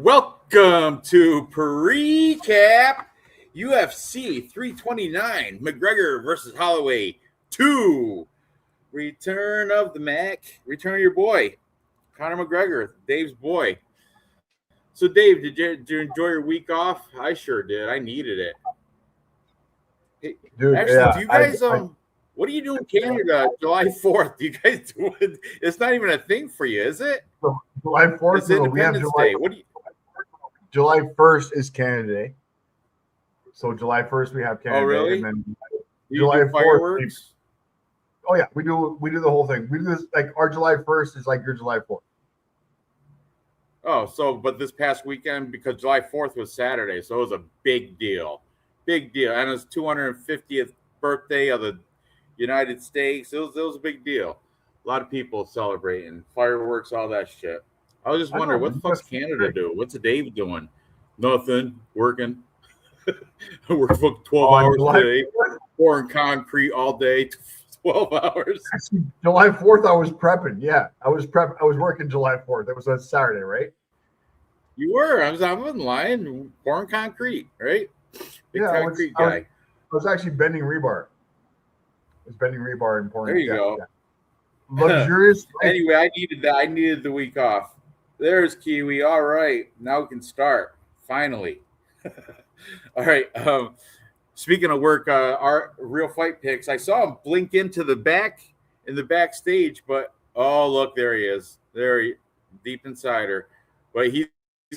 Welcome to PREECAAAP UFC 329, McGregor versus Holloway 2. Return of the Mac. Return of your boy, Conor McGregor, Dave's boy. So, Dave, did you enjoy your week off? I sure did. I needed it. Hey, dude, actually, yeah, do you guys what do you do in Canada July 4th? Do you guys do it? It's not even a thing for you, is it? July 4th. It's Independence Day. What do you? July 1st is Canada Day. So July 1st we have Canada Day, and then July 4th. Fireworks? We do the whole thing. We do this like our July 1st is like your July 4th. Oh, but this past weekend, because July 4th was Saturday, so it was a big deal. Big deal. And it was 250th birthday of the United States. It was a big deal. A lot of people celebrating, fireworks, all that shit. I was just wondering, what the fuck's Canada do? What's Dave doing? Nothing. Working. Work for 12 hours a day. Pouring concrete all day. 12 hours. Actually, July 4th, I was prepping. Yeah, I was working July 4th. It was a Saturday, right? You were. I wasn't lying. Pouring concrete, right? Big concrete guy. I was actually bending rebar. I was bending rebar and pouring. There you go. Yeah. Luxurious. Anyway, I needed that. I needed the week off. There's Kiwi. All right. Now we can start. Finally. All right. Speaking of work, our real fight picks. I saw him blink into the backstage, but oh look, there he is. Deep insider. But he's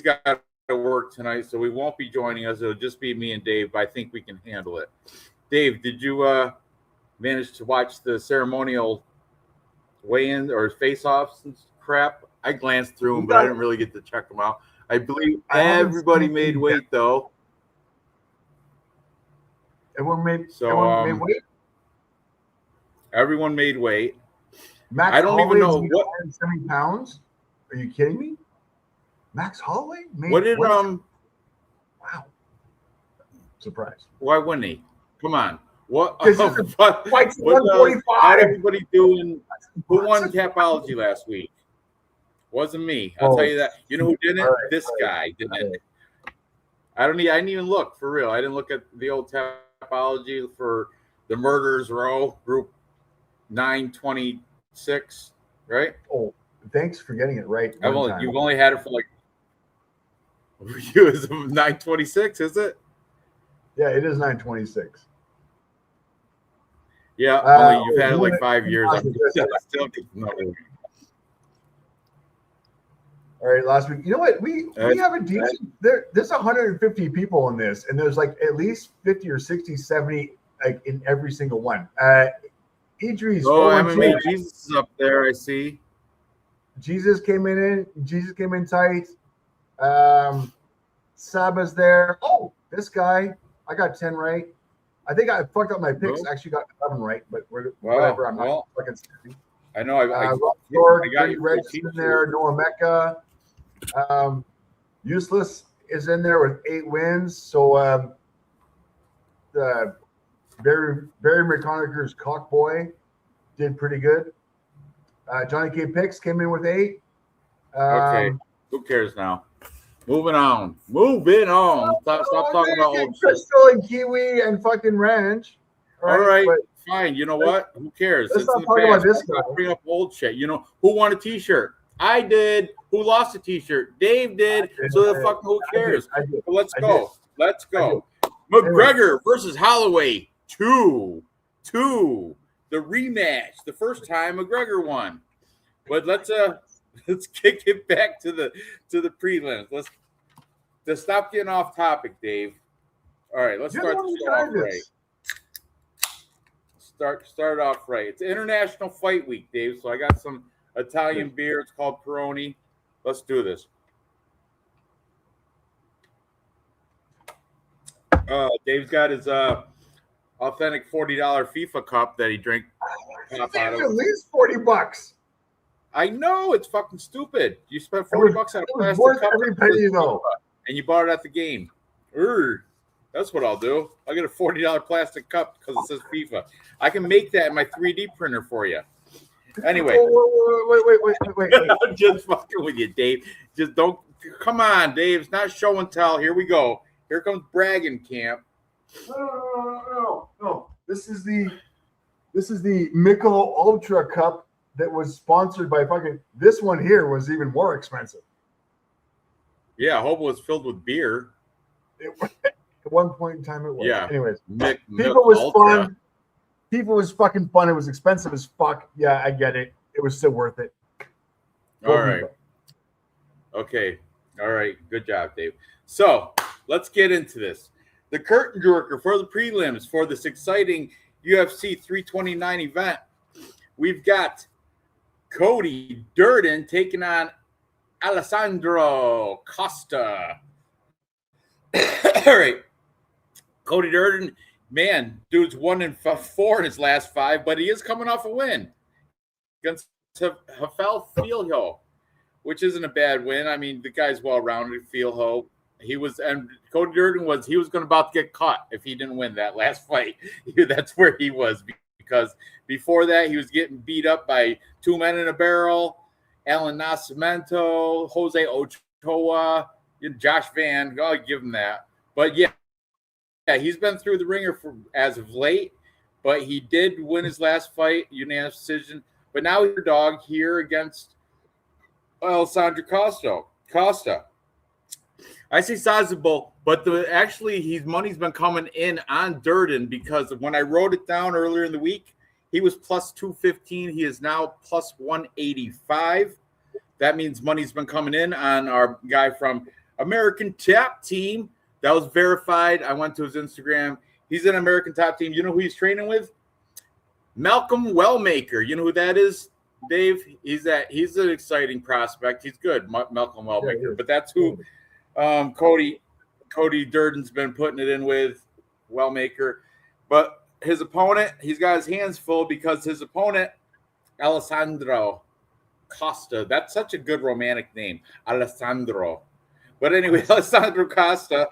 got to work tonight, so we won't be joining us. It'll just be me and Dave, but I think we can handle it. Dave, did you manage to watch the ceremonial weigh-in or face-offs and crap? I glanced through them, but I didn't really get to check them out. I believe everybody made weight, though. Everyone made weight? Everyone made weight. Max I don't Holloway even know what 170 pounds. Are you kidding me? Max Holloway made what did weight? Wow. Surprise. Why wouldn't he? Come on. What? Fight's 145. How'd everybody doing? Who won Tapology last week? Wasn't me. I'll tell you that. You know who didn't? This guy didn't. I didn't even look, for real. I didn't look at the old Tapology for the Murderers Row, group 926, right? Oh, thanks for getting it right. You've only had it for like it's 926, is it? Yeah, it is 926. Yeah, only you've had it like 5 years. Still all right, last week. You know what? We have a decent there's 150 people in this, and there's like at least 50 or 60, 70 like in every single one. Idris. MMA Jesus is up there, I see. Jesus came in tight. Saba's there. Oh, this guy. I got 10 right. I think I fucked up my picks. I actually got 11 right, but whatever. I'm not fucking serious. I know. I got you. Ranj in there. Noah Mecca. Useless is in there with 8 wins. So the Barry McConaughey's Cockboy did pretty good. Johnny K. Picks came in with 8. Okay. Who cares now? Moving on. Stop talking about old shit. Crystal and Kiwi and fucking Ranj. All right, fine. You know what? Who cares? Let's not talk about this guy. Bring up old shit. You know who won a T-shirt? I did. Who lost a T-shirt? Dave did. So the fuck, who cares? Let's go. McGregor versus Holloway 2. The rematch. The first time McGregor won. But let's kick it back to the prelims. Let's stop getting off topic, Dave. All right, let's start the show off right. Start off right. It's International Fight Week, Dave. So I got some Italian beer. It's called Peroni. Let's do this. Dave's got his authentic $40 FIFA cup that he drank. At least $40. I know, it's fucking stupid. You spent $40 on a plastic cup, every penny, though, and you bought it at the game. That's what I'll do. I'll get a $40 plastic cup because it says FIFA. I can make that in my 3D printer for you. Anyway, wait. I'm just fucking with you, Dave. Just don't Come on, Dave. It's not show and tell. Here we go. Here comes bragging camp. No. This is the Michelob Ultra Cup that was sponsored by fucking. This one here was even more expensive. Yeah, I hope it was filled with beer. At one point in time, it was. Yeah. Anyways, People was Ultra. Fun. People was fucking fun. It was expensive as fuck. Yeah, I get it. It was still worth it. All right. Okay. All right. Good job, Dave. So let's get into this. The curtain jerker for the prelims for this exciting UFC 329 event. We've got Cody Durden taking on Alessandro Costa. All right. Cody Durden, man, dude's 1-4 in his last 5, but he is coming off a win against Rafael Filho, which isn't a bad win. I mean, the guy's well-rounded, Filho. And Cody Durden was about to get caught if he didn't win that last fight. That's where he was, because before that, he was getting beat up by 2 men in a barrel, Alan Nascimento, Jose Ochoa, Josh Van. I'll give him that. But yeah, he's been through the ringer as of late, but he did win his last fight, unanimous decision. But now he's a dog here against Alessandro Costa. I say sizable, but his money's been coming in on Durden, because when I wrote it down earlier in the week, he was plus 215. He is now plus 185. That means money's been coming in on our guy from American Top Team. That was verified. I went to his Instagram. He's an American Top Team. You know who he's training with? Malcolm Wellmaker. You know who that is, Dave? He's an exciting prospect. He's good, Malcolm Wellmaker. But that's who Cody Durden's been putting it in with, Wellmaker. But his opponent, he's got his hands full, because his opponent, Alessandro Costa. That's such a good romantic name, Alessandro. But anyway, Alessandro Costa,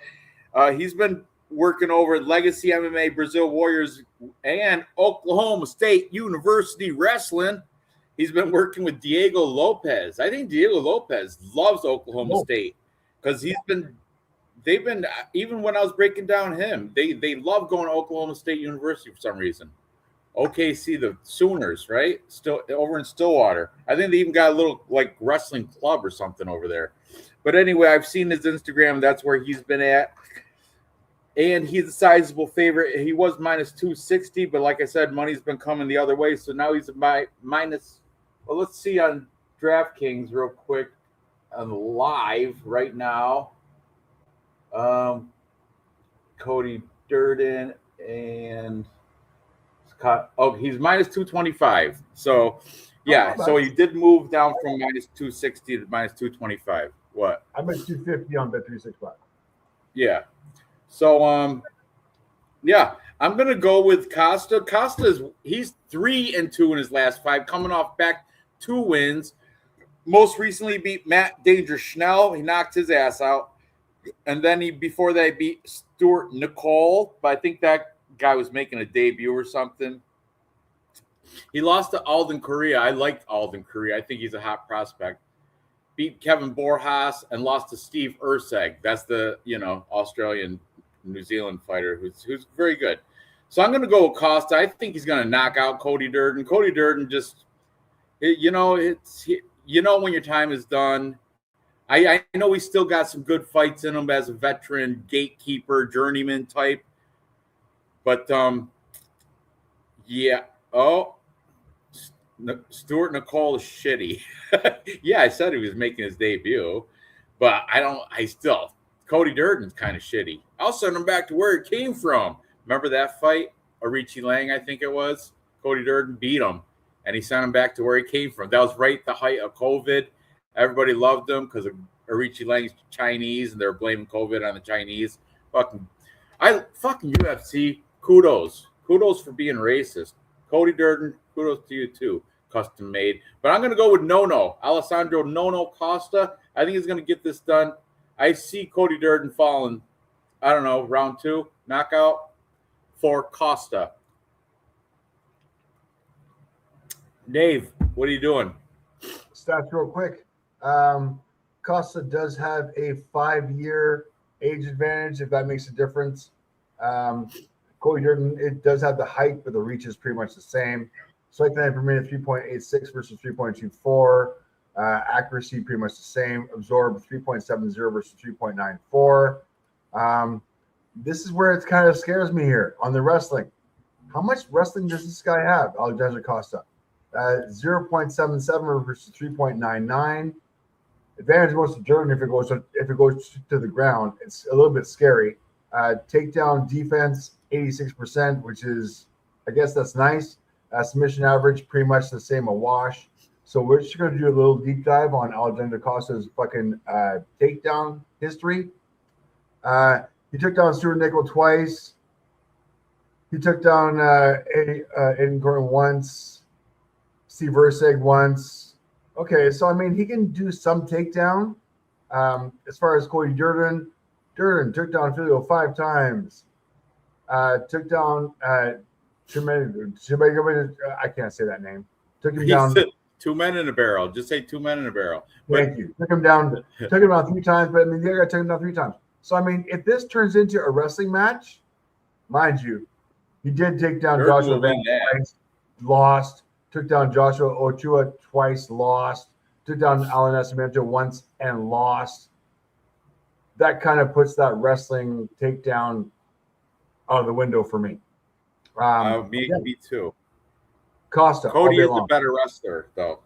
he's been working over at Legacy MMA, Brazil Warriors, and Oklahoma State University Wrestling. He's been working with Diego Lopez. I think Diego Lopez loves Oklahoma State, because they've been, even when I was breaking down him, they love going to Oklahoma State University for some reason. OKC, the Sooners, right? Still over in Stillwater. I think they even got a little like wrestling club or something over there. But anyway, I've seen his Instagram. That's where he's been at. And he's a sizable favorite. He was minus 260, but like I said, money's been coming the other way. So now he's minus. Well, let's see on DraftKings real quick on live right now. Cody Durden and Scott. Oh, he's minus 225. So yeah, so he did move down from minus 260 to minus 225. What? I'm at 250 on Bet365. Yeah. So yeah, I'm gonna go with Costa. He's 3-2 in his last 5, coming off back 2 wins. Most recently beat Matt Danger Schnell. He knocked his ass out. And then before that, he beat Stuart Nicole. But I think that guy was making a debut or something. He lost to Alden Correa. I liked Alden Correa. I think he's a hot prospect. Beat Kevin Borjas and lost to Steve Urseg. That's the, Australian New Zealand fighter who's very good. So I'm going to go with Costa. I think he's going to knock out Cody Durden. Cody Durden just, when your time is done. I know he's still got some good fights in him as a veteran, gatekeeper, journeyman type. But, yeah. Oh, Stuart Nicole is shitty. Yeah, I said he was making his debut. But Cody Durden's kind of shitty. I'll send him back to where it came from. Remember that fight? Arichi Lang, I think it was. Cody Durden beat him, and he sent him back to where he came from. That was right at the height of COVID. Everybody loved him because Arichi Lang's Chinese, and they're blaming COVID on the Chinese. Fucking UFC. Kudos for being racist. Cody Durden, kudos to you too. Custom made. But I'm going to go with Alessandro Nono Costa. I think he's going to get this done. I see Cody Durden falling, I don't know, round 2, knockout for Costa. Dave, what are you doing? Stats real quick. Costa does have a 5-year age advantage, if that makes a difference. Cody Durden, it does have the height, but the reach is pretty much the same. Strike time per minute 3.86 versus 3.24. Accuracy pretty much the same. Absorb 3.70 versus 3.94. This is where it kind of scares me here on the wrestling. How much wrestling does this guy have, Alexander Costa? 0.77 versus 3.99. Advantage goes to Jordan if it goes to the ground. It's a little bit scary. Takedown defense 86%, which is, I guess that's nice. Submission average pretty much the same, a wash. So we're just going to do a little deep dive on Alexander Costa's fucking takedown history. He took down Stuart Nickel twice. He took down Aiden Gordon once. Steve Verseg once. Okay, so I mean, he can do some takedown. As far as Cody Durden took down Filio 5 times. Took down I can't say that name. Took him down. 2 men in a barrel. Just say 2 men in a barrel. Thank you. Took him down 3 times, but I mean, the other guy took him down 3 times. So I mean, if this turns into a wrestling match, mind you, he did take down Joshua Van twice, lost. Took down Joshua Ochoa twice, lost. Took down Alan Nascimento once and lost. That kind of puts that wrestling takedown out of the window for me. Me too. Costa. Cody is the better wrestler, though.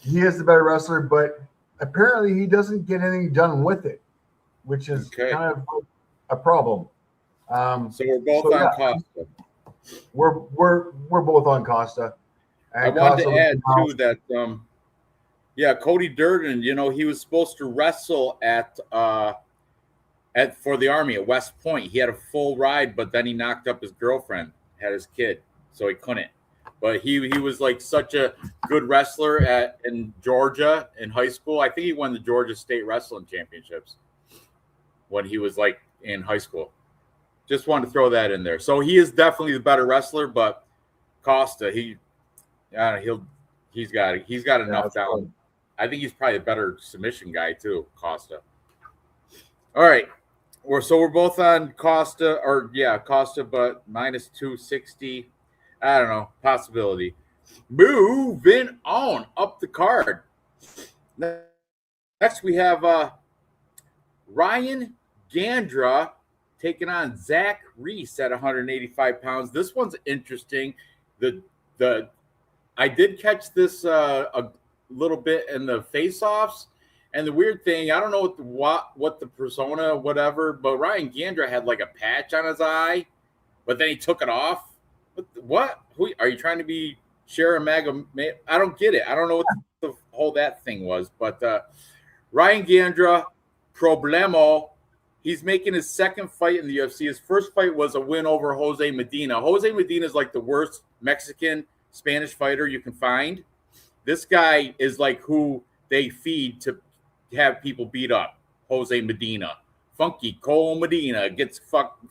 He is the better wrestler, but apparently he doesn't get anything done with it, which is kind of a problem. So we're both on Costa. We're both on Costa. And I wanted to add too that Cody Durden, he was supposed to wrestle at for the Army at West Point. He had a full ride, but then he knocked up his girlfriend, had his kid, so he couldn't. But he was like such a good wrestler in Georgia in high school. I think he won the Georgia State Wrestling Championships when he was like in high school. Just wanted to throw that in there. So he is definitely the better wrestler, but Costa, he's got enough talent. Cool. I think he's probably a better submission guy too, Costa. All right. We're both on Costa, but minus 260. I don't know, possibility. Moving on up the card. Next we have Ryan Gandra taking on Zach Reese at 185 pounds. This one's interesting. I did catch this a little bit in the face-offs, and the weird thing, I don't know what the persona, whatever, but Ryan Gandra had like a patch on his eye, but then he took it off. What? Who are you trying to be? Sharon Maga? I don't get it. I don't know what the whole that thing was, but Ryan Gandra, Problemo. He's making his second fight in the UFC. His first fight was a win over Jose Medina. Jose Medina is like the worst Mexican Spanish fighter you can find. This guy is like who they feed to have people beat up. Jose Medina. Funky Cole Medina gets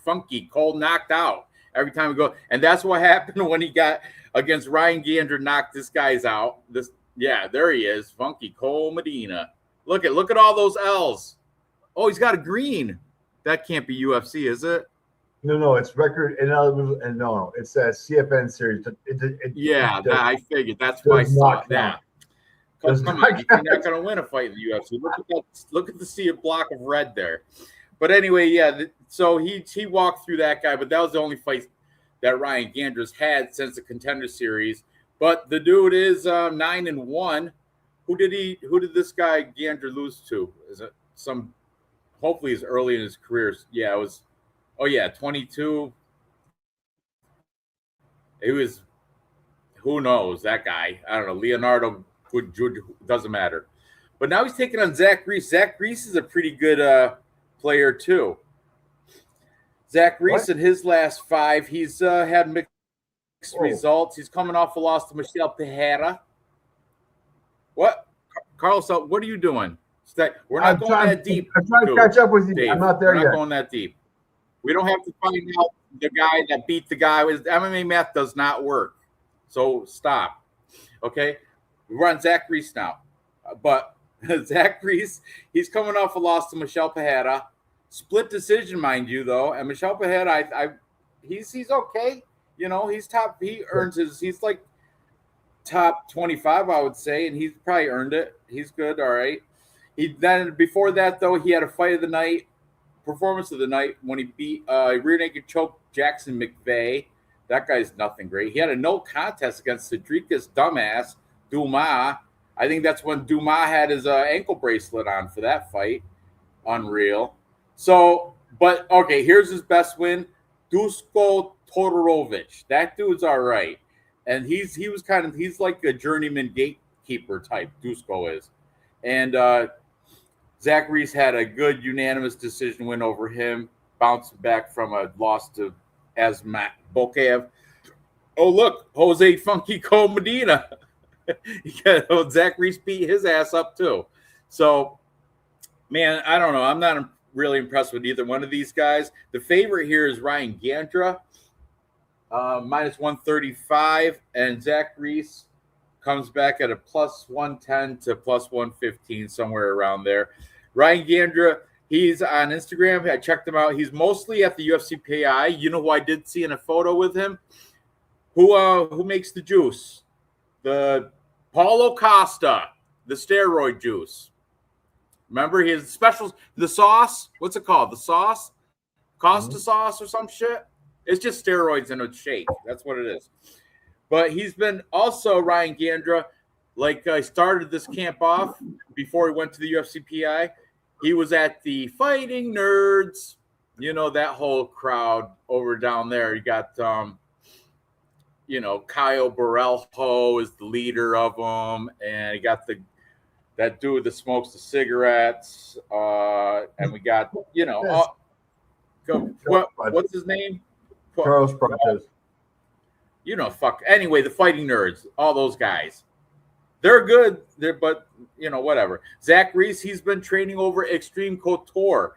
funky Cole knocked out every time we go. And that's what happened when he got against Ryan Gandra, knocked this guy's out. There he is. Funky Cole Medina. Look at all those L's. Oh, he's got a green. That can't be UFC, is it? No, it's record and no, it's a CFN series. I figured that's why I saw that. Come on, you're not going to win a fight in the UFC. Look at the sea of block of red there. But anyway, so he walked through that guy, but that was the only fight that Ryan Gandra's had since the Contender Series. But the dude is 9-1. Who did this guy Gandra lose to? Is it some? Hopefully, he's early in his career. Yeah, it was. 22. It was. Who knows that guy? I don't know. Leonardo doesn't matter. But now he's taking on Zach Reese. Zach Reese is a pretty good player too. Zach Reese in his last 5, he's had mixed results. He's coming off a loss to Michelle Tejera. What, Carlos? What are you doing? We're not going that deep. I'm trying to catch up with you. Dave. I'm not there yet. We're not going that deep. We don't have to find out the guy that beat the guy. MMA math does not work. So stop. Okay, we're on Zach Reese now. But Zach Reese, he's coming off a loss to Michel Pereira. Split decision, mind you, though. And Michel Pereira, he's okay. You know, he's top. He earns his. He's like top 25, I would say, and he's probably earned it. He's good, all right. He then before that though, he had a fight of the night, performance of the night when he beat rear naked choke Jackson McVeigh. That guy's nothing great. He had a no contest against Cedricus dumbass Dumas. I think that's when Dumas had his ankle bracelet on for that fight. Unreal. So, but okay, here's his best win. Dusko Todorovic. That dude's all right. And he's like a journeyman gatekeeper type. Dusko is. And Zach Reese had a good unanimous decision win over him, bouncing back from a loss to Asmat Bokaev. Oh, look, Jose Funky Cole Medina. Zach Reese beat his ass up too. So, man, I don't know. I'm not really impressed with either one of these guys. The favorite here is Ryan Gandra, minus 135, and Zach Reese comes back at a plus 110 to plus 115, somewhere around there. Ryan Gandra, he's on Instagram. I checked him out. He's mostly at the UFC PI. You know who I did see in a photo with him? Who makes the juice? The Paulo Costa, the steroid juice. Remember his specials, the sauce? What's it called? The sauce? Costa sauce or some shit? It's just steroids in a shake. That's what it is. But he's been also, Ryan Gandra, like I started this camp off before he went to the UFC PI. He was at the Fighting Nerds, you know, that whole crowd over down there. You got, you know, Kyle Borelho is the leader of them. And you got that dude that smokes the cigarettes. And we got, you know, what's his name? Charles Protez. You know, fuck. Anyway, the Fighting Nerds, all those guys. They're good. But, you know, whatever. Zach Reese, he's been training over Extreme Couture.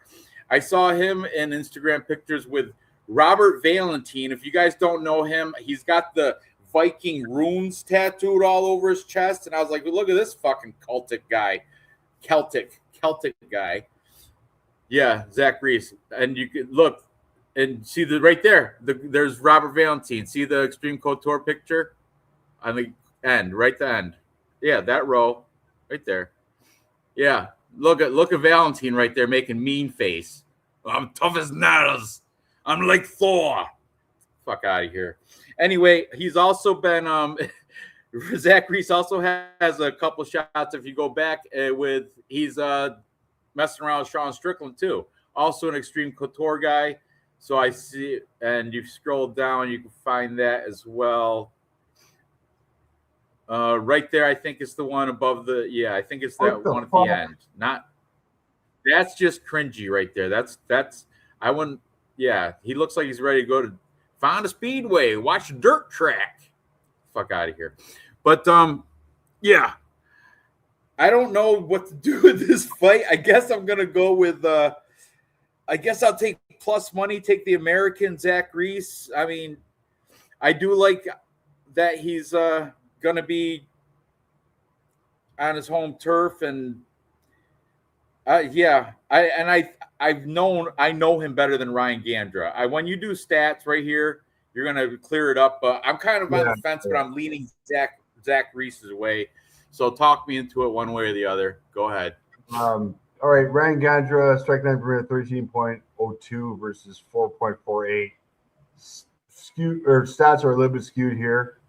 I saw him in Instagram pictures with Robert Valentine. If you guys don't know him, he's got the Viking runes tattooed all over his chest. And I was like, look at this fucking Celtic guy. Celtic guy. Yeah, Zach Reese. And you can look and see right there. There's Robert Valentine. See the Extreme Couture picture on the end, right the end. Yeah, that row right there. Yeah, look at Valentine right there making mean face. I'm tough as nails. I'm like Thor. Fuck out of here. Anyway, he's also been Zach Reese also has a couple shots. If you go back he's messing around with Sean Strickland too. Also an Extreme Couture guy. So I see, and you scroll down, you can find that as well. Right there, I think it's the one above I think it's that one at the end. That's just cringy right there. I wouldn't, he looks like he's ready to go to Fonda Speedway, watch a dirt track. Fuck out of here. But, I don't know what to do with this fight. I guess I'm going to go with, I guess I'll take plus money, take the American Zach Reese. I mean, I do like that he's going to be on his home turf, and I know him better than Ryan Gandra. When you do stats right here, you're going to clear it up. But I'm kind of on the fence, but I'm leaning Zach Reese's way. So talk me into it one way or the other. Go ahead. All right, Ryan Gandra, strike 9 per minute, 13.02 versus 4.48. Stats are a little bit skewed here.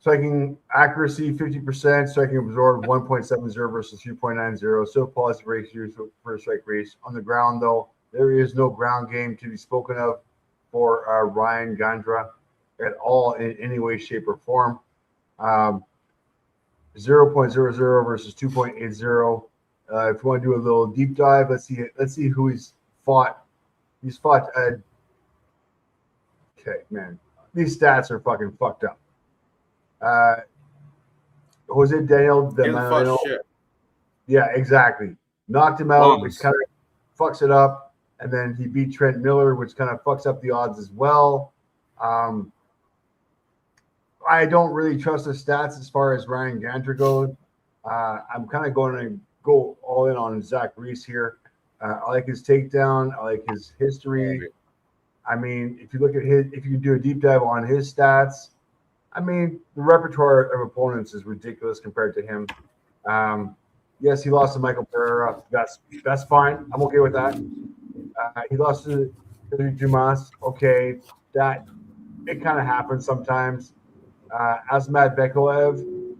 Striking accuracy 50%, striking absorbed 1.70 versus 3.90. So positive ratio for strike race. On the ground, though, there is no ground game to be spoken of for Ryan Gandra at all in any way, shape, or form. 0.00 versus 2.80. If you want to do a little deep dive, let's see who he's fought. He's fought. Okay, man, these stats are fucking fucked up. Jose Daniel de Mano. Yeah, exactly. Knocked him out, which kind of fucks it up, and then he beat Trent Miller, which kind of fucks up the odds as well. I don't really trust the stats as far as Ryan Gandra goes. I'm kind of going to go all in on Zach Reese here. I like his takedown. I like his history. I mean, if you look at if you do a deep dive on his stats, I mean, the repertoire of opponents is ridiculous compared to him. Yes, he lost to Michael Pereira. That's fine. I'm okay with that. He lost to Dumas. Okay, that it kind of happens sometimes. Asmat Bekoev,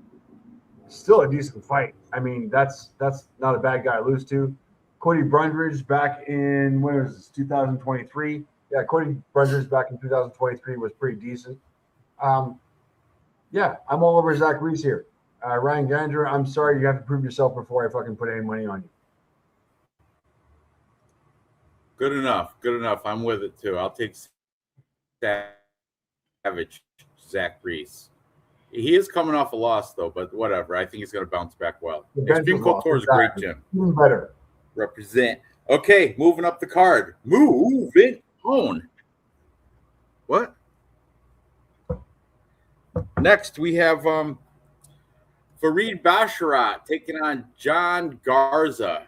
still a decent fight. I mean, that's not a bad guy to lose to. Cody Brundridge back in when was this, 2023? Yeah, Cody Brundridge back in 2023 was pretty decent. Yeah, I'm all over Zach Reese here. Ryan Gandra, I'm sorry you have to prove yourself before I fucking put any money on you. Good enough. Good enough. I'm with it too. I'll take Savage, Zach Reese. He is coming off a loss though, but whatever. I think he's going to bounce back well. Extreme Couture is a great gym. Even better. Represent. Okay, moving up the card. Moving on. What? Next, we have Fareed Basharat taking on John Garza.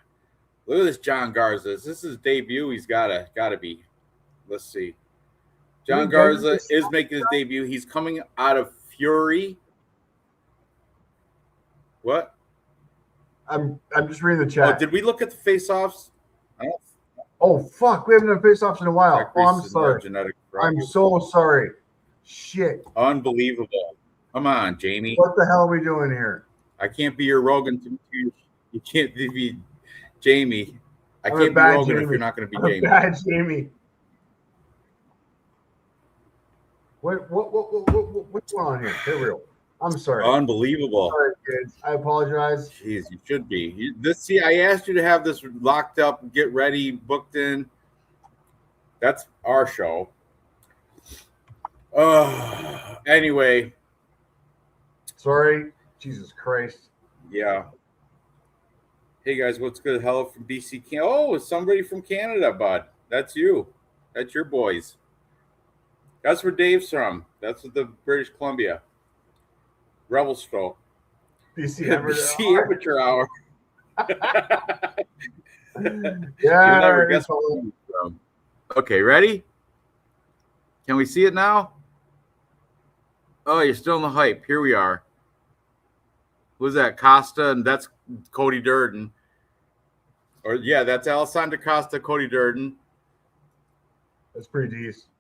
Look at this John Garza. Is this his debut? He's gotta be. Let's see. John Garza is making his debut. He's coming out of Fury. What? I'm just reading the chat. Oh, did we look at the face-offs? Oh fuck, we haven't done face-offs in a while. Oh, I'm sorry. I'm so sorry. Shit. Unbelievable. Come on, Jamie. What the hell are we doing here? I can't be your Rogan. You can't be Jamie. I can't be Rogan Jamie. If you're not going to be Jamie. Bad Jamie. What's going on here? Here we go. I'm sorry. Unbelievable. Sorry, kids. I apologize. Jeez, you should be. See, I asked you to have this locked up, get ready, booked in. That's our show. Anyway. Sorry. Jesus Christ. Yeah. Hey guys, what's good? Hello from BC. Oh, somebody from Canada, bud. That's you. That's your boys. That's where Dave's from. That's the British Columbia. Revelstoke. BC Amateur Hour. Yeah. Never guess where I'm from. Okay, ready? Can we see it now? Oh, you're still in the hype. Here we are. Who's that? Costa, and that's Cody Durden. Or yeah, that's Alessandro Costa, Cody Durden. That's pretty decent.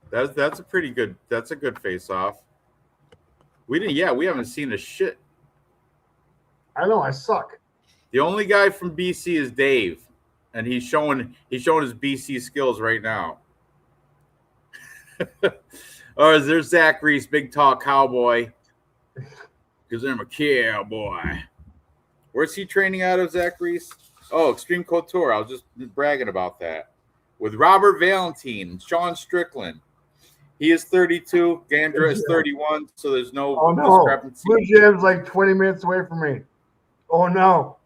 That's a pretty good. That's a good face-off. We haven't seen a shit. I know, I suck. The only guy from BC is Dave, and he's showing his BC skills right now. Or there's Zach Reese, big tall cowboy. Because I'm a cowboy. Where's he training out of, Zach Reese? Oh, Extreme Couture. I was just bragging about that. With Robert Valentine, Sean Strickland. He is 32. Gandra is 31, so there's no discrepancy. Blue Jam's like 20 minutes away from me. Oh, no.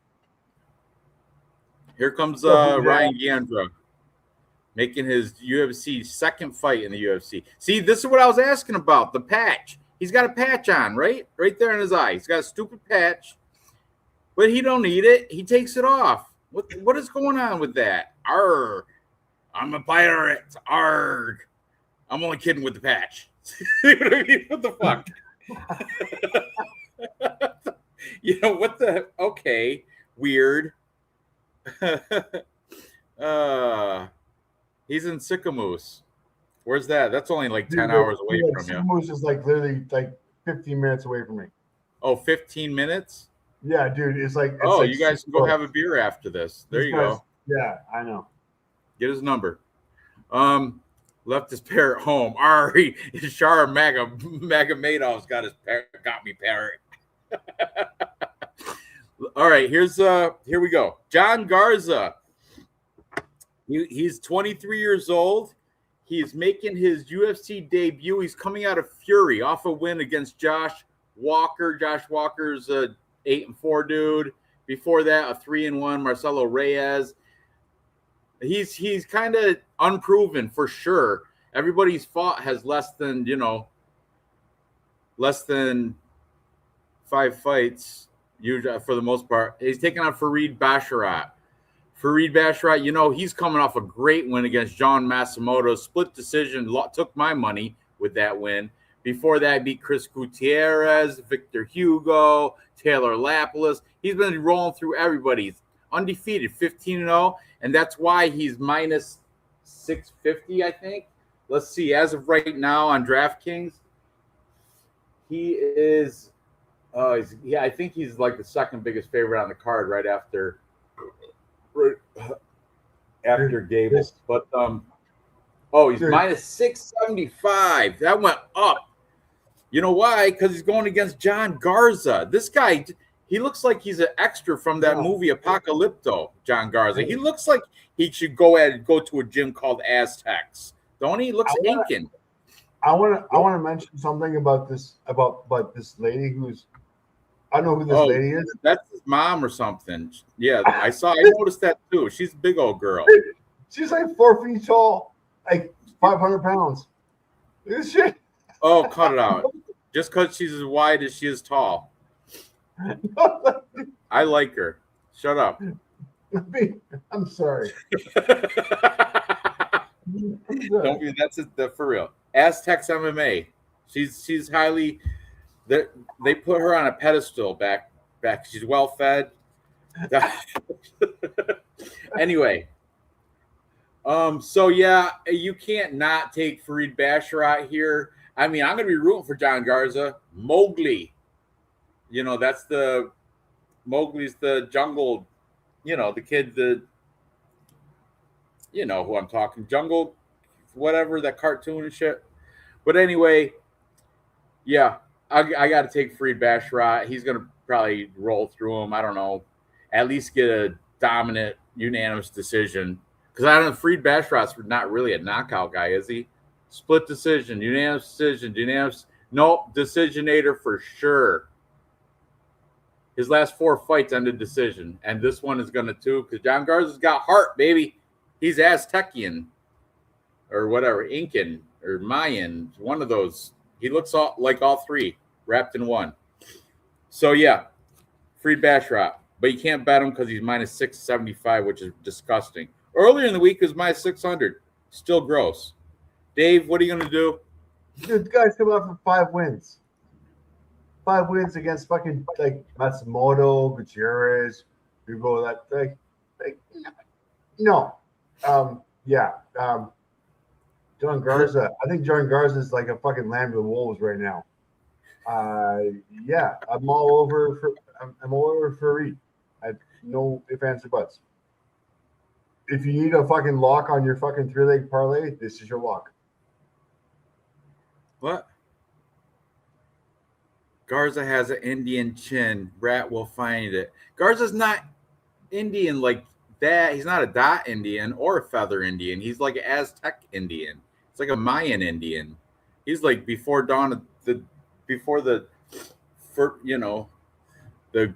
Here comes Ryan Gandra making his UFC second fight in the UFC. See, this is what I was asking about, the patch. He's got a patch on, right? Right there in his eye. He's got a stupid patch, but he don't need it. He takes it off. What is going on with that? Arr, I'm a pirate. Arg. I'm only kidding with the patch. You know what I mean? What the fuck? You know, what the... Okay, weird. He's in Sycamoose. Where's that? That's only like 10 hours away from you. Sycamoose is like literally like 15 minutes away from me. Oh, 15 minutes? Yeah, dude. It's like... you guys can go have a beer after this. There you go. Yeah, I know. Get his number. Left his parrot home. Ari Shar Magomadov's got me parrot. All right, here we go. John Garza. He's 23 years old. He's making his UFC debut. He's coming out of Fury off a win against Josh Walker. Josh Walker's a 8-4 dude. Before that, a 3-1 Marcelo Reyes. He's kind of unproven for sure. Everybody's fought has less than 5 fights. usually for the most part. He's taking on Fareed Basharat. Fareed Basharat, he's coming off a great win against John Matsumoto. Split decision, took my money with that win. Before that, he beat Chris Gutierrez, Victor Hugo, Taylor Lapilus. He's been rolling through everybody. He's undefeated, 15-0, and that's why he's minus 650, I think. Let's see. As of right now on DraftKings, he is I think he's like the second biggest favorite on the card right after Gable. But he's minus 675. That went up. You know why? Because he's going against John Garza. This guy, he looks like he's an extra from that movie Apocalypto, John Garza. He looks like he should go to a gym called Aztecs. Don't he? He looks Incan. I want to mention something about this lady who's, I don't know who this lady is. That's his mom or something. Yeah, I noticed that too. She's a big old girl. She's like 4 feet tall, like 500 pounds. This shit. Oh, cut it out. Just because she's as wide as she is tall. I like her. Shut up. I'm sorry. Don't be. That's for real. Aztecs MMA. She's highly. They put her on a pedestal back. She's well fed. Anyway. So yeah, you can't not take Fareed Basharat here. I mean, I'm going to be rooting for John Garza. Mowgli. That's Mowgli's the jungle, the kid, who I'm talking, jungle, whatever, that cartoon and shit. But anyway, yeah, I got to take Fareed Basharat. He's going to probably roll through him. I don't know, at least get a dominant, unanimous decision. Because I don't know, Fareed Basharat's not really a knockout guy, is he? Split decision, unanimous decision, nope, decisionator for sure. His last 4 fights ended decision, and this one is going to too, because John Garza's got heart, baby. He's Aztecian or whatever, Incan or Mayan, one of those. He looks like all 3 wrapped in one. So, yeah, Fareed Basharat. But you can't bet him because he's minus 675, which is disgusting. Earlier in the week, it was minus 600. Still gross. Dave, what are you going to do? Dude, the guy's coming off for 5 wins. 5 wins against fucking like Matsumoto, Gutierrez, Hugo. No. John Garza. I think John Garza is like a fucking lamb to the wolves right now. I'm all over Fareed. I have no ifs, ands, or buts. If you need a fucking lock on your fucking 3-leg parlay, this is your lock. What? Garza has an Indian chin. Rat will find it. Garza's not Indian like that. He's not a dot Indian or a feather Indian. He's like an Aztec Indian. It's like a Mayan Indian. He's like before the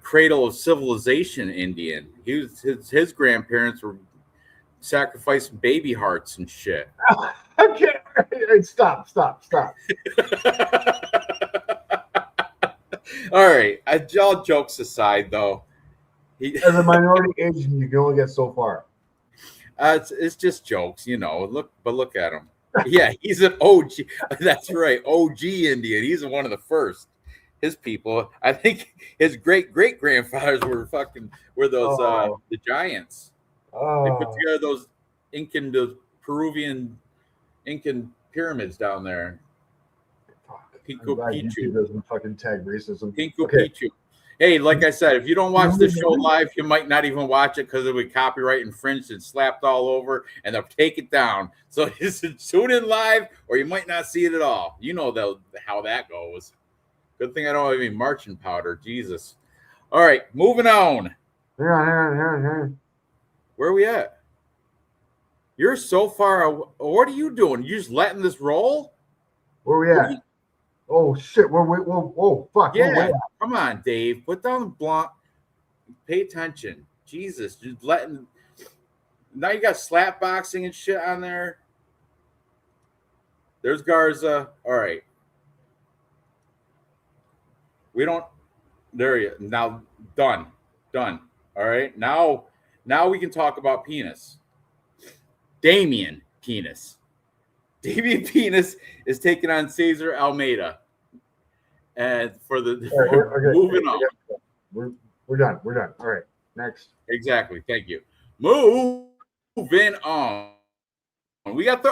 cradle of civilization Indian. He was his grandparents were sacrificing baby hearts and shit. Okay, stop. All right, all jokes aside, though, as a minority Asian, you can only get so far. It's just jokes, Look at him. Yeah, he's an OG. That's right, OG Indian. He's one of the first. His people, I think, his great grandfathers were those the giants. They put together those Peruvian Incan pyramids down there. Pico Picchu doesn't fucking tag racism. Pico Picchu. Hey, like I said, if you don't watch the show live, you might not even watch it because it'll be copyright infringed and slapped all over, and they'll take it down. So just tune in live, or you might not see it at all. You know how that goes. Good thing I don't have any marching powder. Jesus. All right, moving on. Here. Where are we at? You're so far. What are you doing? You just letting this roll? Where we at? Oh shit! Whoa! Fuck! Yeah, come on, Dave. Put down the blunt. Pay attention. Jesus, just letting. Now you got slap boxing and shit on there. There's Garza. All right. We don't. There you now. Done. All right. Now we can talk about penis. Damian Penis. Damian Penis is taking on Cesar Almeida. And for the All right, moving on. We're done. All right, next. Exactly. Thank you. Moving on. We got the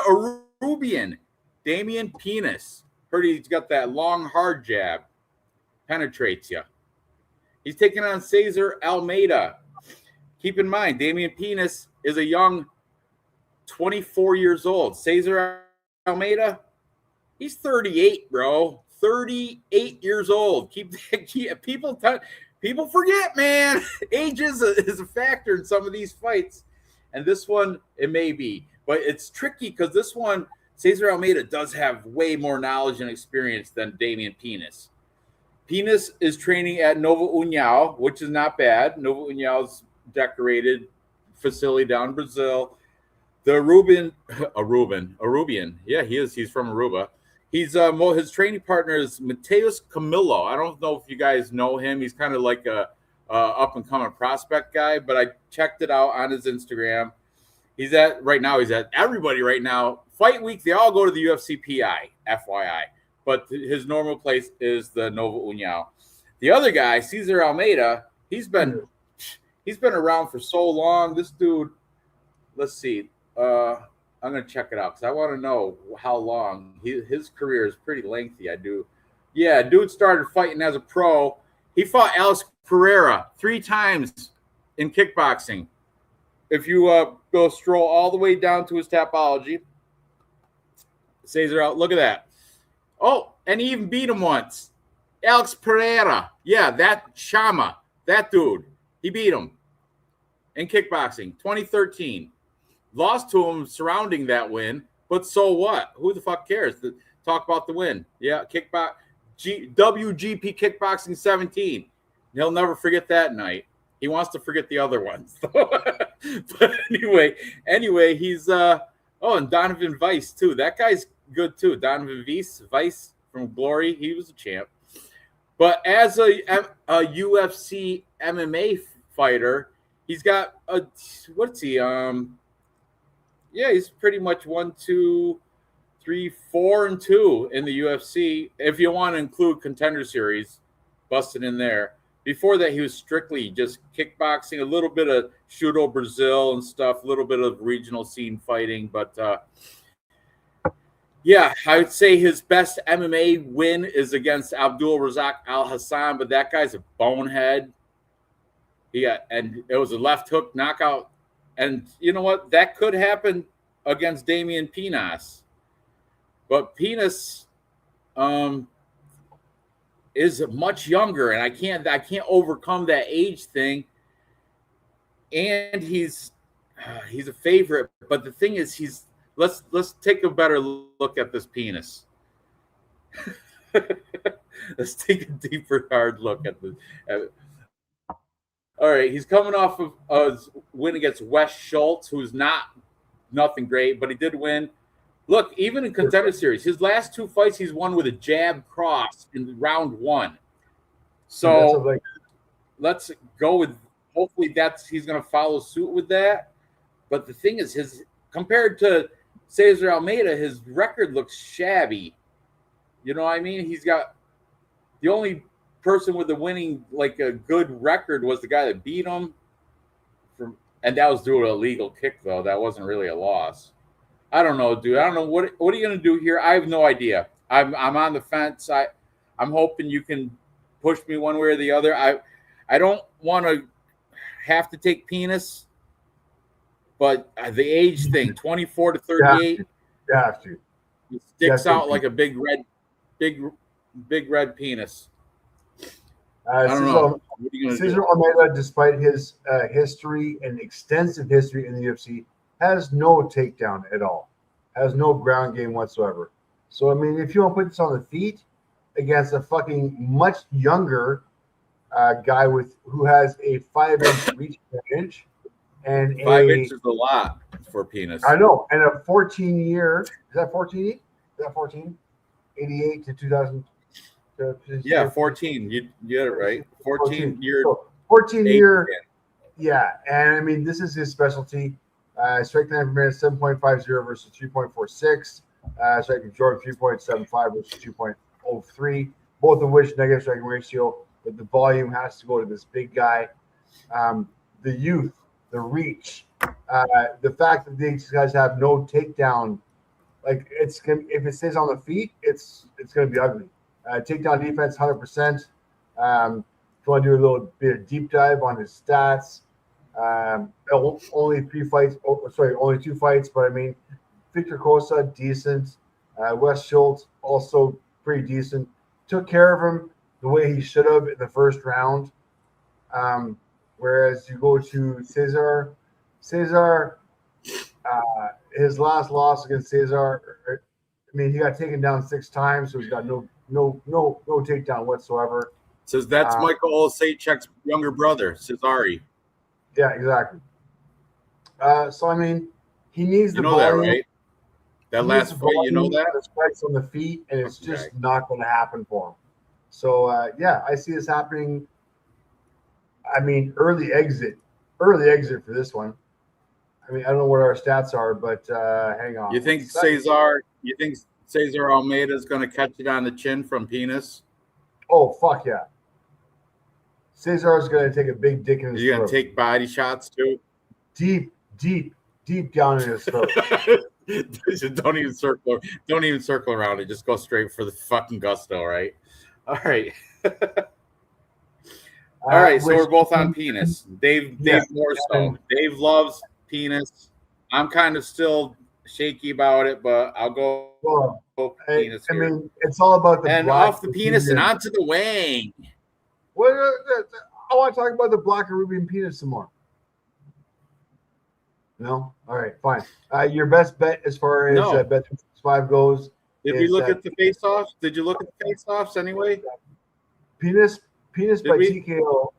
Arubian, Damian Penis. Heard he's got that long, hard jab. Penetrates you. He's taking on Cesar Almeida. Keep in mind, Damian Penis is a young 24 years old. Cesar Almeida, he's 38, bro. 38 years old. People forget, man. Age is a factor in some of these fights. And this one, it may be. But it's tricky because this one, Cesar Almeida does have way more knowledge and experience than Damian Penis. Penis is training at Nova União, which is not bad. Nova União's decorated facility down in Brazil. The Arubian. Yeah, he is. He's from Aruba. He's his training partner is Mateus Camilo. I don't know if you guys know him. He's kind of like a up and coming prospect guy, but I checked it out on his Instagram. He's at everybody right now. Fight week, they all go to the UFC PI, FYI. But his normal place is the Nova União. The other guy, Cesar Almeida, he's been around for so long. This dude, let's see. I'm gonna check it out because I want to know how long. His career is pretty lengthy. I do. Yeah, dude started fighting as a pro. He fought Alex Pereira 3 times in kickboxing. If you go stroll all the way down to his Tapology, Cesar, look at that. Oh, and he even beat him once. Alex Pereira. Yeah, that Shama, that dude. He beat him in kickboxing, 2013. Lost to him surrounding that win, but so what? Who the fuck cares? Talk about the win. Yeah, WGP Kickboxing 17. He'll never forget that night. He wants to forget the other ones. But anyway, he's and Donovan Weiss too. That guy's good too. Donovan Weiss from Glory. He was a champ. But as a UFC MMA fighter, he's got what's he? Yeah, he's pretty much 1, 2, 3, 4, and 2 in the UFC. If you want to include Contender Series, busted in there. Before that, he was strictly just kickboxing, a little bit of Judo Brazil and stuff, a little bit of regional scene fighting. But yeah, I would say his best MMA win is against Abdul Razak Al Hassan, but that guy's a bonehead. And it was a left hook knockout. And you know what? That could happen against Damian Penis. But Penis is much younger, and I can't overcome that age thing. And he's a favorite. But the thing is, let's take a better look at this Penis. Let's take a deeper, hard look at this. All right, he's coming off of a win against Wes Schultz, who's nothing great, but he did win. Look, even in Contender Series, his last 2 fights, he's won with a jab cross in round 1. So let's go with, hopefully he's going to follow suit with that. But the thing is, compared to Cesar Almeida, his record looks shabby. You know what I mean? He's got the only person with the winning, like a good record, was the guy that beat him, and that was due to a legal kick, though. That wasn't really a loss. I don't know, dude. I don't know what are you gonna do here. I have no idea. I'm on the fence. I'm hoping you can push me one way or the other. I don't want to have to take Penis, but the age thing, 24 to 38, you have to. It sticks out like a big red penis. I don't know. Cesar Almeida, despite his history and extensive history in the UFC, has no takedown at all. Has no ground game whatsoever. So, I mean, if you want to put this on the feet against a fucking much younger guy who has a 5-inch reach advantage and 5 inches is a lot for Penis. I know, and a 14-year. Is that 14? Is that 14? 88 to 2000. Yeah, 14. You get it right. 14 year. 14-year. Yeah, and I mean, this is his specialty. Strike time per minute 7.50 versus 3.46. Strike from Jordan 3.75 versus 2.03. Both of which negative striking ratio, but the volume has to go to this big guy. The youth, the reach, the fact that these guys have no takedown, like it's gonna, if it stays on the feet, it's gonna be ugly. Takedown defense, 100%. If you want to do a little bit of deep dive on his stats, only 3 fights. Oh, sorry, only 2 fights. But I mean, Victor Costa, decent. Wes Schultz, also pretty decent. Took care of him the way he should have in the first round. Whereas you go to Cesar, his last loss against Cesar, I mean, he got taken down 6 times, so he's got no takedown whatsoever. Says that's Michael Olszewski's younger brother, Cesare. Yeah, exactly. So I mean, he needs the volume. That, right? That last fight, you know that? The strikes on the feet, and it's just not going to happen for him. So yeah, I see this happening. I mean, early exit for this one. I mean, I don't know what our stats are, but hang on. You think Cesar Almeida is going to catch it on the chin from penis? Oh, fuck yeah. Cesar is going to take a big dick in his throat. You're going to take body shots too? Deep down in his throat. Don't even circle around it. Just go straight for the fucking gusto, right? All right. All right, so we're both on penis. Dave more so. Dave loves penis. I'm kind of still shaky about it, but I'll go penis here. I mean, it's all about the and off the penis and onto the wang. What? I want to talk about the black Arubian penis some more. No? All right, fine. Your best bet as far as bet 5 goes. Did we look at the face-offs? Did you look at the face-offs anyway? Penis by TKO.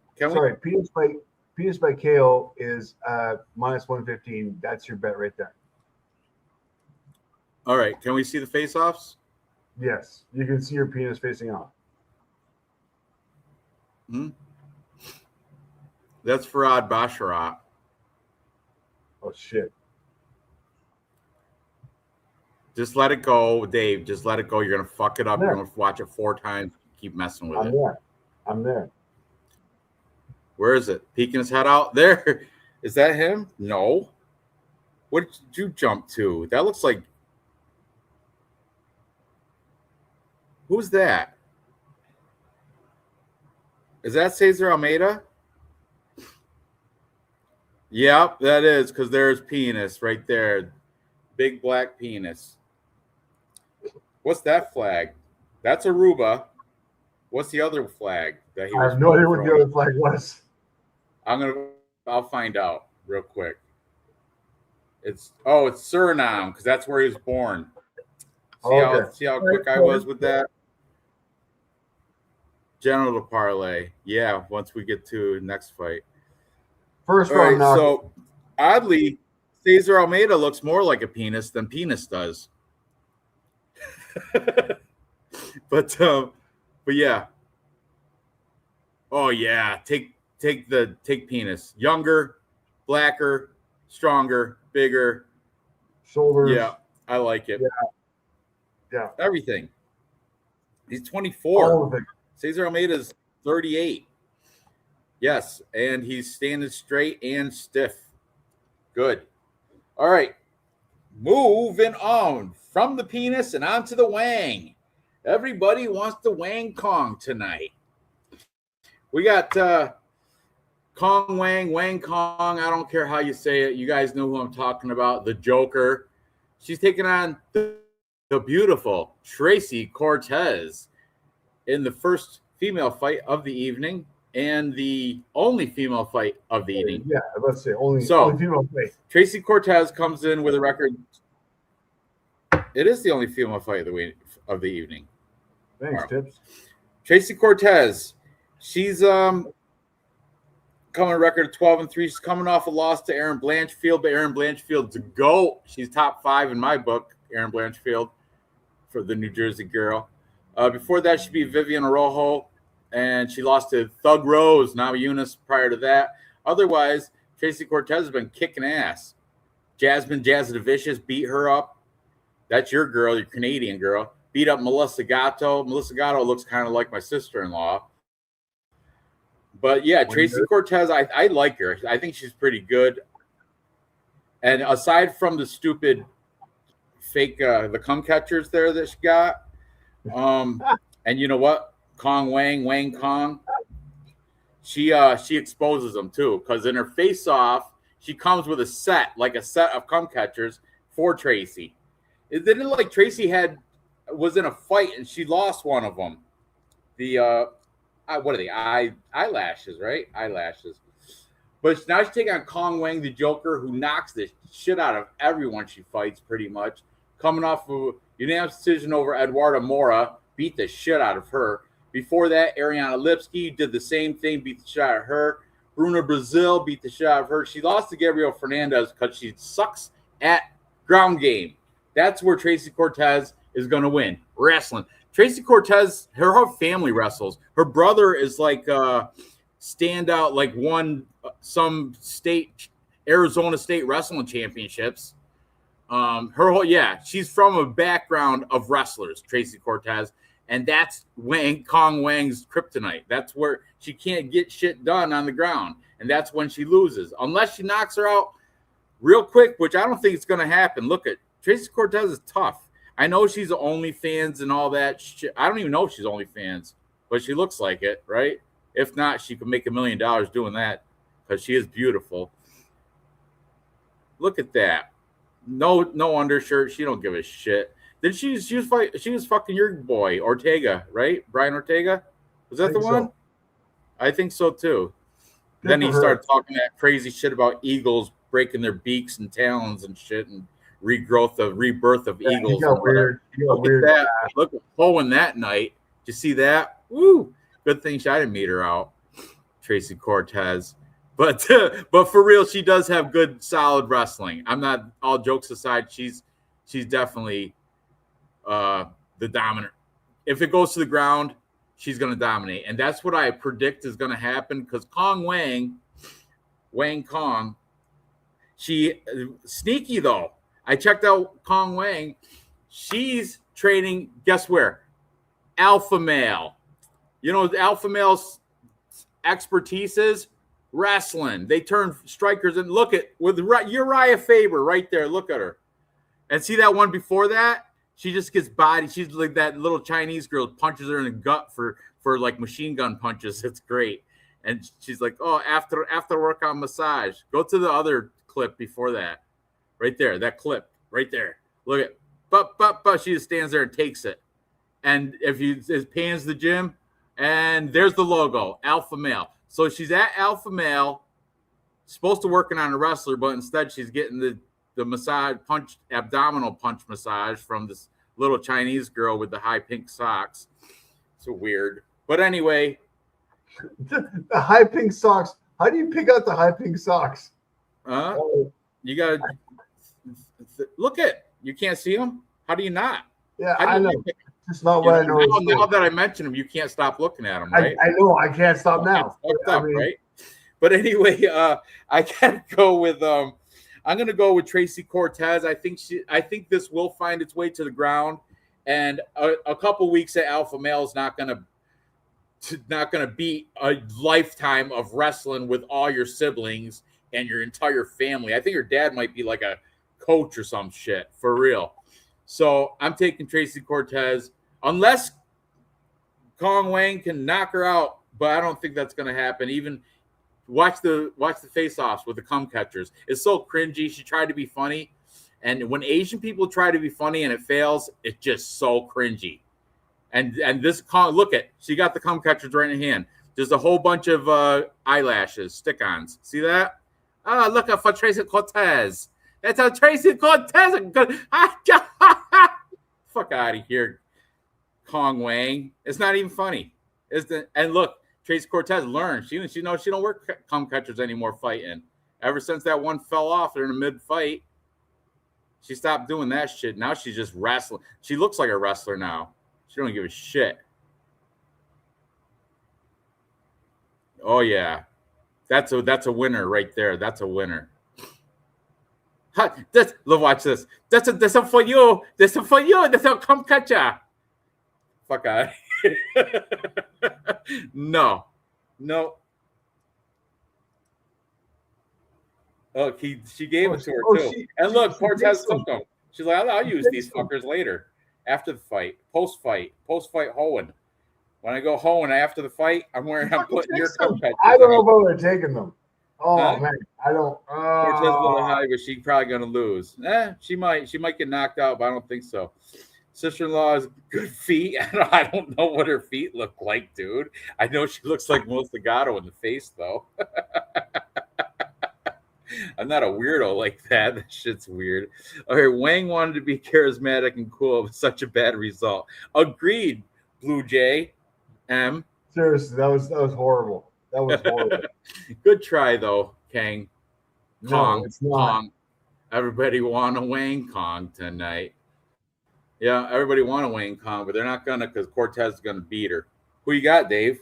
Penis by KO is minus 115. That's your bet right there. All right. Can we see the face-offs? Yes. You can see your penis facing off. That's Farhad Basharat. Oh, shit. Just let it go, Dave. Just let it go. You're going to fuck it up. You're going to watch it 4 times. Keep messing with it. I'm there. Where is it? Peeking his head out? There. Is that him? No. What did you jump to? That looks like... Who's that? Is that Cesar Almeida? Yep, that is, because there's penis right there. Big black penis. What's that flag? That's Aruba. What's the other flag that he I have no idea what the other flag was. I'll find out real quick. It's Suriname, because that's where he was born. See how quick I was with that? General parlay. Yeah, once we get to next fight. First round. Right, so oddly, Cesar Almeida looks more like a penis than penis does. but yeah. Oh yeah, take penis. Younger, blacker, stronger, bigger. Shoulders. Yeah, I like it. Yeah. Everything. He's 24. All of it. Cesar Almeida's 38. Yes, and he's standing straight and stiff. Good. All right. Moving on from the penis and onto the wang. Everybody wants the wang Kong tonight. We got Kong Wang, Wang Kong. I don't care how you say it. You guys know who I'm talking about. The Joker. She's taking on the beautiful Tracy Cortez in the first female fight of the evening and the only female fight of the evening. Yeah, let's say only female fight. Tracy Cortez comes in with a record. It is the only female fight of the evening. Thanks, Tips. Tracy Cortez, she's coming record 12-3. She's coming off a loss to Erin Blanchfield, but Erin Blanchfield's a GOAT. She's top 5 in my book, Erin Blanchfield, for the New Jersey girl. Before that, she'd be Vivian Araujo. and she lost to Thug Rose, now Eunice prior to that. Otherwise, Tracy Cortez has been kicking ass. Jasmine Vicious beat her up. That's your girl, your Canadian girl. Beat up Melissa Gatto. Melissa Gatto looks kind of like my sister-in-law. But yeah, Tracy Cortez, I like her. I think she's pretty good. And aside from the stupid fake the cum catchers there that she got, and you know what? Wang Kong, she exposes them too, because in her face-off, she comes with a set of cum catchers for Tracy. It didn't like Tracy was in a fight and she lost one of them. The what are they? Eyelashes, right? Eyelashes. But now she's taking on Kong Wang, the Joker, who knocks the shit out of everyone she fights, pretty much. Coming off of a unanimous decision over Eduarda Mora, beat the shit out of her. Before that, Ariana Lipsky did the same thing, beat the shit out of her. Bruna Brazil beat the shit out of her. She lost to Gabriel Fernandez because she sucks at ground game. That's where Tracy Cortez is going to win. Wrestling. Tracy Cortez, her whole family wrestles. Her brother is like standout, like won some Arizona State wrestling championships. She's from a background of wrestlers, Tracy Cortez, and that's Kong Wang's kryptonite. That's where she can't get shit done on the ground, and that's when she loses, unless she knocks her out real quick, which I don't think it's going to happen. Look at Tracy Cortez is tough. I know she's OnlyFans and all that shit. I don't even know if she's OnlyFans, but she looks like it, right? If not, she could make $1 million doing that because she is beautiful. Look at that. No undershirt. She don't give a shit. Then she was fucking your boy Ortega, right? Brian Ortega, was that the one? So. I think so too. Good. Then he started talking that crazy shit about eagles breaking their beaks and talons and shit, and rebirth of eagles. Got weird. Look at that. Look at Owen that night. Did you see that? Woo! Good thing I didn't meet her out, Tracy Cortez. But for real, she does have good, solid wrestling. I'm not, all jokes aside, she's definitely the dominant. If it goes to the ground, she's going to dominate. And that's what I predict is going to happen, because Wang Kong, she sneaky though. I checked out Kong Wang. She's training, guess where? Alpha male. You know what alpha male's expertise is? Wrestling. They turn strikers, and look at with Uriah Faber right there. Look at her. And see that one before that? She just gets bodied. She's like that little Chinese girl, punches her in the gut for like machine gun punches. It's great. And she's like, oh, after workout massage. Go to the other clip before that. Right there, that clip right there. Look at, but she just stands there and takes it. And if you pans the gym, and there's the logo, Alpha Male. So she's at Alpha Male, supposed to working on a wrestler, but instead she's getting the massage abdominal punch massage from this little Chinese girl with the high pink socks. So weird. But anyway, the high pink socks. How do you pick out the high pink socks? You gotta look at. You can't see them. How do you not? Yeah, I know. It's not what I know. Now that I mention them, you can't stop looking at them, right? I know. I can't stop now. Right? But anyway, I gotta go with I'm gonna go with Tracy Cortez. I think this will find its way to the ground, and a couple weeks at Alpha Male is not gonna beat a lifetime of wrestling with all your siblings and your entire family. I think your dad might be like a coach or some shit, for real. So I'm taking Tracy Cortez, unless Kong Wang can knock her out, but I don't think that's going to happen. Even watch the face-offs with the cum catchers. It's so cringy. She tried to be funny, and when Asian people try to be funny and it fails, it's just so cringy. And this Kong, look at, she got the cum catchers right in her hand. There's a whole bunch of eyelashes, stick-ons. See that? Oh, look at for Tracy Cortez. That's how Tracy Cortez. Fuck out of here, Kong Wang. It's not even funny. And look, Tracy Cortez learned. She knows she don't work cum catchers anymore fighting. Ever since that one fell off in the mid-fight, she stopped doing that shit. Now she's just wrestling. She looks like a wrestler now. She don't give a shit. Oh yeah, that's a winner right there. That's a winner. Ha, that's look, watch this. That's a for you. That's a for you. That's a come catch ya. Fuck out. No, no. Oh, she gave it to her too. And look, Cortez took them. She's like, I'll use these fuckers later, after the fight, post fight hoeing. When I go hoeing after the fight, I'm putting your cup catchers. I don't know if I would have taken them. Oh Huh? man, I don't. Cortez a little high, but she's probably gonna lose. She might get knocked out, but I don't think so. Sister-in-law has good feet. I don't know what her feet look like, dude. I know she looks like Melissa Gatto in the face, though. I'm not a weirdo like that. That shit's weird. All right, Wang wanted to be charismatic and cool, but such a bad result. Agreed, Blue Jay. M. Seriously, that was horrible. That was horrible. Good try though, Kang. Kong. No, it's not. Kong. Everybody want a Wang Kong tonight. Yeah, everybody want a Wang Kong, but they're not gonna because Cortez is gonna beat her. Who you got, Dave?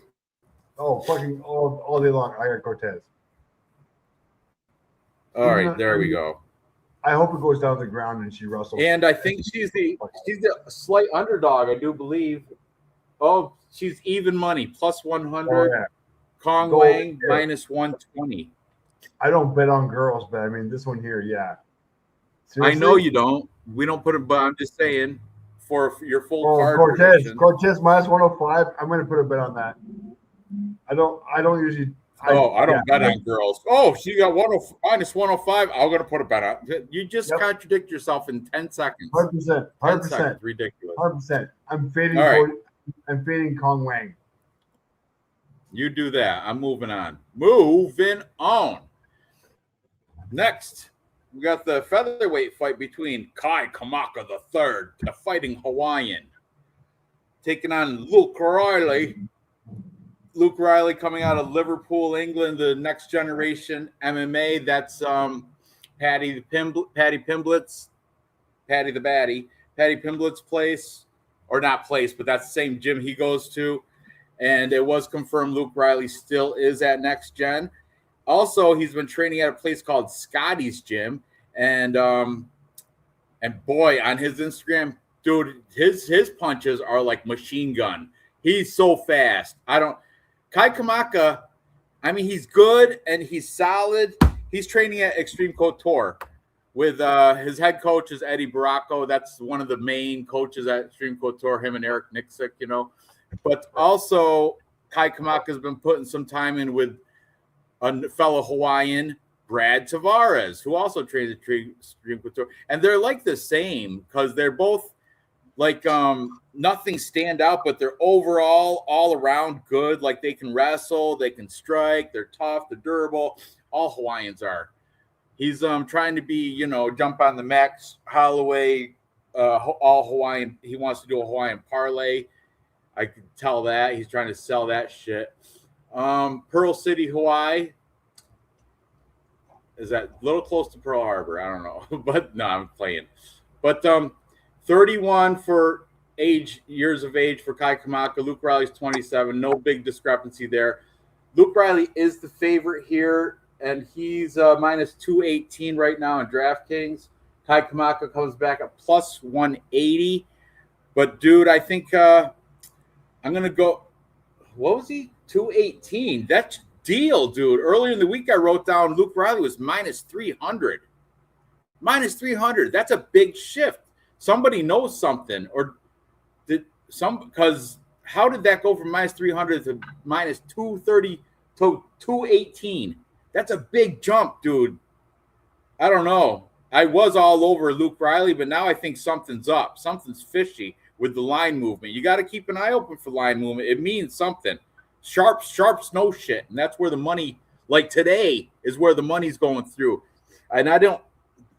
Oh, fucking all day long. I got Cortez. All right, there we go. I hope it goes down to the ground and she wrestles. And I think she's the slight underdog, I do believe. Oh, she's even money, plus 100. Oh, yeah. Kong Wang, minus 120. I don't bet on girls, but I mean, this one here, yeah. Seriously? I know you don't. We don't put it, but I'm just saying for your full card. Cortez minus 105. I'm going to put a bet on that. I don't usually. I don't bet on girls. Oh, she got minus 105. I'm going to put a bet on. You just contradict yourself in 10 seconds. 100%. Ridiculous. 100%. I'm fading. I'm fading Kong Wang. You do that. I'm moving on. Moving on. Next, we got the featherweight fight between Kai Kamaka III, the fighting Hawaiian, taking on Luke Riley. Luke Riley coming out of Liverpool, England, the next generation MMA. That's Patty Pimblett's place, or not place, but that's the same gym he goes to. And it was confirmed Luke Riley still is at Next Gen. Also, he's been training at a place called Scotty's Gym. And boy, on his Instagram, dude, his punches are like machine gun. He's so fast. Kai Kamaka, I mean, he's good and he's solid. He's training at Extreme Couture with his head coach is Eddie Baracco. That's one of the main coaches at Extreme Couture, him and Eric Nixick, you know. But also, Kai Kamaka has been putting some time in with a fellow Hawaiian, Brad Tavares, who also trains at Extreme Couture. And they're like the same because they're both like nothing stand out, but they're overall all around good. Like they can wrestle, they can strike, they're tough, they're durable. All Hawaiians are. He's trying to be, jump on the Max Holloway, all Hawaiian. He wants to do a Hawaiian parlay. I can tell that. He's trying to sell that shit. Pearl City, Hawaii. Is that a little close to Pearl Harbor? I don't know. But no, I'm playing. But 31 for years of age for Kai Kamaka. Luke Riley's 27. No big discrepancy there. Luke Riley is the favorite here, and he's minus 218 right now in DraftKings. Kai Kamaka comes back at plus 180. But, dude, I think I'm going to go – what was he? 218. That's deal, dude. Earlier in the week, I wrote down Luke Riley was minus 300. Minus 300. That's a big shift. Somebody knows something, or because how did that go from minus 300 to minus 230 to 218? That's a big jump, dude. I don't know. I was all over Luke Riley, but now I think something's up. Something's fishy with the line movement. You got to keep an eye open for line movement. It means something. Sharps know shit, and that's where the money, like today, is where the money's going through. And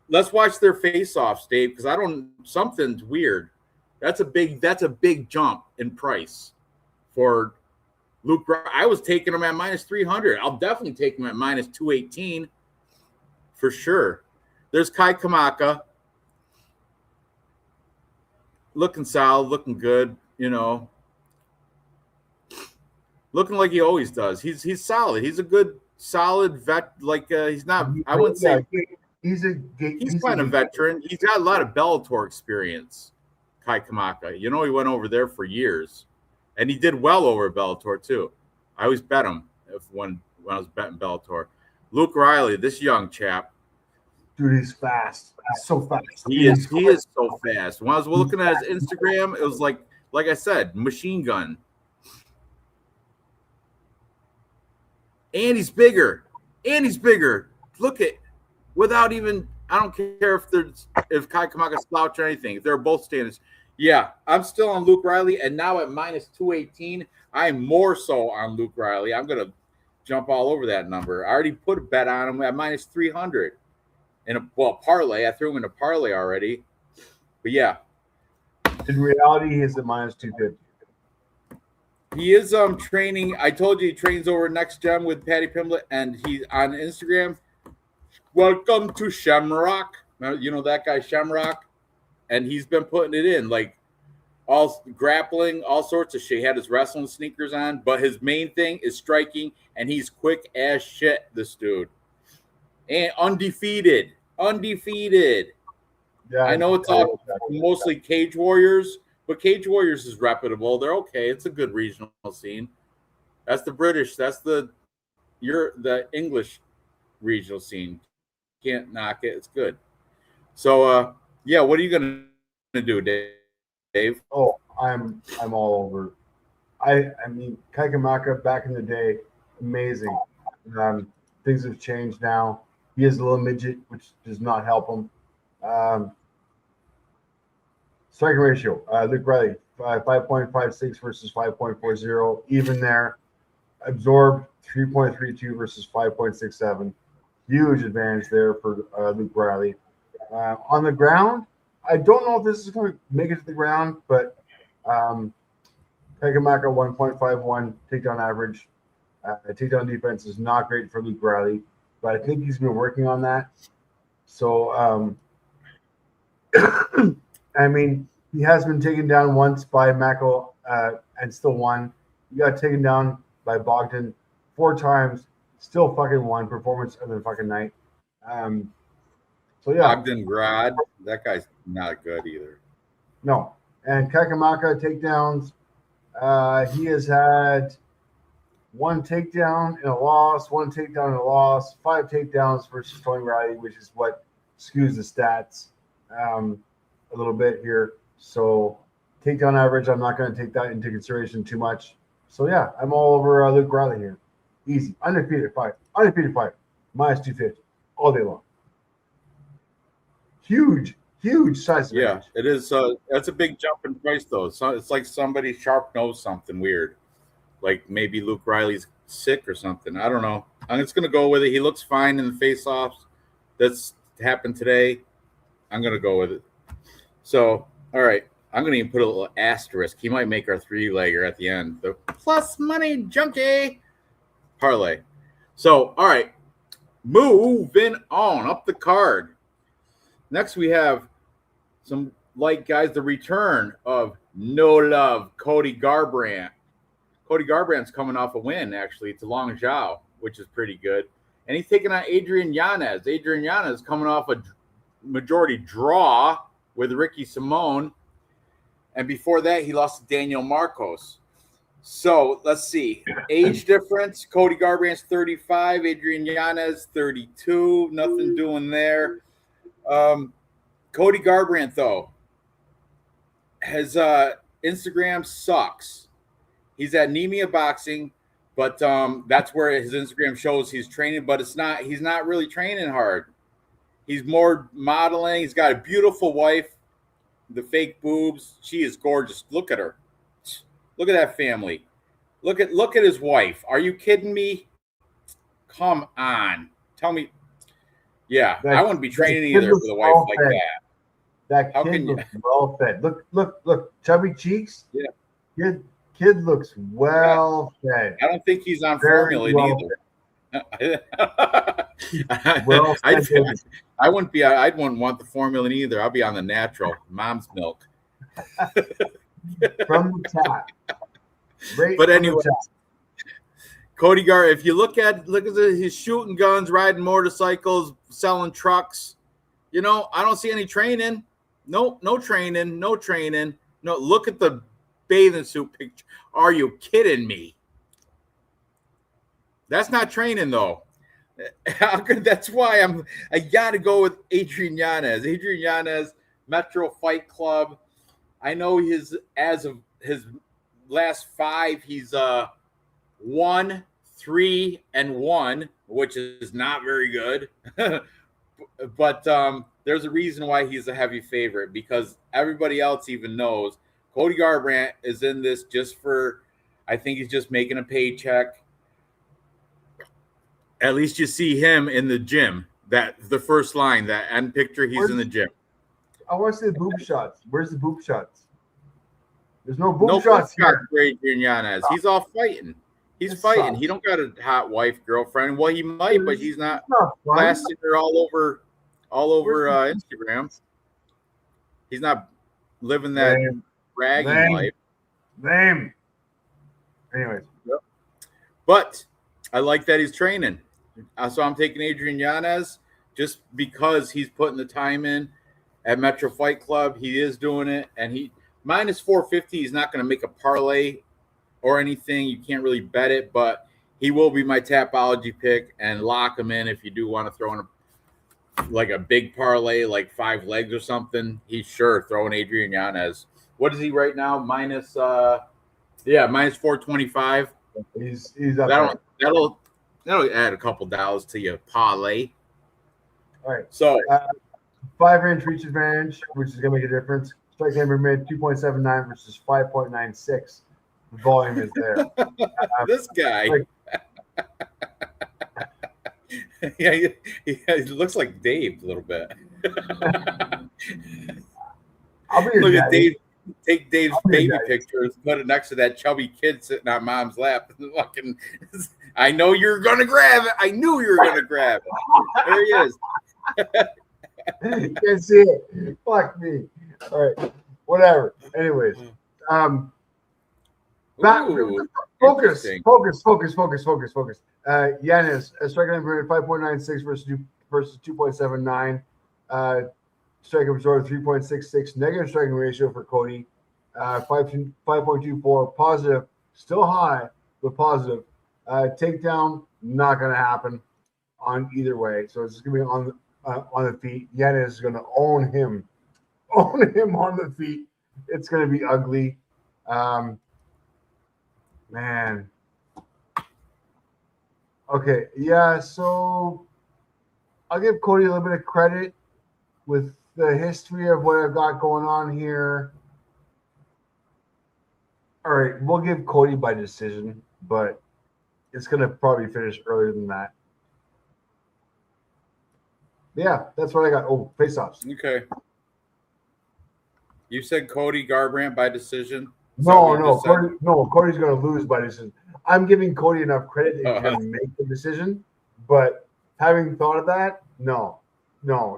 let's watch their face-offs, Dave, because something's weird. That's a big jump in price for Luke. I was taking him at minus 300. I'll definitely take him at minus 218 for sure. There's Kai Kamaka. Looking solid, looking good, looking like he always does. He's solid. He's a good, solid vet. Like he's not. I wouldn't say he's he's kind of veteran. He's got a lot of Bellator experience. Kai Kamaka. You know, he went over there for years, and he did well over Bellator too. I always bet him when I was betting Bellator. Luke Riley, this young chap. Dude, he's fast. He's so fast. He is so fast. When I was looking at his Instagram, it was like I said, machine gun. And he's bigger. Look at, without even, I don't care if Kai Kamaka slouch or anything. If they're both standards. Yeah, I'm still on Luke Riley, and now at minus 218, I'm more so on Luke Riley. I'm gonna jump all over that number. I already put a bet on him at minus 300 in a parlay. I threw him in a parlay already. But yeah. In reality, he's at minus 250. He is training. I told you he trains over Next Gem with Patty Pimblett, and he's on Instagram. Welcome to Shamrock. You know that guy Shamrock? And he's been putting it in, like all grappling, all sorts of shit. He had his wrestling sneakers on, but his main thing is striking, and he's quick as shit, this dude. And undefeated. Yeah, I know it's all mostly Cage Warriors, but Cage Warriors is reputable. They're okay. It's a good regional scene. That's the British. That's the English regional scene. Can't knock it. It's good. So, yeah, what are you gonna do, Dave? Oh, I'm all over. I mean, Kai Kamaka back in the day, amazing. Things have changed now. He is a little midget, which does not help him. Striking ratio, Luke Riley, 5.56 versus 5.40, even there. Absorbed 3.32 versus 5.67. Huge advantage there for Luke Riley. On the ground, I don't know if this is going to make it to the ground, but Kai Kamaka 1.51 takedown average. Takedown defense is not great for Luke Riley, but I think he's been working on that. So, I mean, he has been taken down once by Mako and still won. He got taken down by Bogdan 4 times, still fucking won. Performance of the fucking night. So yeah, Bogdan Grad, that guy's not good either. No, and Kai Kamaka takedowns. He has had 1 takedown and a loss, 1 takedown and a loss, 5 takedowns versus Tony Riley, which is what skews the stats a little bit here. So takedown average, I'm not going to take that into consideration too much. So yeah, I'm all over Luke Riley here. Easy, undefeated fight, minus 250 all day long. Huge size. Yeah, it is. That's a big jump in price, though. So it's like somebody sharp knows something weird, like maybe Luke Riley's sick or something. I don't know. I'm just gonna go with it. He looks fine in the face-offs. That's happened today. I'm gonna go with it. So, all right, I'm gonna even put a little asterisk. He might make our 3-legger at the end. The plus money junkie parlay. So, all right, moving on up the card. Next, we have some light guys. The return of No Love, Cody Garbrandt. Cody Garbrandt's coming off a win, actually. It's a Long Zhao, which is pretty good. And he's taking on Adrian Yanez. Adrian Yanez coming off a majority draw with Ricky Simone. And before that, he lost to Daniel Marcos. So let's see. Age difference. Cody Garbrandt's 35. Adrian Yanez, 32. Nothing doing there. Cody Garbrandt, though, his Instagram sucks. He's at Nemea Boxing, but that's where his Instagram shows he's training, but he's not really training hard. He's more modeling. He's got a beautiful wife, the fake boobs. She is gorgeous. Look at her. Look at that family. Look at his wife. Are you kidding me? Come on. Tell me. Yeah, I wouldn't be training either with a wife like that. That kid looks well fed. Look, chubby cheeks. Yeah. Kid looks well fed. I don't think he's on formula either. I wouldn't be. I wouldn't want the formula either. I'll be on the natural mom's milk. From the top. But anyway, Cody Gar, if you look at his shooting guns, riding motorcycles, selling trucks, I don't see any training. No training. No, look at the bathing suit picture. Are you kidding me? That's not training, though. That's why I got to go with Adrian Yanez. Adrian Yanez, Metro Fight Club. I know as of his last 5, he's 1, 3, and 1, which is not very good. But there's a reason why he's a heavy favorite, because everybody else even knows Cody Garbrandt is in this just for, I think he's just making a paycheck. At least you see him in the gym. The first line, that end picture, he's in the gym. I want to see the boob shots. Where's the boob shots? There's no boob shots here. For Adrian Yanez. He's all fighting. He's fighting. He don't got a hot wife, girlfriend. Well, he might, but he's not blasting her all over Instagram. He's not living that bragging life. Anyways. Yep. But I like that he's training. So I'm taking Adrian Yanez just because he's putting the time in at Metro Fight Club. He is doing it, and he minus 450. He's not going to make a parlay or anything. You can't really bet it, but he will be my Tapology pick, and lock him in if you do want to throw in a big parlay, like 5 legs or something. He's sure throwing Adrian Yanez. What is he right now? Minus 425. He's up That'll add a couple dollars to your parlay. All right. So 5-inch reach advantage, which is going to make a difference. Strike number mid 2.79 versus 5.96. The volume is there. This guy. He looks like Dave a little bit. Look at Dave. Take Dave's baby pictures, put it next to that chubby kid sitting on mom's lap. I know you're gonna grab it. I knew you were gonna grab it. There he is. Can't see it. Fuck me. All right. Whatever. Anyways. Focus. Yanez, striker number 5.96 versus 2.79. Striking absorb 3.66. Negative striking ratio for Cody. 5.24. Positive. Still high, but positive. Takedown, not going to happen on either way. So it's going to be on the feet. Yanez is going to own him on the feet. It's going to be ugly. Man. Okay, yeah, so I'll give Cody a little bit of credit with the history of what I've got going on here. All right, we'll give Cody by decision, but it's going to probably finish earlier than that. Yeah, that's what I got. Oh, face-offs. Okay. You said Cody Garbrandt by decision? No, Cody's going to lose by decision. I'm giving Cody enough credit that he's going to make the decision, but having thought of that, no,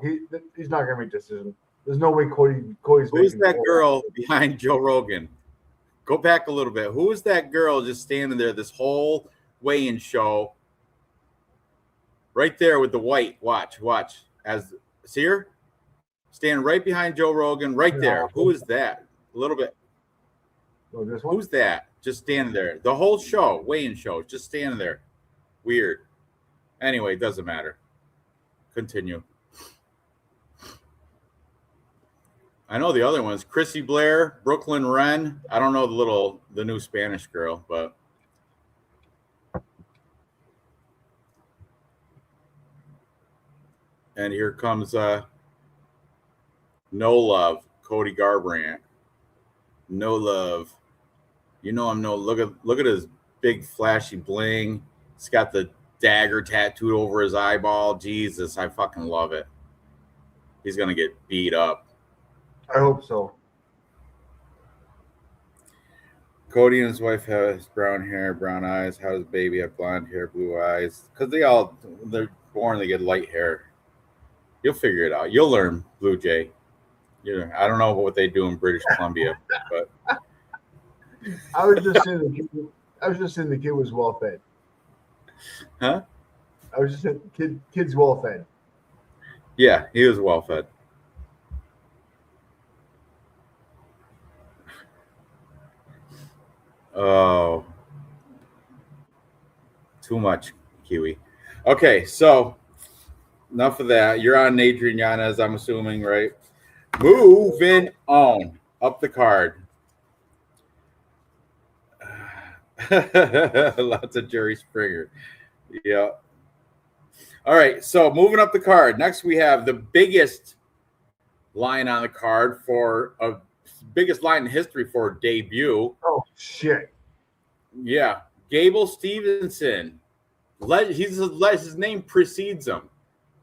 he's not going to make a decision. There's no way Cody's. Who's that girl behind Joe Rogan? Go back a little bit. Who is that girl just standing there this whole weigh-in show? Right there with the white. Watch. See her? Standing right behind Joe Rogan, right there. Who is that? A little bit. Oh, this one? Who's that? Just standing there. The whole show, weigh-in show, just standing there. Weird. Anyway, it doesn't matter. Continue. I know the other ones. Chrissy Blair, Brooklyn Wren. I don't know the new Spanish girl, but and here comes No Love, Cody Garbrandt. No Love. You know I'm no look at his big flashy bling. He's got the dagger tattooed over his eyeball. Jesus, I fucking love it. He's gonna get beat up. I hope so. Cody and his wife have brown hair, brown eyes. How does baby have blonde hair, blue eyes? Because they're born, they get light hair. You'll figure it out. You'll learn, Blue Jay. I don't know what they do in British Columbia, but I was just saying the kid was well fed. Huh? I was just saying, kid's well fed. Yeah, he was well fed. Oh, too much, Kiwi. Okay, so enough of that. You're on Adrian Yanez, I'm assuming, right? Moving on up the card. Lots of Jerry Springer. Yeah. All right. So moving up the card. Next, we have the biggest line on the card for a biggest line in history for a debut. Oh shit! Yeah, Gable Stevenson. His name precedes him.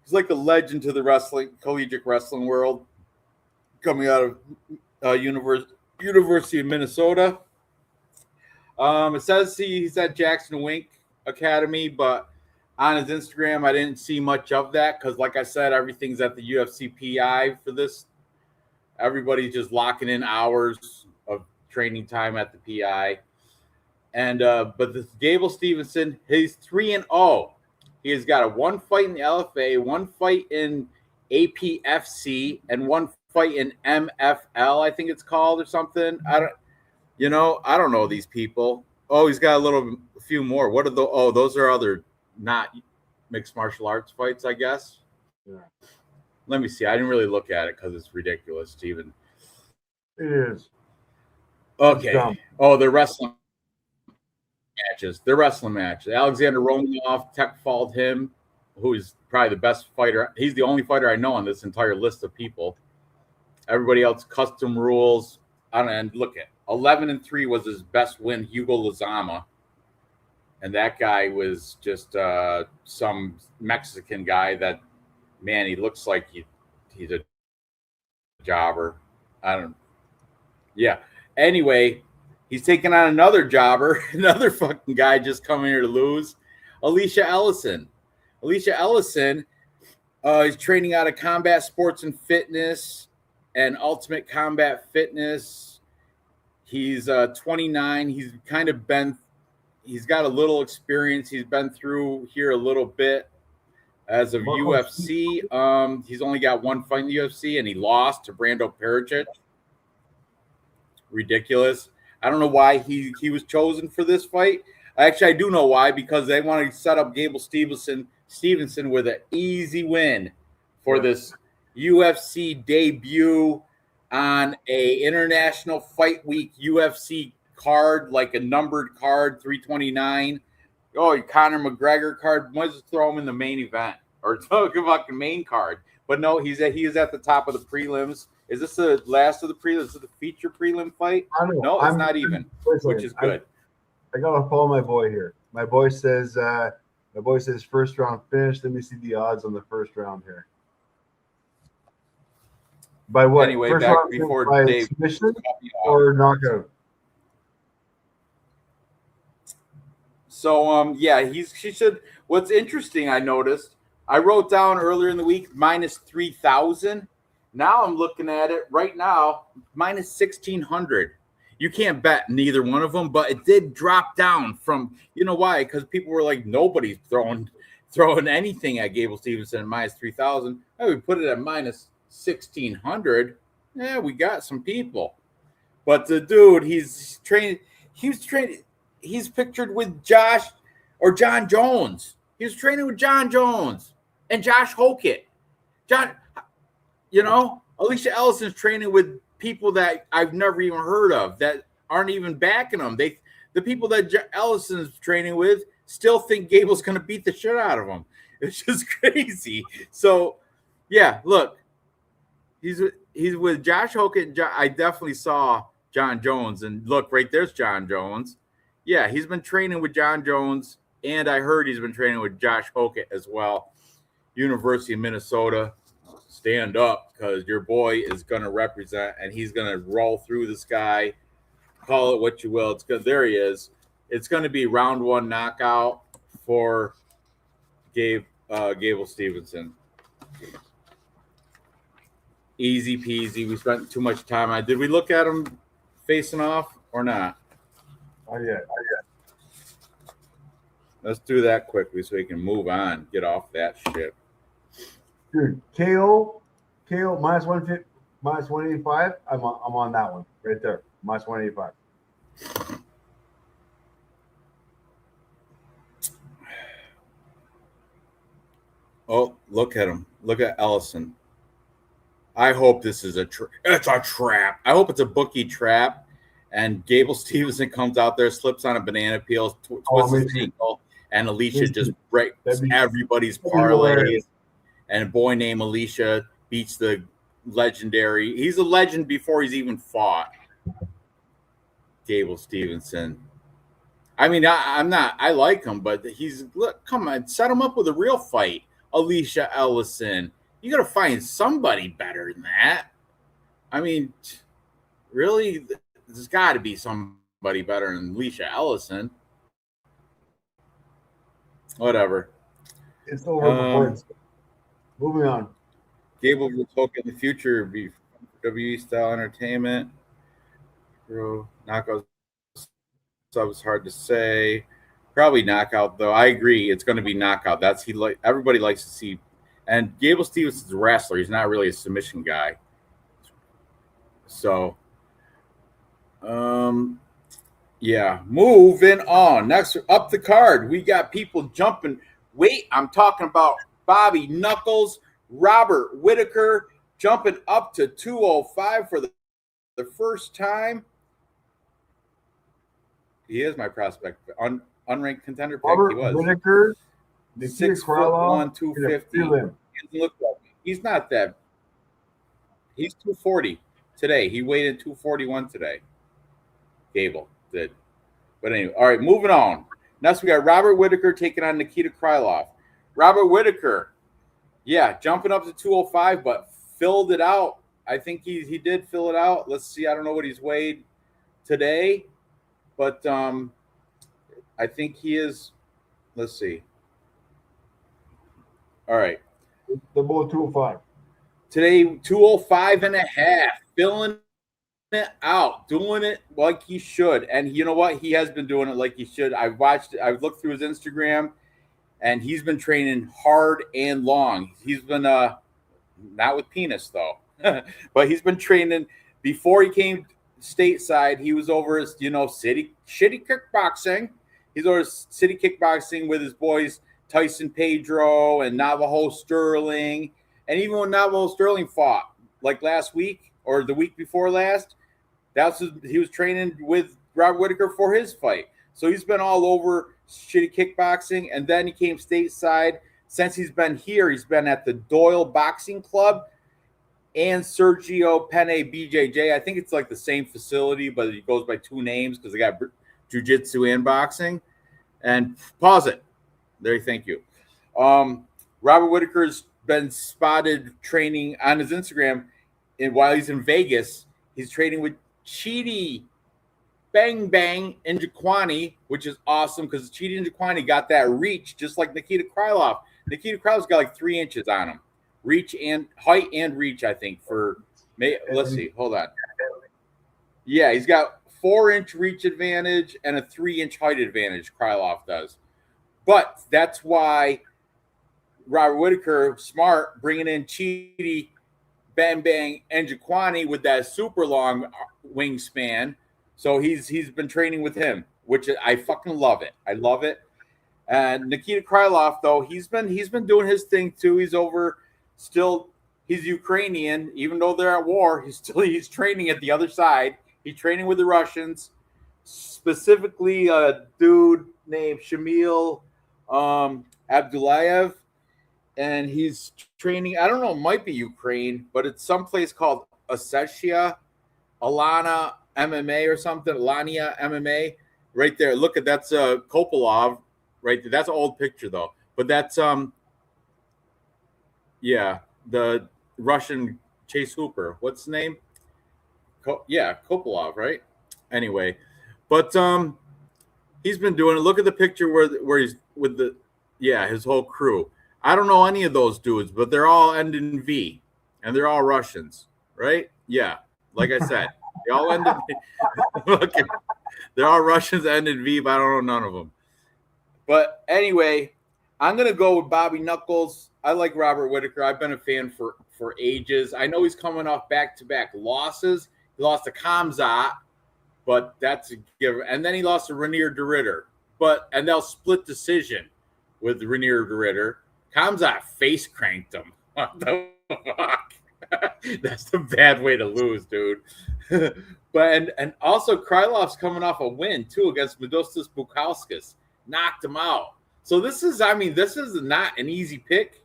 He's like a legend to the collegiate wrestling world, coming out of University of Minnesota. It says he's at Jackson Wink Academy, but on his Instagram, I didn't see much of that because, like I said, everything's at the UFC PI for this. Everybody's just locking in hours of training time at the PI. And but this Gable Stevenson, he's 3-0. He has got a 1 fight in the LFA, 1 fight in APFC, and 1 fight in MFL, I think it's called, or something. I don't know these people. Oh, he's got a few more. What are the? Oh, those are other not mixed martial arts fights, I guess. Yeah. Let me see. I didn't really look at it because it's ridiculous, Steven. It is. Okay. Oh, they're wrestling matches. They're wrestling matches. Alexander Romanov tech-falled him, who is probably the best fighter. He's the only fighter I know on this entire list of people. Everybody else, custom rules. And look at 11-3 was his best win, Hugo Lozama. And that guy was just some Mexican guy that, man, he looks like he's a jobber. Yeah. Anyway, he's taking on another jobber, another fucking guy just coming here to lose, Alicia Ellison. Alicia Ellison is training out of Combat Sports and Fitness and Ultimate Combat Fitness. He's 29. He's got a little experience. He's been through here a little bit as of UFC. He's only got 1 fight in the UFC, and he lost to Brando Pericic. Ridiculous. I don't know why he was chosen for this fight. Actually, I do know why, because they want to set up Gable Stevenson with an easy win for this UFC debut on a International Fight Week UFC card, like a numbered card, 329. Oh, Conor McGregor card. Might just throw him in the main event or talk about the main card. But no, he is at the top of the prelims. Is this the last of the prelims? Is this the feature prelim fight? No, it's not even, which is good. I gotta follow my boy here. My boy says first round finish. Let me see the odds on the first round here. By what? Anyway, first back round before by Dave submission or knockout. So she should. What's interesting, I noticed, I wrote down earlier in the week minus 3,000. Now I'm looking at it right now, minus 1,600. You can't bet neither one of them, but it did drop down from, you know why? Because people were like, nobody's throwing anything at Gable Stevenson at minus 3,000. Oh, we put it at minus 1,600. Yeah, we got some people. But the dude, he's pictured with John Jones. He was training with John Jones and Josh Hokett. Alicia Ellison's training with people that I've never even heard of that aren't even backing them. The people that Ellison's training with still think Gable's going to beat the shit out of him. It's just crazy. So, yeah, look, he's with Josh Hokett. I definitely saw John Jones, and look, right there's John Jones. Yeah, he's been training with John Jones, and I heard he's been training with Josh Hokett as well. University of Minnesota. Stand up, because your boy is going to represent, and he's going to roll through this guy. Call it what you will. It's good. There he is. It's going to be round 1 knockout for Gable Stevenson. Easy peasy. We spent too much time on it. Did we look at him facing off or not? Oh yeah. Let's do that quickly so we can move on. Get off that shit. Dude, KO minus 150, minus 185. I'm on that one right there. Minus 185. Oh, look at him. Look at Ellison. I hope this is it's a trap. I hope it's a bookie trap. And Gable Stevenson comes out there, slips on a banana peel, twists his ankle, and Alicia just breaks everybody's parlays. And a boy named Alicia beats the legendary. He's a legend before he's even fought. Gable Stevenson. I mean, I'm not. I like him, but look. Come on, set him up with a real fight. Alicia Ellison. You got to find somebody better than that. I mean, really, there's got to be somebody better than Alicia Ellison. Whatever. It's over before it's moving on. Gable will talk in the future be WWE style entertainment. Knockout subs hard to say. Probably knockout though. I agree. It's going to be knockout. Everybody likes to see. And Gable Stevenson's a wrestler. He's not really a submission guy. So, yeah. Moving on. Next up the card, we got people jumping. Wait, I'm talking about Bobby Knuckles, Robert Whittaker jumping up to 205 for the first time. He is my prospect. Unranked contender pick. Robert He was. Whittaker, 6'1", 250. He's not that. He's 240 today. He weighed in 241 today. Gable did. But anyway, all right, moving on. Next, we got Robert Whittaker taking on Nikita Krylov. Robert Whittaker, yeah, jumping up to 205, but filled it out. I think he did fill it out. Let's see. I don't know what he's weighed today, but I think he is. Let's see. All right. They're both 205. Today, 205 and a half, filling it out, doing it like he should. And you know what? He has been doing it like he should. I've looked through his Instagram, and he's been training hard and long. He's been not with penis though, but he's been training. Before he came stateside, he was over his, shitty kickboxing. He's over city kickboxing with his boys Tyson Pedro and Navajo Sterling. And even when Navajo Sterling fought, like last week or the week before last, he was training with Robert Whittaker for his fight. So he's been all over shitty kickboxing. And then he came stateside. Since he's been here, he's been at the Doyle Boxing Club and Sergio Penne BJJ. I think it's like the same facility, but it goes by two names because they got jiu-jitsu and boxing. And pause it. There, thank you. Robert Whittaker's been spotted training on his Instagram, and while he's in Vegas, he's training with Chidi Bang Bang Njokuani, which is awesome because Chidi Njokuani got that reach just like Nikita Krylov. Nikita Krylov's got like 3 inches on him, reach and height and reach. I think let's see, hold on. Yeah, he's got 4-inch reach advantage and a 3-inch height advantage. Krylov does, but that's why Robert Whittaker, smart, bringing in Chidi Bang Bang Njokuani with that super long wingspan. So he's been training with him, which I fucking love it. I love it. And Nikita Krylov, though, he's been doing his thing too. He's Ukrainian, even though they're at war. He's training at the other side. He's training with the Russians, specifically a dude named Shamil Abdulayev. And he's training, I don't know, it might be Ukraine, but it's someplace called Ossetia, Alana MMA or something, Alania MMA, right there. Look that's Kopolov right there. That's an old picture though. But that's the Russian Chase Hooper. What's his name? Kopolov, right? Anyway, but he's been doing it. Look at the picture where he's with his whole crew. I don't know any of those dudes, but they're all end in V, and they're all Russians, right? Yeah, like I said, they all end in V. They're all Russians, end in V, but I don't know none of them. But anyway, I'm gonna go with Bobby Knuckles. I like Robert Whitaker. I've been a fan for ages. I know he's coming off back-to-back losses. He lost to Kamzat, but that's a give. And then he lost to Rainier DeRitter. And they'll split decision with Rainier DeRitter. Kamzat face cranked him. What the fuck? That's a bad way to lose, dude. And also Krylov's coming off a win too against Modestas Bukauskas. Knocked him out. So this is not an easy pick.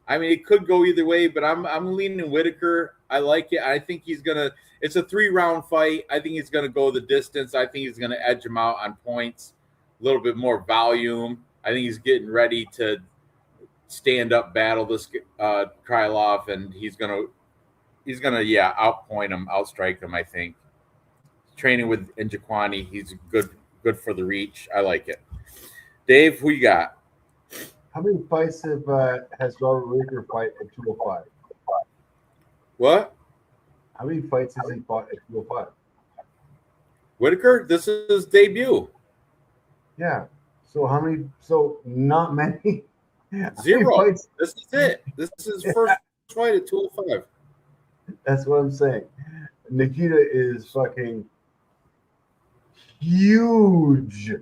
I mean, it could go either way, but I'm leaning Whitaker. I like it. I think it's a 3-round fight. I think he's gonna go the distance. I think he's gonna edge him out on points, a little bit more volume. I think he's getting ready to stand up battle this Krylov, and he's gonna outpoint him, outstrike him. I think training with Njokuani, he's good for the reach. I like it. Dave, who you got? How many fights has Robert Whitaker fight at 205? What? How many fights has he fought at 205? Whitaker, this is his debut. Yeah. So how many? So not many. Zero. This is it. This is his first fight at 205. That's what I'm saying. Nikita is fucking huge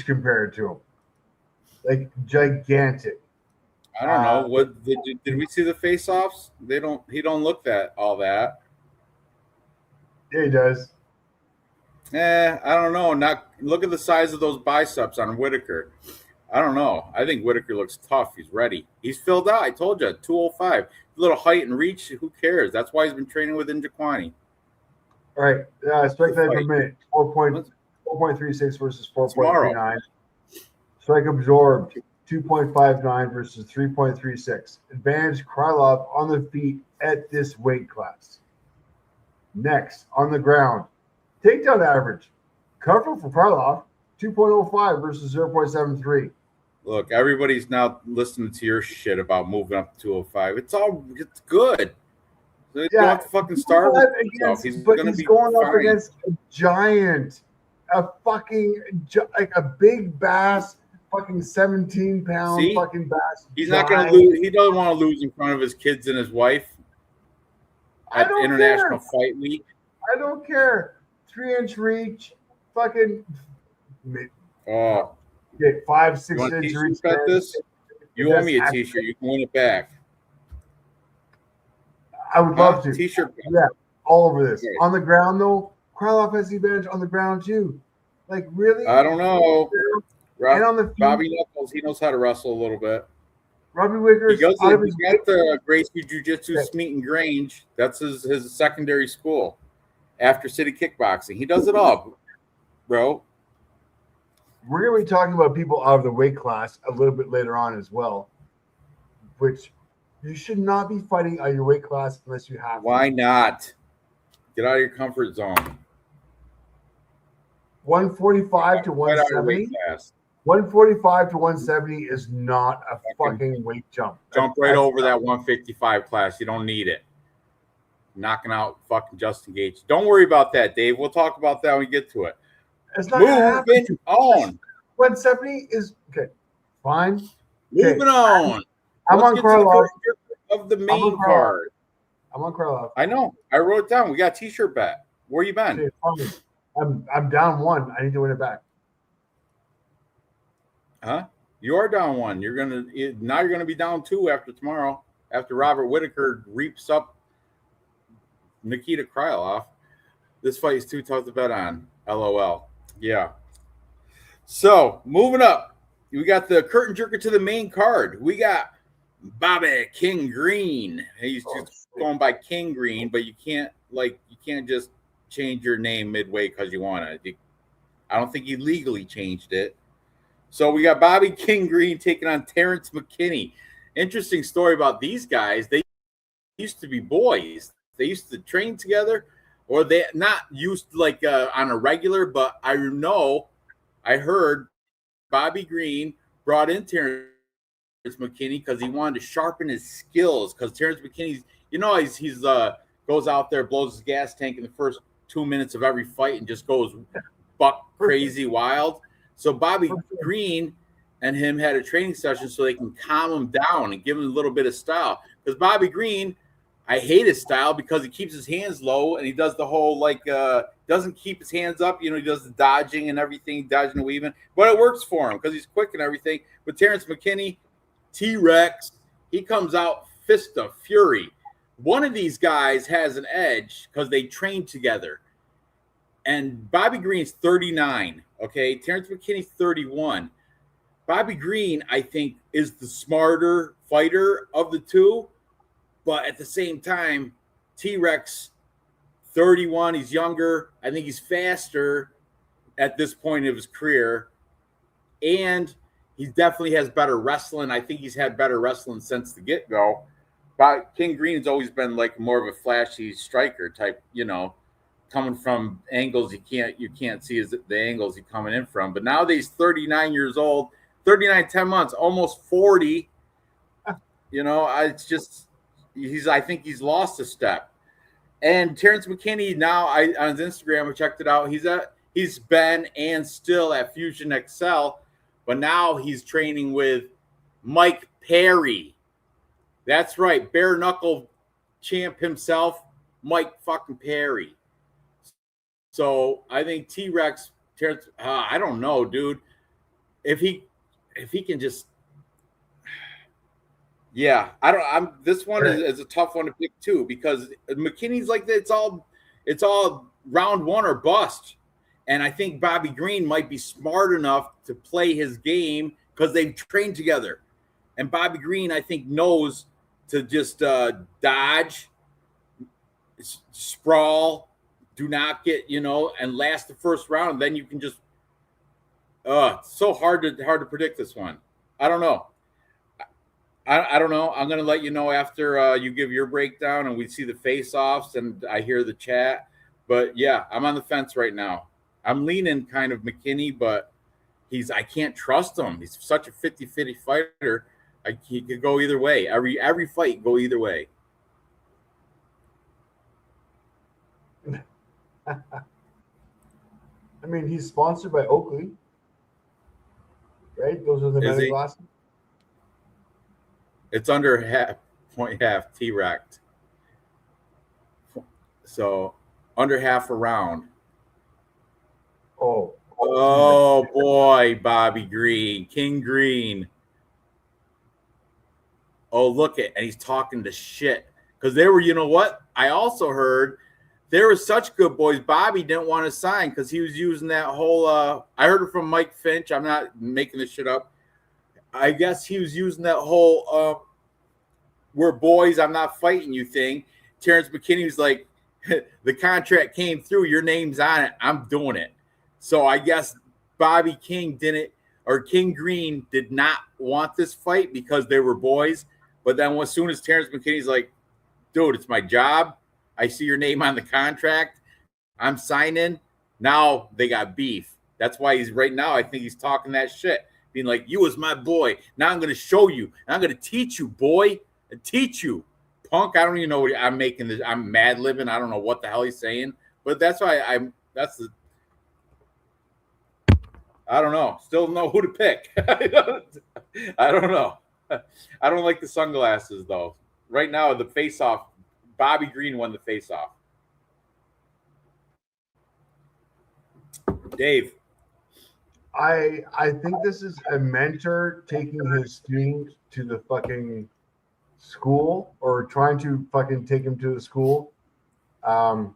compared to him. Like gigantic. I don't know. What did we see the face-offs? He don't look all that. Yeah, he does. I don't know. Look at the size of those biceps on Whitaker. I don't know. I think Whitaker looks tough. He's ready. He's filled out. I told you, 205. A little height and reach. Who cares? That's why he's been training with Njokuani. All right. Strike that per minute. 4.36 versus 4.39. Strike absorbed 2.59 versus 3.36. Advantage Krylov on the feet at this weight class. Next, on the ground. Takedown average. Comfortable for Krylov, 2.05 versus 0.73. Look, everybody's now listening to your shit about moving up to 205. It's good. You don't have to fucking start with himself. He's going up against a giant, like a big bass, fucking 17-pound fucking bass. He's not going to lose. He doesn't want to lose in front of his kids and his wife at International Fight Week. I don't care. 3-inch reach, fucking. Oh. Get 5-6 inch reach. This? You owe me a t-shirt. You can win it back. I would love to. T-shirt. Yeah, all over this. Okay. On the ground, though, Krylov has the advantage on the ground, too. Like, really? I don't know. And on the feet, Bobby Knuckles, he knows how to wrestle a little bit. Robbie Whitaker. He's got the Gracie Jiu-Jitsu Smeaton Grange. That's his secondary school after City Kickboxing. He does it all, bro. We're going to be talking about people out of the weight class a little bit later on as well, which you should not be fighting out of your weight class unless you have to. Why not? Get out of your comfort zone. 145 to 170. 145 to 170 is not a fucking weight jump. Jump right over that 155 class. You don't need it. Knocking out fucking Justin Gaethje. Don't worry about that, Dave. We'll talk about that when we get to it. It's not moving on. 170 is okay. Fine. Moving on. I'm on Krylov. Of the main card. I'm on Krylov. I know. I wrote it down. We got a t-shirt bet. Where you been? Okay, I'm down 1. I need to win it back. Huh? You are down 1. You're gonna be down 2 after tomorrow. After Robert Whitaker reaps up Nikita Krylov. This fight is too tough to bet on. LOL. Yeah. So moving up, we got the curtain jerker to the main card. We got Bobby King Green. He's just going by King Green, but you can't just change your name midway because you want to. I don't think he legally changed it. So we got Bobby King Green taking on Terrence McKinney. Interesting story about these guys. They used to be boys. They used to train together, or they not used like on a regular, but I heard Bobby Green brought in Terrence McKinney because he wanted to sharpen his skills. Because Terrence McKinney's, he's goes out there, blows his gas tank in the first 2 minutes of every fight, and just goes buck crazy wild. So Bobby Green and him had a training session so they can calm him down and give him a little bit of style. Because Bobby Green, I hate his style because he keeps his hands low and he does the whole doesn't keep his hands up. He does the dodging and everything, dodging and weaving. But it works for him because he's quick and everything. But Terrence McKinney, T-Rex, he comes out fist of fury. One of these guys has an edge because they train together. And Bobby Green's 39, okay? Terrence McKinney's 31. Bobby Green, I think, is the smarter fighter of the two. But at the same time, T-Rex, 31, he's younger. I think he's faster at this point of his career. And he definitely has better wrestling. I think he's had better wrestling since the get-go. But King Green's always been like more of a flashy striker type, coming from angles you can't see the angles he's coming in from. But now that he's 39 years old, 39, 10 months, almost 40, it's just I think he's lost a step. And Terrence McKinney now, on his Instagram, I checked it out. He's been and still at Fusion Excel, but now he's training with Mike Perry. That's right, bare knuckle champ himself, Mike fucking Perry. So I think T-Rex, Terrence, I don't know, dude. If he can just, yeah, this one is a tough one to pick too, because McKinney's like that. It's all round one or bust. And I think Bobby Green might be smart enough to play his game because they've trained together. And Bobby Green, I think, knows to just dodge, sprawl, do not get, and last the first round. Then you can just, it's so hard to predict this one. I don't know. I don't know. I'm going to let you know after you give your breakdown and we see the face-offs and I hear the chat. But, yeah, I'm on the fence right now. I'm leaning kind of McKinney, but I can't trust him. He's such a 50-50 fighter. He could go either way. Every fight go either way. I mean, he's sponsored by Oakley, right? Those are the many glasses. It's under half T-Rex. So under half a round. Oh boy, Bobby Green, King Green. Oh, look and he's talking to shit. Because they were, you know what? I also heard they were such good boys. Bobby didn't want to sign because he was using that whole I heard it from Mike Finch. I'm not making this shit up. I guess he was using that whole we're boys, I'm not fighting you thing. Terrence McKinney was like, the contract came through, your name's on it, I'm doing it. So I guess Bobby King King Green did not want this fight because they were boys. But then as soon as Terrence McKinney's like, dude, it's my job. I see your name on the contract. I'm signing. Now they got beef. That's why he's right now. I think he's talking that shit, being like, you was my boy. Now I'm going to show you. And I'm going to teach you, boy. Teach you. Punk, I don't even know what I'm making this. I'm mad living. I don't know what the hell he's saying. But that's why I don't know. Still don't know who to pick. I don't know. I don't like the sunglasses, though. Right now, the face-off, Bobby Green won the face-off. Dave. I think this is a mentor taking his student to the fucking school or trying to fucking take him to the school. Go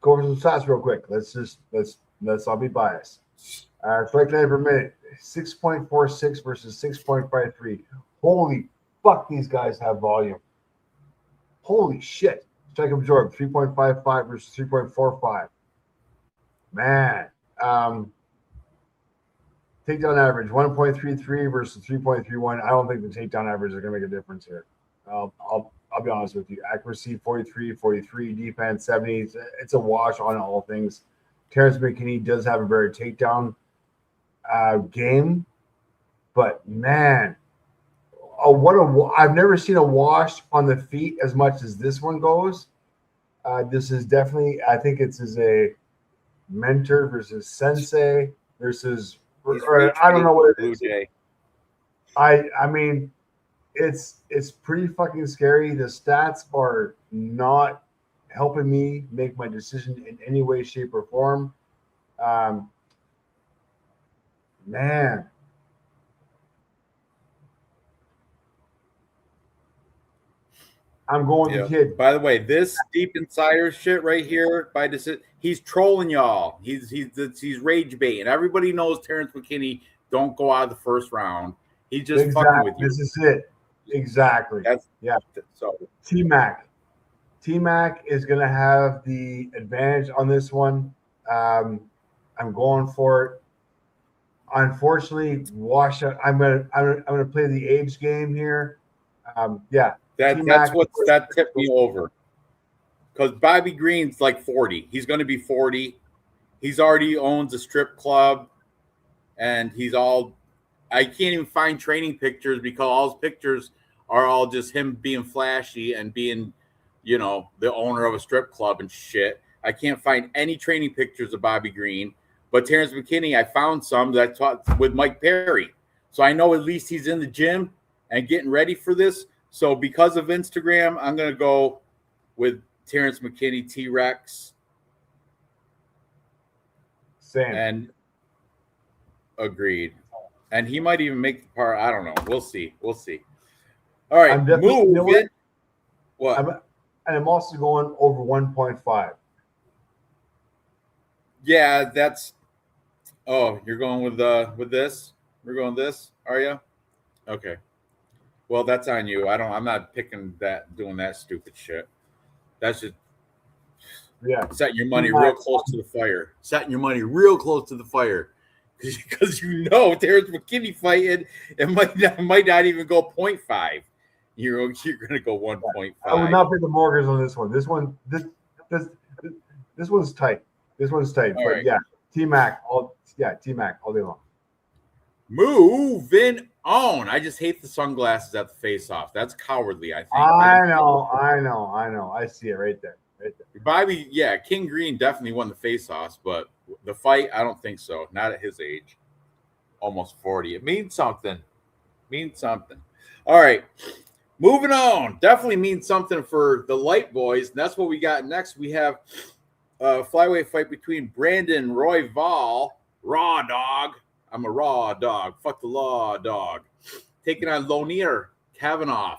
over some stats real quick. Let's all be biased. Strike rate per minute, 6.46 versus 6.53. Holy fuck, these guys have volume. Holy shit. Strike absorb, 3.55 versus 3.45. Man. Takedown average, 1.33 versus 3.31. I don't think the takedown average is going to make a difference here. I'll be honest with you. Accuracy, 43, defense, 70. It's a wash on all things. Terrence McKinney does have a very takedown game, but man, I've never seen a wash on the feet as much as this one goes. This is definitely, I think it's as a mentor versus sensei. versus, He's or rage I don't know bait what it Blue is. Jay. I mean, it's pretty fucking scary. The stats are not helping me make my decision in any way, shape, or form. Man, I'm going with Yeah. the kid. By the way, this deep insider shit right here, by decision, he's trolling y'all. He's rage baiting. Everybody knows Terrence McKinney don't go out of the first round. He's just fucking with you. This is it. Exactly. That's Yeah. so. T-Mac. T-Mac is going to have the advantage on this one. I'm going for it. Unfortunately, wash out. I'm gonna play the age game here. Yeah, That's that tipped me over. Because Bobby Green's like 40. He's going to be 40. He's already owns a strip club, and he's all. I can't even find training pictures because all his pictures are all just him being flashy and being, the owner of a strip club and shit. I can't find any training pictures of Bobby Green. But Terrence McKinney, I found some that I taught with Mike Perry. So I know at least he's in the gym and getting ready for this. So because of Instagram, I'm going to go with Terrence McKinney, T-Rex. Same. And agreed. And he might even make the part. I don't know. We'll see. All right. Move it. What? I'm also going over 1.5. Yeah, that's. Oh, you're going with this? We're going this, are you? Okay. Well, that's on you. I'm not picking that, doing that stupid shit. That's just setting your money real close to the fire. Setting your money real close to the fire. Because Terrence McKinney fighting, it might not even go 0.5. You're gonna go 1.5. I would not put the mortgage on this one. This one's tight. This one's tight. But yeah, T-Mac all day long. Moving on. I just hate the sunglasses at the face-off. That's cowardly, I think. I know. I see it right there. Bobby, yeah, King Green definitely won the face-offs, but the fight, I don't think so. Not at his age. Almost 40. It means something. All right. Moving on. Definitely means something for the light boys. And that's what we got next. We have a flyweight fight between Brandon Royval, raw dog. I'm a raw dog. Fuck the law, dog. Taking on Lonir Kavanaugh.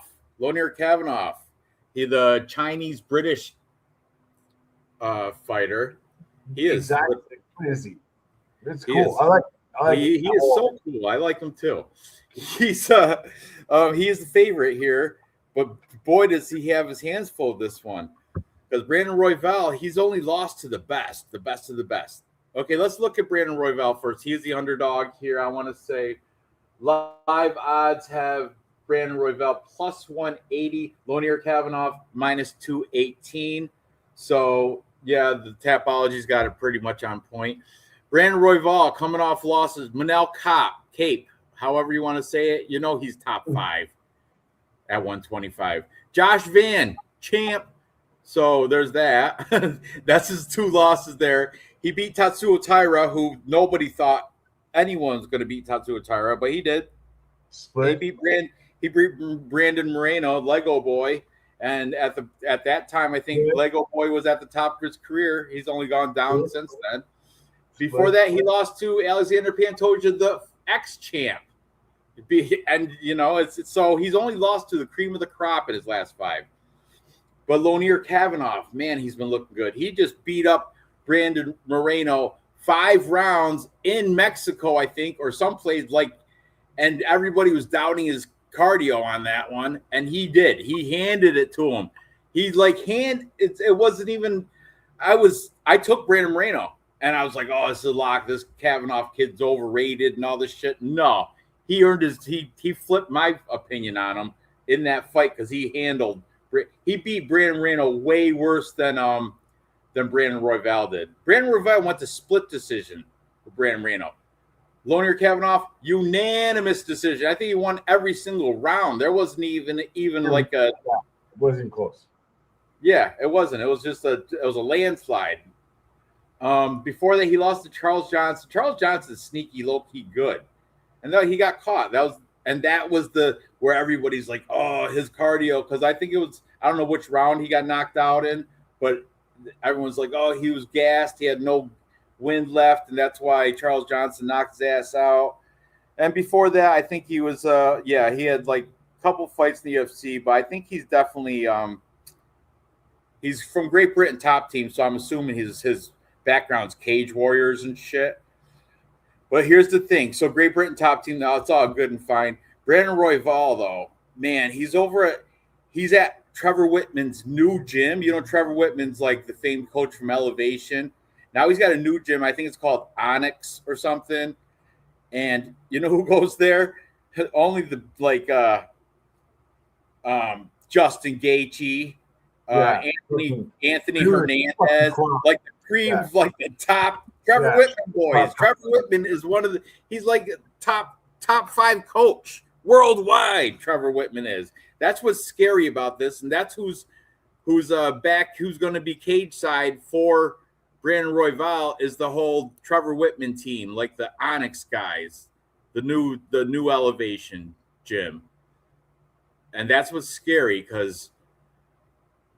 He's the Chinese-British fighter. He is. Exactly. It's cool. Is, I like he is so cool. I like him too. He is the favorite here, but boy, does he have his hands full of this one. Because Brandon Royval, he's only lost to the best of the best. Okay, let's look at Brandon Royval first. He is the underdog here. I want to say live odds have Brandon Royval plus 180, Lonir Kavanaugh minus 218. So, yeah, the Tapology's got it pretty much on point. Brandon Royval coming off losses. Manel Cape, however you want to say it. He's top 5 at 125. Josh Van, champ. So there's that. That's his 2 losses there. He beat Tatsuo Taira, who nobody thought anyone was going to beat Tatsuo Taira, but he did. Split. He beat Brandon Moreno, Lego Boy. And at that time, I think Lego Boy was at the top of his career. He's only gone down since then. Before that, he lost to Alexander Pantoja, the ex-champ. And, so he's only lost to the cream of the crop in his last 5. But Lonir Kavanaugh, man, he's been looking good. He just beat up Brandon Moreno 5 rounds in Mexico, I think, or someplace and everybody was doubting his cardio on that one, and he did. He handed it to him. He it wasn't even. I took Brandon Moreno, and I was like, oh, this is a lock. This Kavanaugh kid's overrated and all this shit. No, he earned he flipped my opinion on him in that fight because he beat Brandon Moreno way worse than Brandon Royval did. Brandon Royval went to split decision with Brandon Moreno. Lonir Kavanaugh, unanimous decision. I think he won every single round. There wasn't even like a. It wasn't close. Yeah, it wasn't. It was just a landslide. Before that, he lost to Charles Johnson. Charles Johnson's sneaky, low key good, and then he got caught. That was the where everybody's like, oh, his cardio, because I think it was, I don't know which round he got knocked out in, but everyone's like, oh, he was gassed, he had no wind left, and that's why Charles Johnson knocked his ass out. And before that, I think he was, he had like a couple fights in the UFC, but I think he's definitely, he's from Great Britain top team, so I'm assuming his background's Cage Warriors and shit. But here's the thing. So Great Britain top team, now it's all good and fine. Brandon Royval, though, man, he's at Trevor Whitman's new gym. You know, Trevor Whitman's like the famed coach from Elevation. Now he's got a new gym. I think it's called Onyx or something. And you know who goes there? Only the Justin Gaethje, Anthony Hernandez, like the top Trevor Whitman boys. Trevor Whitman is one of the, he's like top 5 coach worldwide. Trevor Whitman is. That's what's scary about this, and that's who's going to be cage side for Brandon Royval is the whole Trevor Whitman team, like the Onyx guys, the new Elevation gym. And that's what's scary because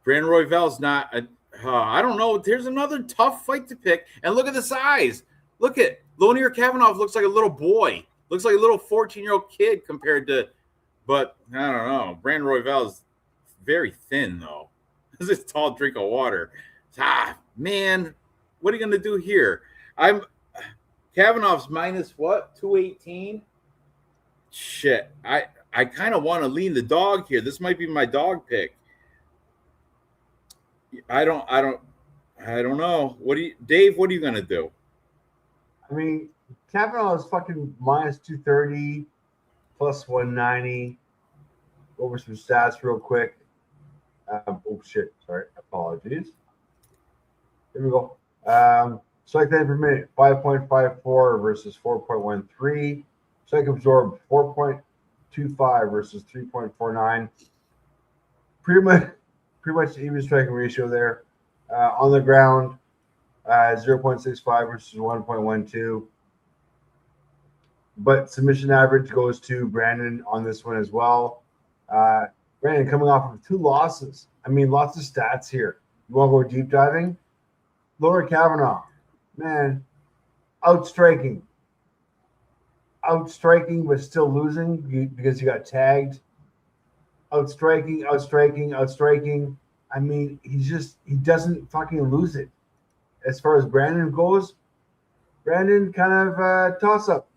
Brandon Royval's not I don't know. There's another tough fight to pick. And look at the size. Look at Lonier Kavanaugh looks like a little boy. Looks like a little 14-year-old kid compared to, but I don't know. Brandon Royval is very thin, though. This is a tall drink of water. Man, what are you going to do here? Kavanaugh's minus what? 218? Shit. I kind of want to lean the dog here. This might be my dog pick. I don't know. Dave, what are you gonna do? I mean, Kavanaugh is fucking minus 230, plus 190. Over some stats real quick. Oh shit, sorry, apologies. Here we go. Strike time per minute, 5.54 versus 4.13. Strike absorbed, 4.25 versus 3.49. Pretty much even striking ratio there. On the ground, 0.65 versus 1.12. But submission average goes to Brandon on this one as well. Brandon coming off of 2 losses. I mean, lots of stats here. You want to go deep diving? Laura Kavanaugh, man, outstriking, but still losing because he got tagged. Outstriking. I mean, he doesn't fucking lose it. As far as Brandon goes, Brandon kind of toss up.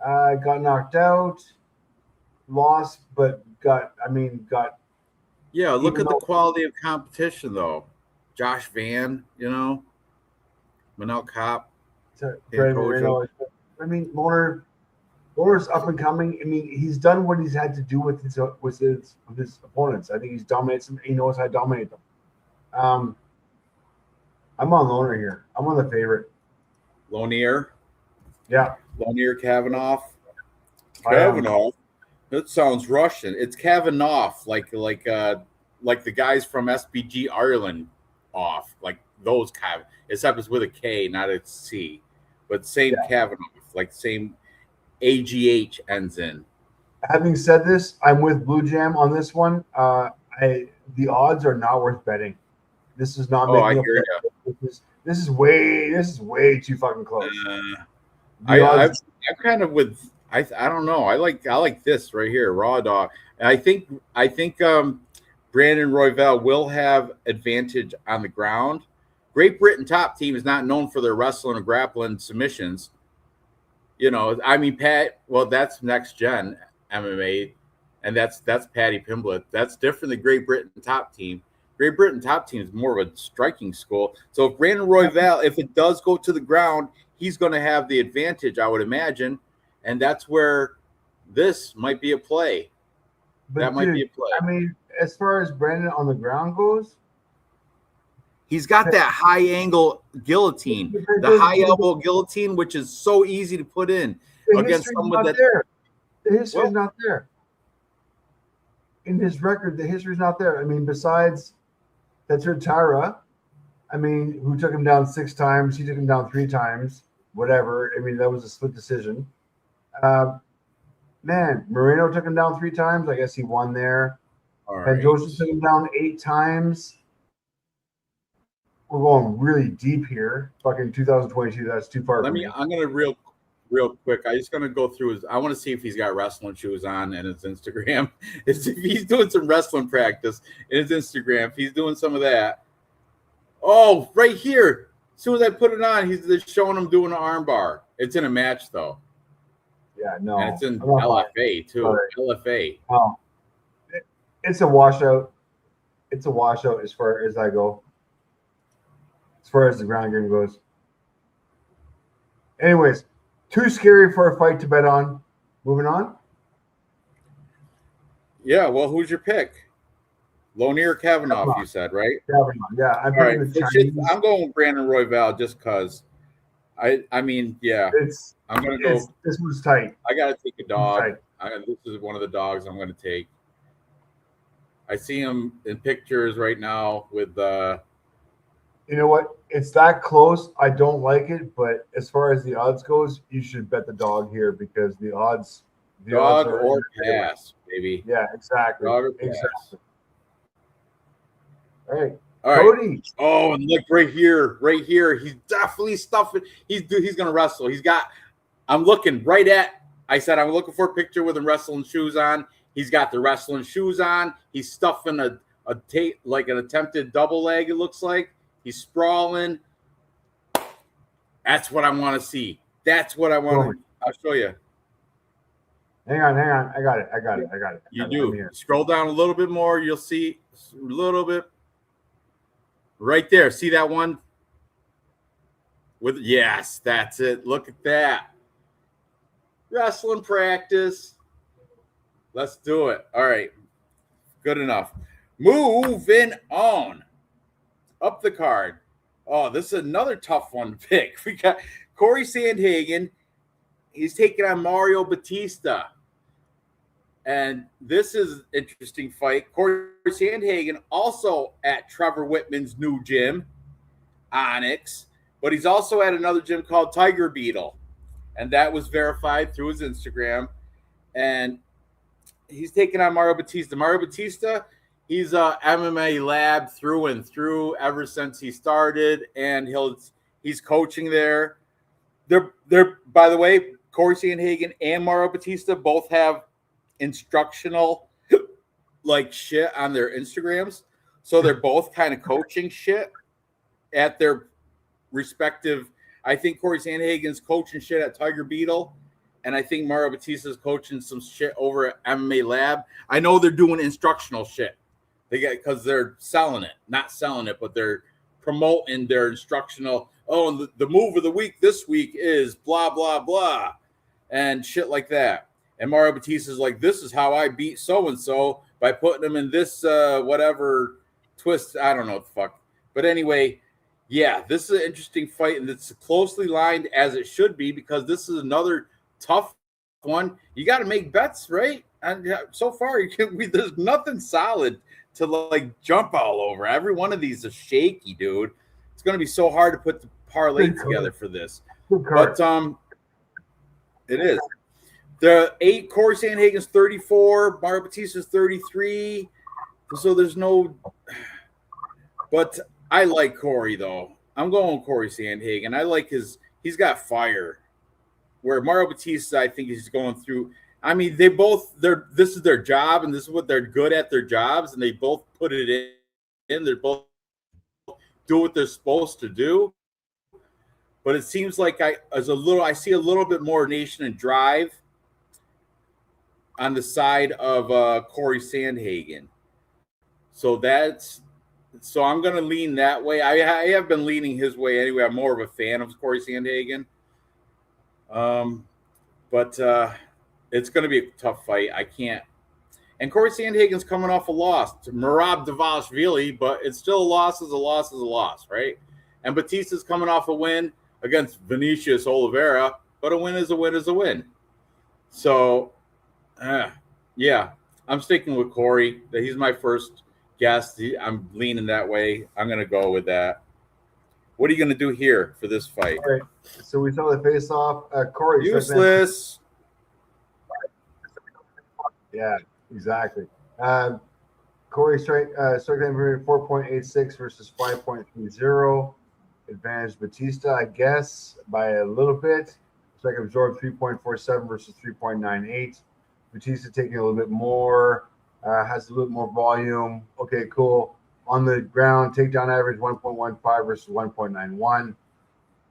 Got knocked out, lost, but got. Yeah, look at the quality of competition though. Josh Van, Manel Kopp. I mean, Lawler's up and coming. I mean, he's done what he's had to do with his opponents. I think he's dominated them. He knows how to dominate them. I'm on Loner here. I'm on the favorite. Lonier. Yeah. Lonier Kavanaugh. Kavanaugh. That sounds Russian. It's Kavanaugh, like the guys from SBG Ireland off, like those except it's with a K, not a C. But same Kavanaugh, like same AGH ends in. Having said this, I'm with Blue Jam on this one. The odds are not worth betting. This is not making I hear you. This is way too fucking close. I'm kind of with I don't know. I like this right here, Raw Dog. And I think Brandon Royval will have advantage on the ground. Great Britain top team is not known for their wrestling and grappling submissions. Pat, well, that's next gen MMA, and that's Patty Pimblett. That's different than Great Britain top team. Great Britain top team is more of a striking school. So if Brandon Royval, if it does go to the ground, he's going to have the advantage, I would imagine, and that's where this might be a play. Might be a play. I mean, as far as Brandon on the ground goes, he's got that high angle guillotine, the high elbow guillotine, which is so easy to put in against someone that. The history's not there. In his record, the history's not there. I mean, besides Peter Tara, I mean, who took him down 6 times? He took him down 3 times. Whatever. I mean, that was a split decision. Man, Moreno took him down 3 times. I guess he won there. All right. Pantoja took him down 8 times. We're going really deep here. Fucking 2022. That's too far for me. I'm gonna real quick. I'm just gonna go through his. I want to see if he's got wrestling shoes on in his Instagram. If he's doing some wrestling practice in his Instagram, if he's doing some of that. Oh, right here. As soon as I put it on, he's just showing him doing an arm bar. It's in a match though. Yeah, no. And it's in LFA too. Right. LFA. Oh, it's a washout. It's a washout as far as I go. As far as the ground game goes. Anyways, too scary for a fight to bet on. Moving on. Yeah, well, who's your pick? Lonier Kavanaugh, you said, right? Kavanaugh, yeah. I'm picking the Chinese. I'm going with Brandon Royval just because. I mean, yeah. I'm gonna go. This was tight. I gotta take a dog. This is one of the dogs I'm gonna take. I see him in pictures right now with You know what? It's that close. I don't like it, but as far as the odds goes, you should bet the dog here because the odds. Dog or pass, baby. Yeah, exactly. Dog or pass. Exactly. All right. Cody. Oh, and look right here. He's definitely stuffing. He's gonna wrestle. I'm looking right at. I said I'm looking for a picture with him wrestling shoes on. He's got the wrestling shoes on. He's stuffing like an attempted double leg. It looks like he's sprawling. That's what I want to see. That's what I want. I'll show you. Hang on. I got it. You do. Scroll down a little bit more. You'll see a little bit. Right there. See that one? Yes, that's it. Look at that. Wrestling practice. Let's do it. All right. Good enough. Moving on. Up the card. Oh, this is another tough one to pick. We got Corey Sandhagen. He's taking on Mario Batista. And this is an interesting fight. Corey Sandhagen also at Trevor Whitman's new gym, Onyx, but he's also at another gym called Tiger Beetle. And that was verified through his Instagram. And he's taking on Mario Batista. Mario Batista, he's a MMA lab through and through ever since he started. And he's coaching there. They're by the way, Corey Sandhagen and Mario Batista both have instructional like shit on their Instagrams, so they're both kind of coaching shit at their respective. I think Corey Sandhagen's coaching shit at Tiger Beetle, and I think Mario Batista's coaching some shit over at MMA Lab. I know they're doing instructional shit. Because they're selling it, not selling it, but they're promoting their instructional. Oh, and the move of the week this week is blah blah blah, and shit like that. And Mario Batista's like, this is how I beat so-and-so by putting them in this whatever twist. I don't know what the fuck. But anyway, yeah, this is an interesting fight, and it's closely lined as it should be because this is another tough one. You got to make bets, right? And so far, there's nothing solid to like jump all over. Every one of these is shaky, dude. It's going to be so hard to put the parlay together for this. But it is. The 8, Corey Sandhagen's 34, Mario Batista's 33. So there's no. But I like Corey though. I'm going Corey Sandhagen. I like he's got fire. Where Mario Batista, I think he's going through. I mean, this is their job, and this is what they're good at their jobs, and they both put it in. They're both do what they're supposed to do. But it seems like I see a little bit more nation and drive on the side of Corey Sandhagen. So I'm going to lean that way. I have been leaning his way anyway. I'm more of a fan of Corey Sandhagen. But it's going to be a tough fight. I can't. And Corey Sandhagen's coming off a loss to Merab Dvalishvili, but it's still a loss is a loss, right? And Batista's coming off a win against Vinicius Oliveira, but a win is a win is a win. So, yeah, I'm sticking with Corey. He's my first guess. I'm leaning that way. I'm going to go with that. What are you going to do here for this fight? All right. So we saw the face off. Corey. Useless. Yeah, exactly. Corey strike time 4.86 versus 5.30. Advantage Batista, I guess, by a little bit. Strike absorbed 3.47 versus 3.98. Batista taking a little bit more, has a little more volume. Okay, cool. On the ground, takedown average 1.15 versus 1.91.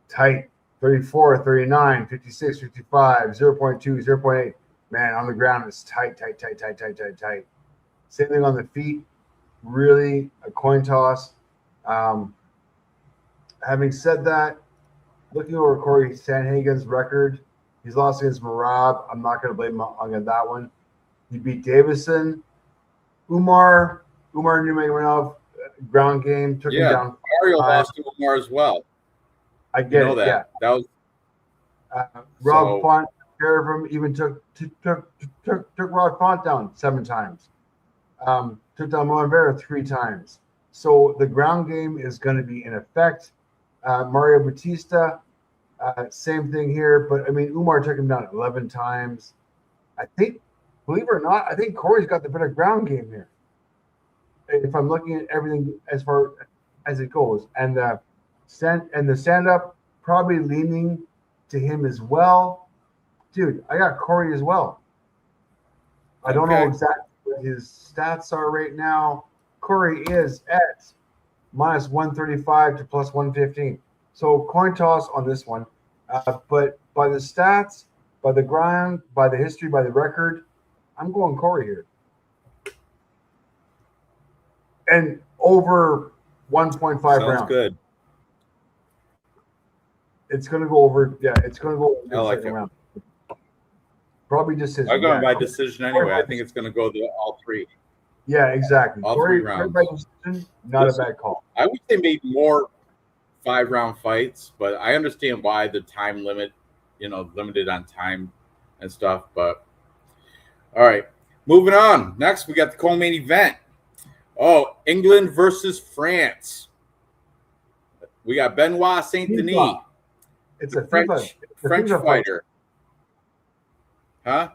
Tight. 34, 39, 56, 55, 0.2, 0.8. Man, on the ground, it's tight. Same thing on the feet. Really a coin toss. Having said that, looking over Corey Sandhagen's record, he's lost against Marab. I'm not going to blame him on that one. He beat Davison. Umar Nurmagomedov, ground game, took him down. Mario lost to Umar as well. I get it. That. Yeah. That was Rob Font. Care of him. Even took Rod Font down 7 times. Took down Moen 3 times. So the ground game is going to be in effect. Mario Batista, same thing here. But, I mean, Umar took him down 11 times. I think, believe it or not, I think Corey's got the better ground game here. If I'm looking at everything as far as it goes. And the stand-up probably leaning to him as well. Dude, I got Corey as well. I don't know exactly what his stats are right now. Corey is at minus 135 to plus 115. So coin toss on this one. But by the stats, by the ground, by the history, by the record, I'm going Corey here. And over 1.5 rounds. Sounds good. It's going to go over. Yeah, it's going to go over I like it. round. Probably decision. I'm going by decision anyway. I think it's going to go to all 3. Yeah, exactly. All 3 rounds. By decision, not a bad call. I would say maybe more 5-round fights, but I understand why the time limit, limited on time and stuff. But all right, moving on. Next, we got the co-main event. Oh, England versus France. We got Benoit Saint-Denis. It's a French fighter. Huh?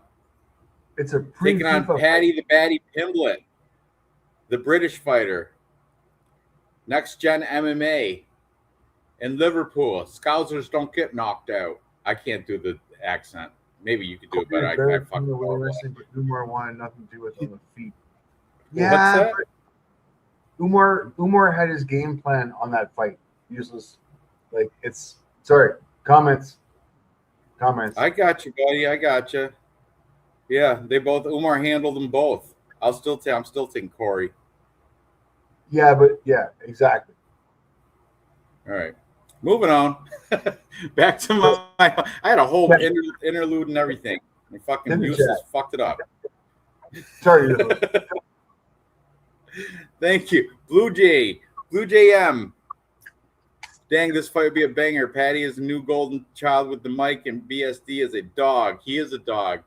It's a taking on Paddy the Baddy Pimblett, the British fighter. Next Gen MMA in Liverpool. Scousers don't get knocked out. I can't do the accent. Maybe you could do it, but I fucking Umar wanted nothing to do with on the feet. Yeah. Umar had his game plan on that fight. Useless. Like sorry. Comments. I got you, buddy. I got you. Yeah, Umar handled them both. I'm still taking Corey. Yeah, but yeah, exactly. All right. Moving on. Back to my I had a whole interlude and everything. And fucking useless fucked it up. Sorry. Thank you. Blue JM. Dang, this fight would be a banger. Paddy is a new golden child with the mic, and BSD is a dog. He is a dog.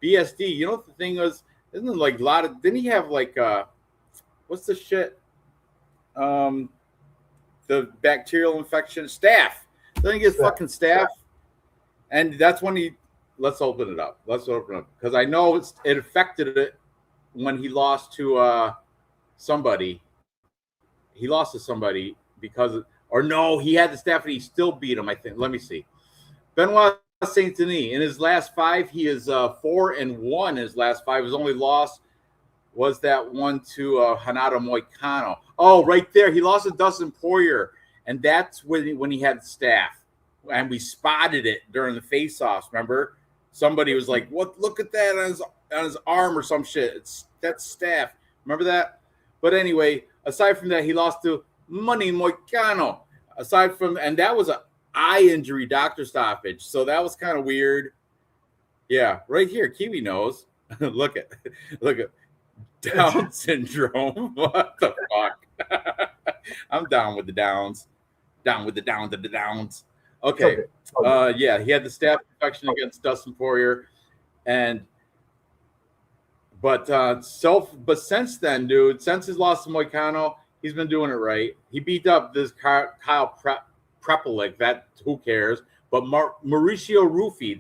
BSD, you know what the thing was? Isn't it like a lot of? Didn't he have like what's the shit? The bacterial infection. Staph. Didn't he get fucking staph? And that's when let's open it up. Because I know it affected it when he lost to somebody. He lost to somebody because. Or no, he had the staph and he still beat him, I think. Let me see. Benoit Saint-Denis, in his last 5, he is 4-1 in his last 5. His only loss was that one to Renato Moicano. Oh, right there. He lost to Dustin Poirier, and that's when he had the staph. And we spotted it during the face-offs, remember? Somebody was like, "What? Look at that on his arm or some shit. That's staph." Remember that? But anyway, aside from that, he lost to Money Moicano. And that was an eye injury doctor stoppage. So that was kind of weird. Yeah, right here, Kiwi knows. look at Down syndrome. What the fuck? I'm down with the downs. Down with the downs. Okay. Yeah, he had the staph infection against Dustin Poirier. But since then, dude, since his loss to Moicano, he's been doing it right. He beat up this Kyle Krepelik, that who cares? But Mauricio Rufy,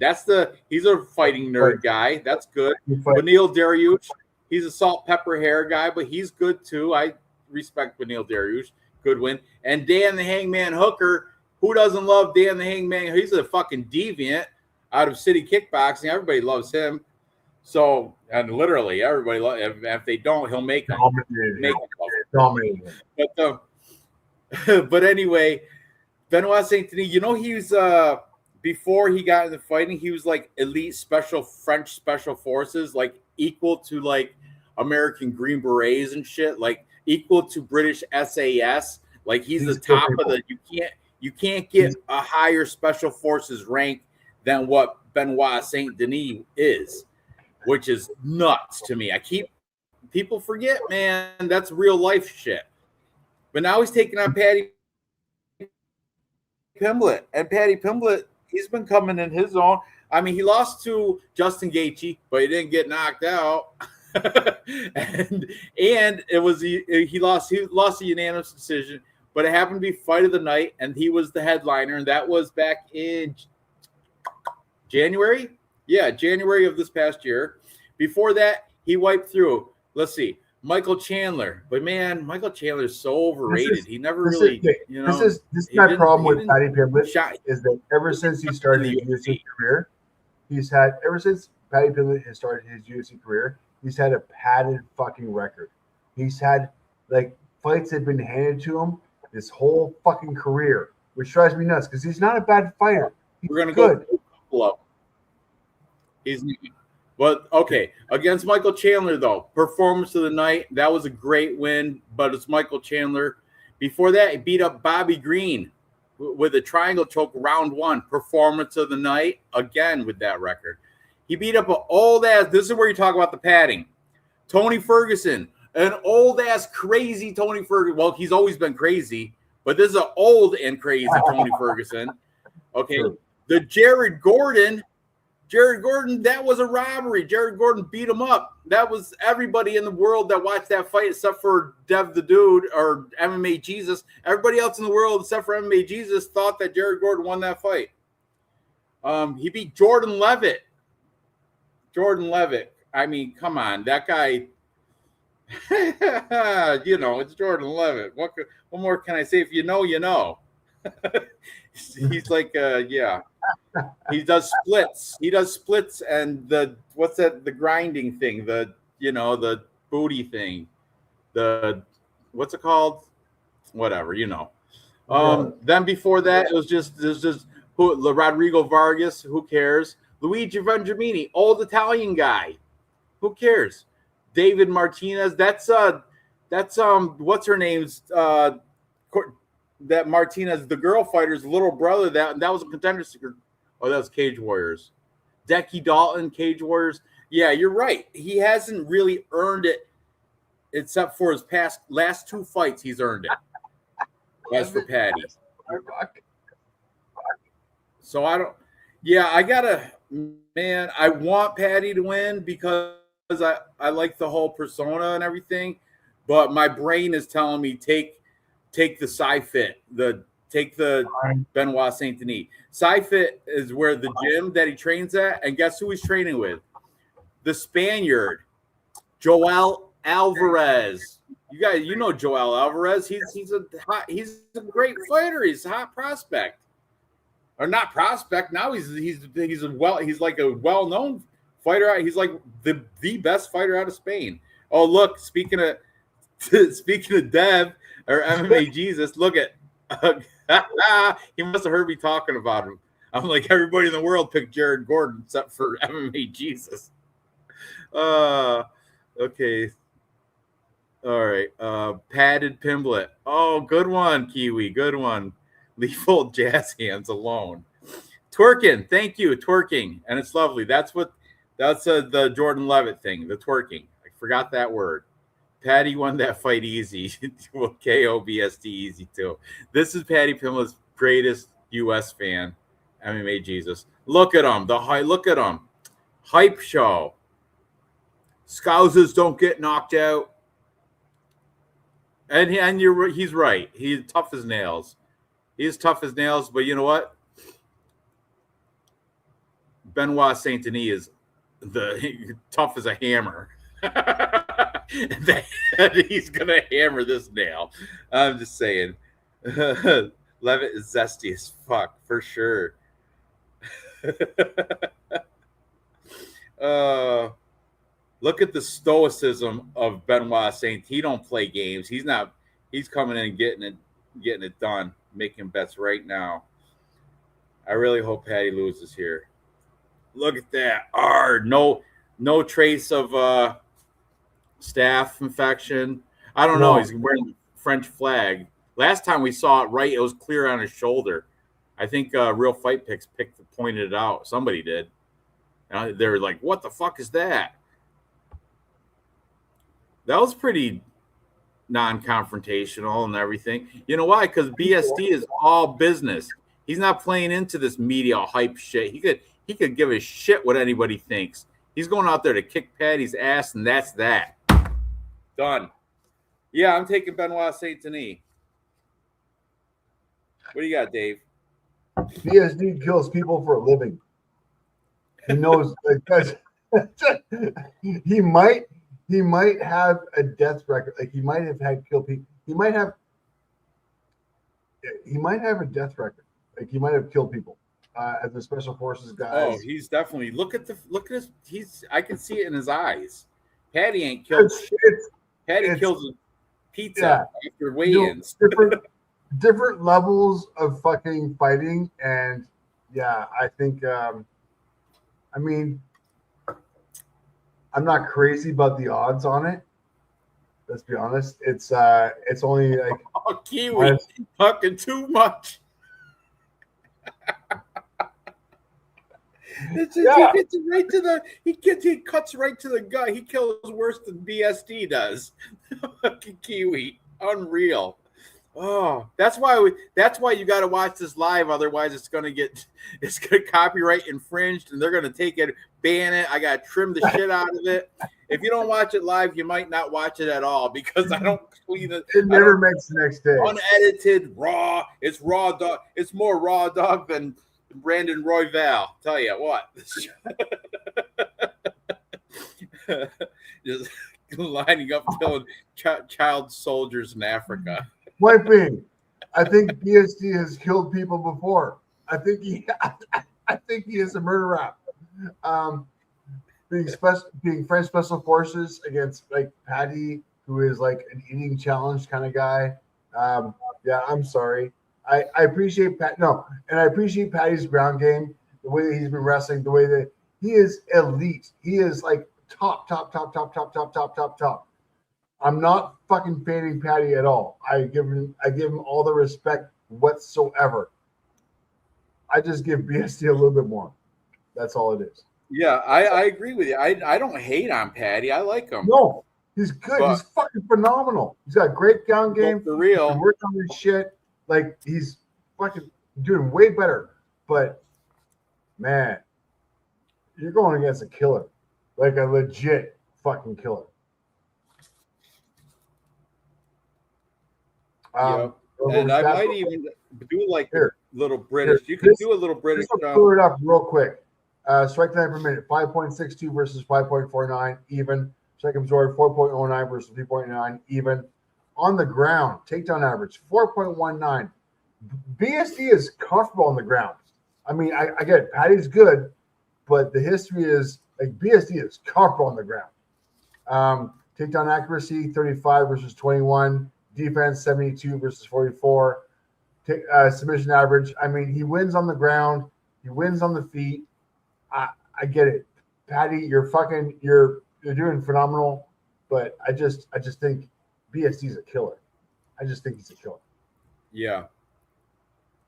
he's a fighting nerd guy. That's good. Beneil Dariush, he's a salt pepper hair guy, but he's good too. I respect Beneil Dariush. Good win. And Dan the Hangman Hooker, who doesn't love Dan the Hangman? He's a fucking deviant out of City Kickboxing. Everybody loves him. So, and literally everybody, if they don't, he'll make them. But anyway, Benoit Saint Denis, he was before he got into fighting, he was like elite French special forces, like equal to like American Green Berets and shit, like equal to British SAS. Like he's the top of the. You can't get a higher special forces rank than what Benoit Saint Denis is, which is nuts to me. People forget, man, that's real life shit. But now he's taking on Paddy Pimblett, and Paddy Pimblett, he's been coming in his own. I mean, he lost to Justin Gaethje, but he didn't get knocked out. and it was he lost a unanimous decision, but it happened to be fight of the night, and he was the headliner, and that was back in January. Yeah, January of this past year. Before that, he wiped through. Let's see, Michael Chandler. But man, Michael Chandler is so overrated. He never really, This is my problem with Paddy Pimblett is that ever since he started his UFC career, ever since Paddy Pimblett has started his UFC career, he's had a padded fucking record. He's had like fights that have been handed to him this whole fucking career, which drives me nuts because he's not a bad fighter. We're gonna go through a couple of them. But okay, against Michael Chandler though, performance of the night, that was a great win. But it's Michael Chandler. Before that, he beat up Bobby Green with a triangle choke round 1. Performance of the night again with that record. He beat up an old ass. This is where you talk about the padding. Tony Ferguson, an old ass crazy Tony Ferguson. Well, he's always been crazy, but this is an old and crazy Tony Ferguson. Okay, the Jared Gordon, that was a robbery. Jared Gordon beat him up. That was everybody in the world that watched that fight, except for Dev the Dude or MMA Jesus. Everybody else in the world, except for MMA Jesus, thought that Jared Gordon won that fight. He beat Jordan Levitt. I mean, come on, that guy. It's Jordan Levitt. What more can I say? If you know, you know. He's like, yeah. He does splits, and the grinding thing, the booty thing, what's it called? Whatever, Then before that, it was just Rodrigo Vargas. Who cares? Luigi Vendramini, old Italian guy. Who cares? David Martinez. That's what's her name's that Martinez, the girl fighter's little brother. That was a contender. Oh, that was Cage Warriors. Decky Dalton, Cage Warriors. Yeah, you're right. He hasn't really earned it, except for his last 2 fights. He's earned it. As for Paddy. So I don't. Yeah, I want Paddy to win because I like the whole persona and everything, but my brain is telling me take the Sci-Fit, take the Benoit Saint Denis. Sci-Fit is where the gym that he trains at, and guess who he's training with? The Spaniard, Joel Alvarez. You guys, Joel Alvarez. He's a great fighter. He's a hot prospect, or not prospect. Now he's like a well-known fighter. He's like the best fighter out of Spain. Oh, look, speaking of Dev or MMA Jesus, look at he must have heard me talking about him. I'm like, everybody in the world picked Jared Gordon except for MMA Jesus. Okay. All right. Padded Pimblett. Oh, good one, Kiwi. Good one. Leave old jazz hands alone. Twerking. Thank you. Twerking. And it's lovely. That's the Jordan Levitt thing, the twerking. I forgot that word. Paddy won that fight easy. Well, KOBST easy too. This is Paddy Pimblett's greatest U.S. fan, MMA Jesus. Look at him. Look at him. Hype show. Scousers don't get knocked out. And he's right. He's tough as nails. He's tough as nails, but you know what? Benoit Saint Denis is tough as a hammer. He's gonna hammer this nail. I'm just saying. Levitt is zesty as fuck for sure. Look at the stoicism of Benoit Saint. He don't play games. He's not. He's coming in and getting it done, making bets right now. I really hope Patty loses here. Look at that. No trace of staph infection. I don't know. He's wearing the French flag. Last time we saw it, right, it was clear on his shoulder. I think Real Fight Picks pointed it out. Somebody did. And they were like, "What the fuck is that?" That was pretty non-confrontational and everything. You know why? Because BSD is all business. He's not playing into this media hype shit. He could give a shit what anybody thinks. He's going out there to kick Patty's ass, and that's that. Done. Yeah, I'm taking Benoit Saint Denis. What do you got, Dave? BSD kills people for a living. He knows because he might have a death record. Like he might have had killed people. He might have a death record. Like he might have killed people as a special forces guy. Oh, he's definitely look at his. I can see it in his eyes. Patty ain't killed. Patty kills pizza after weigh-ins. Different levels of fucking fighting, and I think. I mean, I'm not crazy about the odds on it. Let's be honest. It's only like Kiwi fucking too much. He cuts right to the gut. He kills worse than BSD does. Fucking Kiwi, unreal. Oh, that's why you got to watch this live. Otherwise, it's gonna copyright infringed, and they're gonna take it, ban it. I gotta trim the shit out of it. If you don't watch it live, you might not watch it at all because I don't clean it. It never makes the next day. Unedited, raw. It's raw dog. It's more raw dog than Brandon Royval. Tell you what. Just lining up killing child soldiers in Africa. Point being, I think BSD has killed people before. I think he is a murder rap. Being French Special Forces against like Patty, who is like an eating challenge kind of guy. I'm sorry. I appreciate and I appreciate Patty's ground game, the way that he's been wrestling, the way that he is elite. He is like top. I'm not fucking fading Patty at all. I give him all the respect whatsoever. I just give BSD a little bit more. That's all it is. Yeah, I agree with you. I don't hate on Patty. I like him. No, he's good. He's fucking phenomenal. He's got a great ground game. For real. He worked on his shit. Like he's fucking doing way better. But man, you're going against a killer. Like a legit fucking killer. And I might even do like little British. You can do a little British. Clear it up real quick. Strike time per minute, 5.62 versus 5.49, even. Strike absorbed, 4.09 versus 3.9, even. On the ground, takedown average, 4.19. BSD is comfortable on the ground. I mean, I get it. Patty's good, but the history is like BSD is comfortable on the ground. Takedown accuracy, 35 versus 21. Defense, 72 versus 44. Submission average. I mean, he wins on the ground. He wins on the feet. I get it. Patty, you're doing phenomenal, but I just think BSD's a killer. I just think he's a killer. Yeah.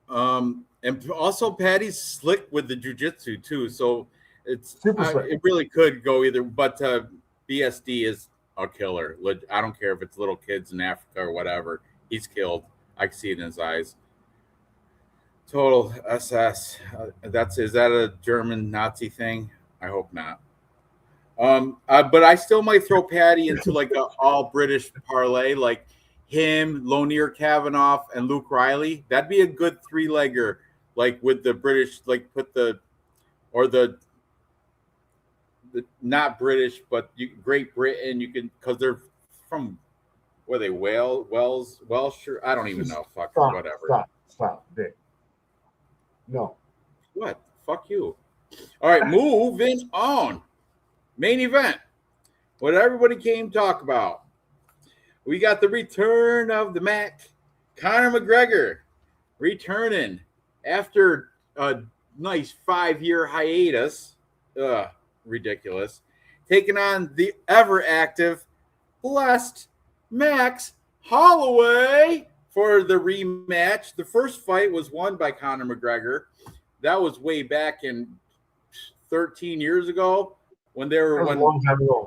And also Patty's slick with the jiu-jitsu too, so it's super slick. It really could go either, but BSD is a killer. I don't care if it's little kids in Africa or whatever. He's killed. I can see it in his eyes. Total SS. Is that a German Nazi thing? I hope not. But I still might throw Patty into like an all British parlay. Like him, Lonier Kavanaugh, and Luke Riley. That'd be a good 3-legger, like with the British, like put the not British, but Great Britain. You can, because they're from, where they Welsh. I don't even know. Fucking whatever. Stop, Dick. No. What? Fuck you. All right, moving on. Main event. What everybody came to talk about. We got the return of the Mac. Conor McGregor returning after a nice 5-year hiatus. Ridiculous. Taking on the ever active, blessed Max Holloway for the rematch. The first fight was won by Conor McGregor. That was way back in 13 years ago when they were, when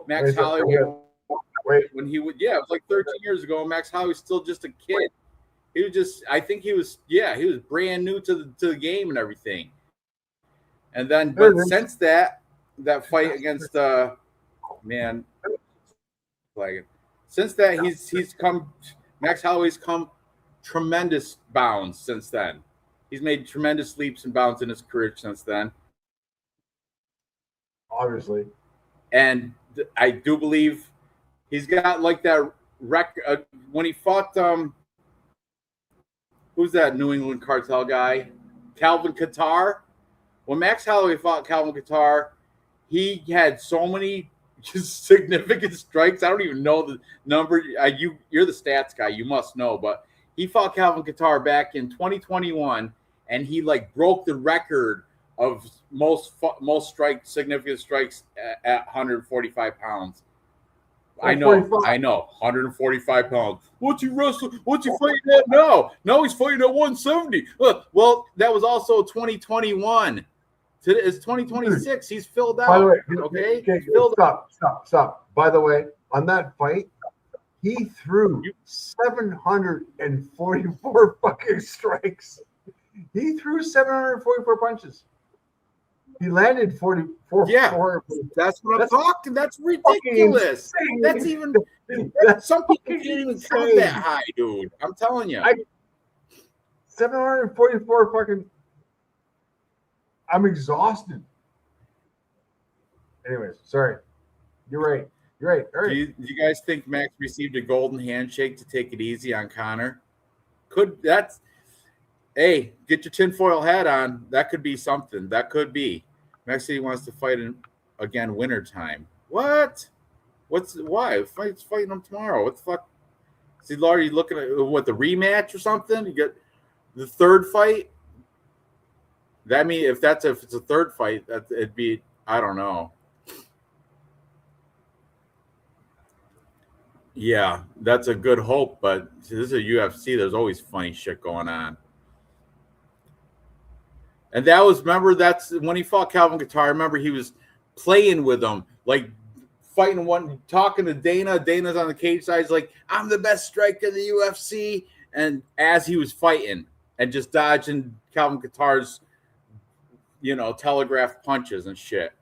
Max Holloway, when he would, it was like 13 years ago. Max Holloway was still just a kid. He was just, I think he was brand new to the game and everything. And then, but since that fight against since that he's come, Max Holloway's come tremendous bounds since then. He's made tremendous leaps and bounds in his career since then. Obviously. And I do believe he's got like that record when he fought who's that New England cartel guy? Calvin Kattar. When Max Holloway fought Calvin Kattar, he had so many just significant strikes. I don't even know the number. You're the stats guy. You must know. But he fought Calvin Kattar back in 2021, and he like broke the record of most significant strikes at 145 pounds. I know, 145 pounds. What's he wrestling? What's he fighting at now? No, he's fighting at 170. Well, that was also 2021. It's 2026. He's filled out. By the way, okay? Stop. By the way, on that fight, he threw 744 fucking strikes. He threw 744 punches. He landed 44. Yeah, that's what I'm talking. That's ridiculous. That's even some people can't even count that high, dude. I'm telling you. 744 fucking. I'm exhausted. Anyways, sorry. You're right. All right. Do you guys think Max received a golden handshake to take it easy on Conor? Hey, get your tinfoil hat on. That could be something. That could be. Max City wants to fight again wintertime. What? Why? Fighting him tomorrow. What the fuck? Is he already looking at the rematch or something? You get the third fight? That mean if it's a third fight, it'd be, I don't know. Yeah, that's a good hope, but this is a UFC. There's always funny shit going on. And that's when he fought Calvin Kattar. I remember he was playing with him, like fighting talking to Dana. Dana's on the cage side. He's like, I'm the best striker in the UFC. And as he was fighting and just dodging Calvin Kattar's, telegraph punches and shit.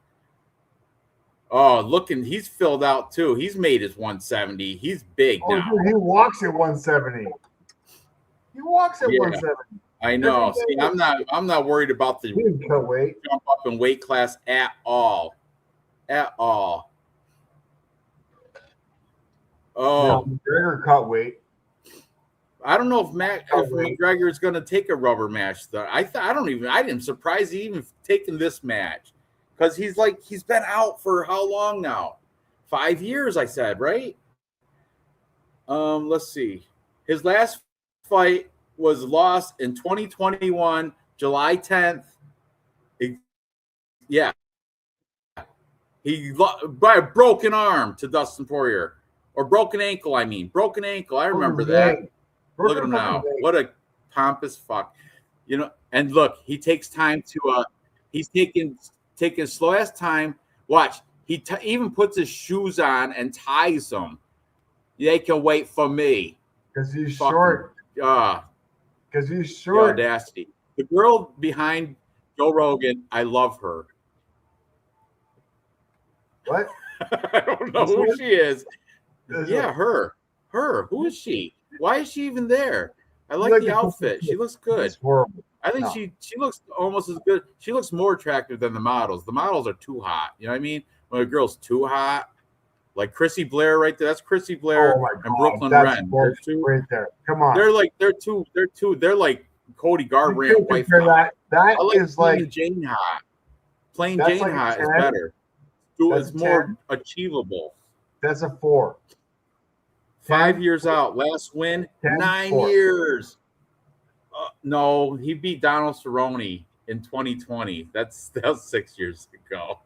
Oh, he's filled out too. He's made his 170. He's big now. Dude, he walks at 170. He walks at 170. I know. See, I'm not worried about the jump up in weight class at all. At all. Oh, McGregor cut weight. I don't know if McGregor is going to take a rubber match though. I didn't surprise he even taking this match because he's been out for how long now? 5 years, I said, right? Let's see. His last fight was lost in 2021, July 10th. He by a broken arm to Dustin Poirier, or broken ankle. I remember that. Look at him now. What a pompous fuck. And look, he takes time to he's taking slow ass time. Watch. He even puts his shoes on and ties them. They can wait for me. Because he's short. Because he's short. The audacity. The girl behind Joe Rogan, I love her. What? I don't know who she is. Yeah, her. Who is she? Why is she even there? I You like the the outfit. She looks good. It's horrible. I think No. she looks almost as good. She looks more attractive than the models. The models are too hot. You know what I mean? When a girl's too hot, like Chrissy Blair right there. That's Chrissy Blair Oh my and God, Brooklyn that's Wren. They're bullshit two. right there. Come on. They're like Cody You Garbrandt can't wife. compare that. That I like is like plain Jane hot. Plain that's Jane like a hot is 10. better. That's It's a more 10. achievable. That's a 4. 5 10, years out. Last win, 10, 9 4. years. No, he beat Donald Cerrone in 2020. That was 6 years ago.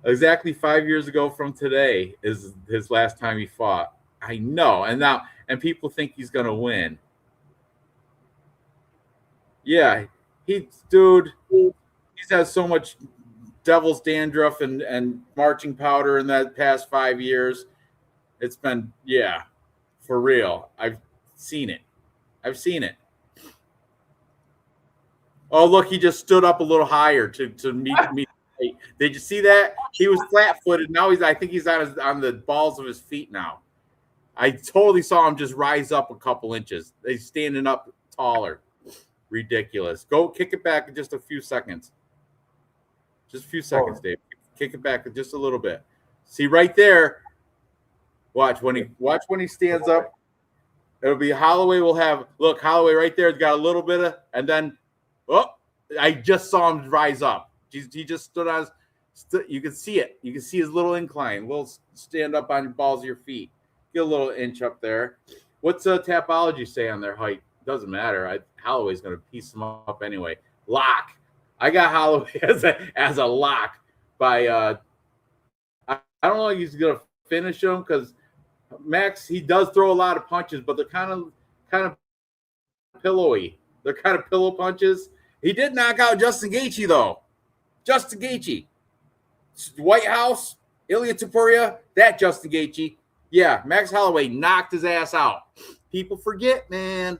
Exactly 5 years ago from today is his last time he fought. I know, and people think he's gonna win. Yeah, dude, he's had so much devil's dandruff and marching powder in that past 5 years. It's been, yeah, for real. I've seen it. I've seen it. Oh, look, he just stood up a little higher to meet me. Did you see that? He was flat-footed. Now I think he's on the balls of his feet now. I totally saw him just rise up a couple inches. He's standing up taller. Ridiculous. Go kick it back in just a few seconds. Just a few seconds, Dave. Kick it back just a little bit. See right there. Watch when he stands up. It'll be Holloway will have Holloway right there. It's got a little bit of, and then I just saw him rise up. He just stood on you can see it. You can see his little incline. Little stand up on your balls of your feet. Get a little inch up there. What's Tapology say on their height? Doesn't matter. Holloway's going to piece him up anyway. Lock. I got Holloway as a lock by I don't know if he's going to finish him because Max, he does throw a lot of punches, but they're kind of pillowy. They're kind of pillow punches. He did knock out Justin Gaethje though. Justin Gaethje, White House, Ilya Topuria, that Justin Gaethje. Yeah, Max Holloway knocked his ass out. People forget, man.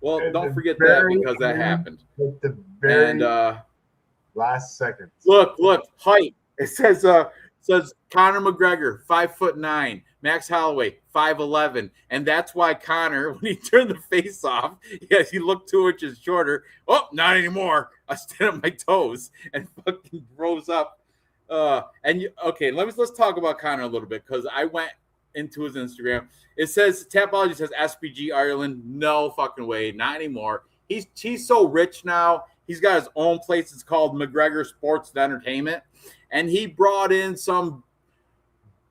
Well, don't forget that because that happened. At the very last second. Look, height. It says Conor McGregor, 5'9", Max Holloway, 5'11", and that's why Conor, when he turned the face off, yes, he looked 2 inches shorter. Oh, not anymore. I stand on my toes and fucking rose up. Let's talk about Conor a little bit because I went into his Instagram. It says Tapology says SPG Ireland. No fucking way, not anymore. He's so rich now. He's got his own place. It's called McGregor Sports and Entertainment. And he brought in some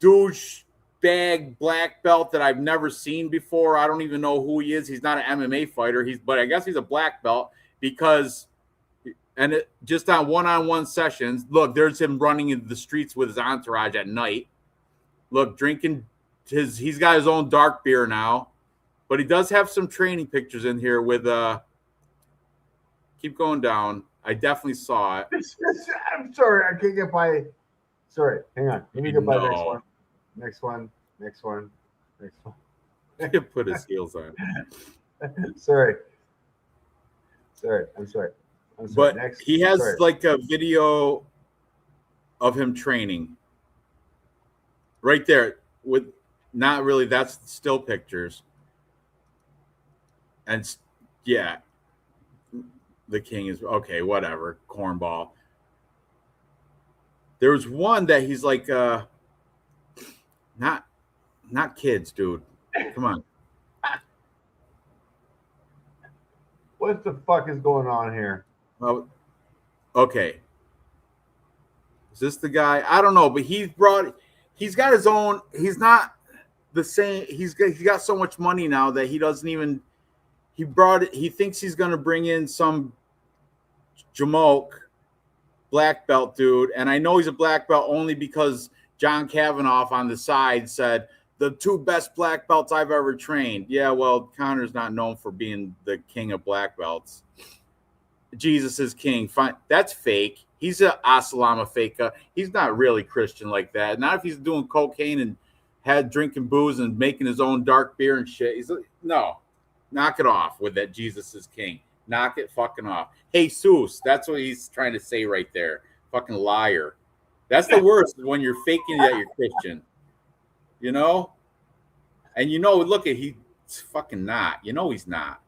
douchebag black belt that I've never seen before. I don't even know who he is. He's not an MMA fighter. But I guess he's a black belt because just on one-on-one sessions, look, there's him running in the streets with his entourage at night. Look, drinking he's got his own dark beer now. But he does have some training pictures in here with keep going down. I definitely saw it. I'm sorry, I can't get by. Sorry, hang on. Let me get by next one. Next one. I can put his heels on. Sorry. I'm sorry. But he has like a video of him training. Right there with not really, that's still pictures. And yeah. The king is okay, whatever, cornball. There's one that he's like not kids, dude. Come on. What the fuck is going on here? Well, okay. Is this the guy? I don't know, but he's got his own, he's not the same, he's got so much money now that he doesn't even, he thinks he's going to bring in some Jamoke black belt dude, and I know he's a black belt only because John Kavanaugh on the side said the 2 best black belts I've ever trained. Yeah, well, Conor's not known for being the king of black belts. Jesus is king. Fine, that's fake. He's a Asalama faker. He's not really Christian like that. Not if he's doing cocaine and drinking booze and making his own dark beer and shit. No, knock it off with that Jesus is king. Knock it fucking off. Jesus, that's what he's trying to say right there. Fucking liar. That's the worst when you're faking that you're Christian. You know? And look at he's fucking not. He's not.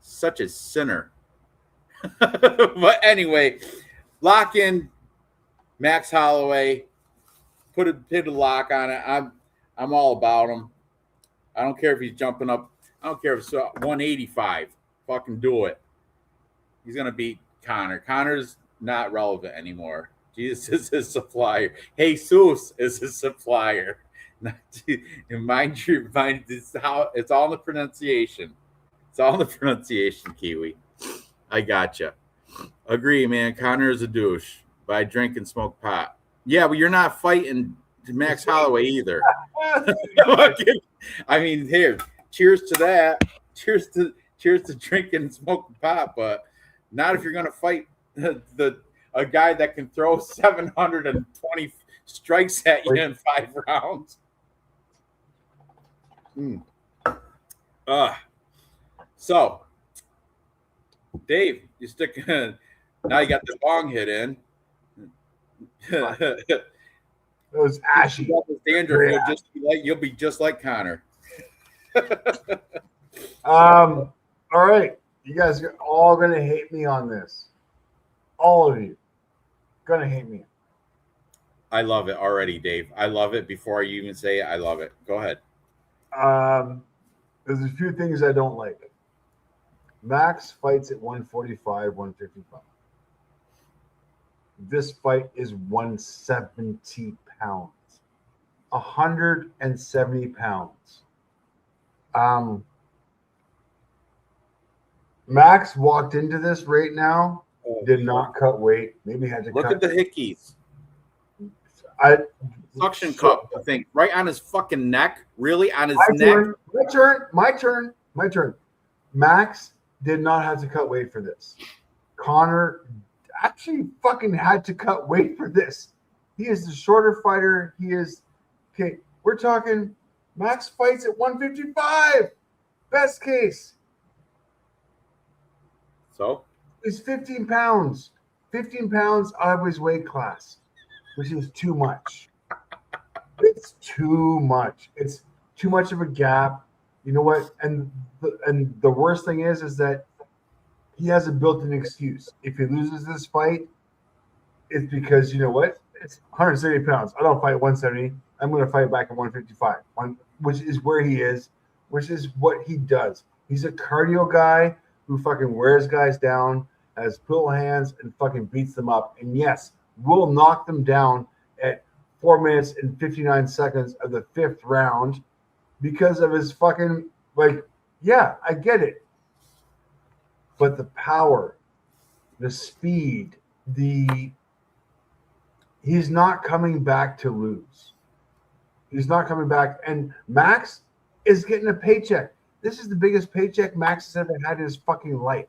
Such a sinner. But anyway, lock in Max Holloway. Put a lock on it. I'm all about him. I don't care if he's jumping up. I don't care if it's 185. Fucking do it. He's gonna beat Connor. Connor's not relevant anymore. Jesus is his supplier. Jesus is his supplier. Mind it's all in the pronunciation. It's all in the pronunciation, Kiwi. I gotcha. Agree, man. Connor is a douche. But I drink and smoke pot. Yeah, but you're not fighting Max Holloway either. I mean, here, cheers to that. Cheers to drinking and smoking pot, but not if you're gonna fight a guy that can throw 720 strikes at you in 5 rounds. So, Dave, you stick. Now you got the bong hit in. It was ashy. You got this dandruff. You'll be just like Connor. All right, you guys are all gonna hate me on this. All of you gonna hate me. I love it already, Dave. I love it. Before you even say it, I love it. Go ahead. There's a few things I don't like. Max fights at 145, 155. This fight is 170 pounds. 170 pounds. Max walked into this right now, did not cut weight. Maybe had to look cut. At the hickeys. Suction cup, I think, right on his fucking neck. Really, on his neck. My turn. Max did not have to cut weight for this. Connor actually fucking had to cut weight for this. He is the shorter fighter. He is okay. We're talking Max fights at 155. Best case. So he's 15 pounds. 15 pounds out of his weight class, which is too much. It's too much. It's too much of a gap. You know what? And the worst thing is that he has a built-in excuse. If he loses this fight, it's because, you know what? It's 170 pounds. I don't fight 170. I'm going to fight back at 155, which is where he is, which is what he does. He's a cardio guy who fucking wears guys down, has pull hands, and fucking beats them up. And yes, will knock them down at 4 minutes and 59 seconds of the 5th round because of his fucking, yeah, I get it. But the power, the speed, he's not coming back to lose. He's not coming back. And Max is getting a paycheck. This is the biggest paycheck Max has ever had in his fucking life.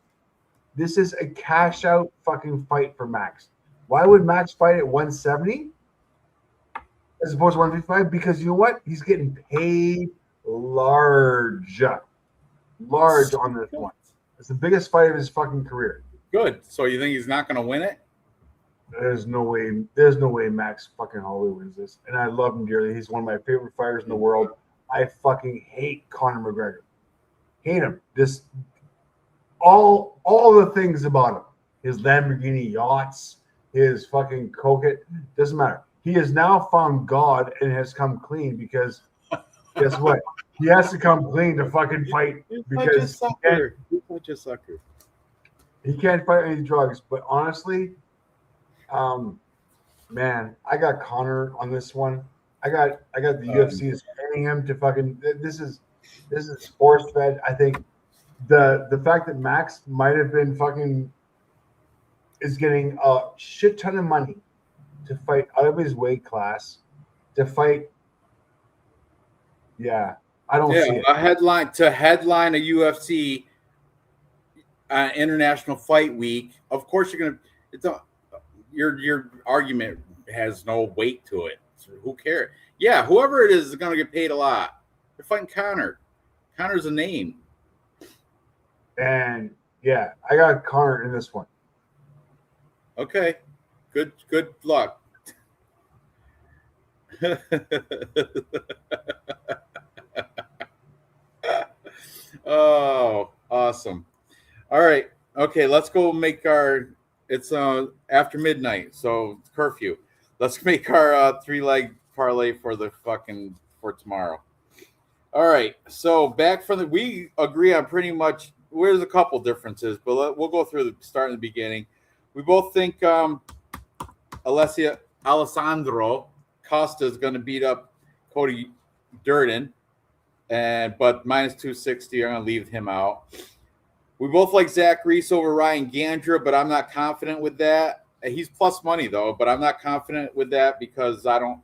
This is a cash out fucking fight for Max. Why would Max fight at 170 as opposed to 155? Because you know what? He's getting paid large on this one. It's the biggest fight of his fucking career. Good. So you think he's not going to win it? There's no way Max fucking Holloway wins this. And I love him dearly. He's one of my favorite fighters in the world. I fucking hate Conor McGregor. Hate him. All the things about him. His Lamborghini yachts, his fucking coke, doesn't matter. He has now found God and has come clean because guess what? He has to come clean to fucking fight because he's a sucker. He can't fight any drugs. But honestly, man, I got Conor on this one. I got the UFC is paying him to fucking. This is sports fed. I think the fact that Max might have been fucking is getting a shit ton of money to fight out of his weight class to fight. Yeah, I don't see it. A headline a UFC International Fight Week. Of course, you're gonna. Your argument has no weight to it. So who cares? Yeah, whoever it is going to get paid a lot. They're fighting Conor. Conor's a name. And yeah, I got Conor in this one. Okay, good luck. Oh, awesome. All right. Okay, let's go make our it's after midnight, so it's curfew. Let's make our three-leg parlay for tomorrow. All right. So back from we agree on pretty much. There's a couple differences, but we'll go through the start in the beginning. We both think Alessandro Costa is going to beat up Cody Durden, but minus 260. I'm going to leave him out. We both like Zach Reese over Ryan Gandra, but I'm not confident with that. He's plus money though, but I'm not confident with that because I don't.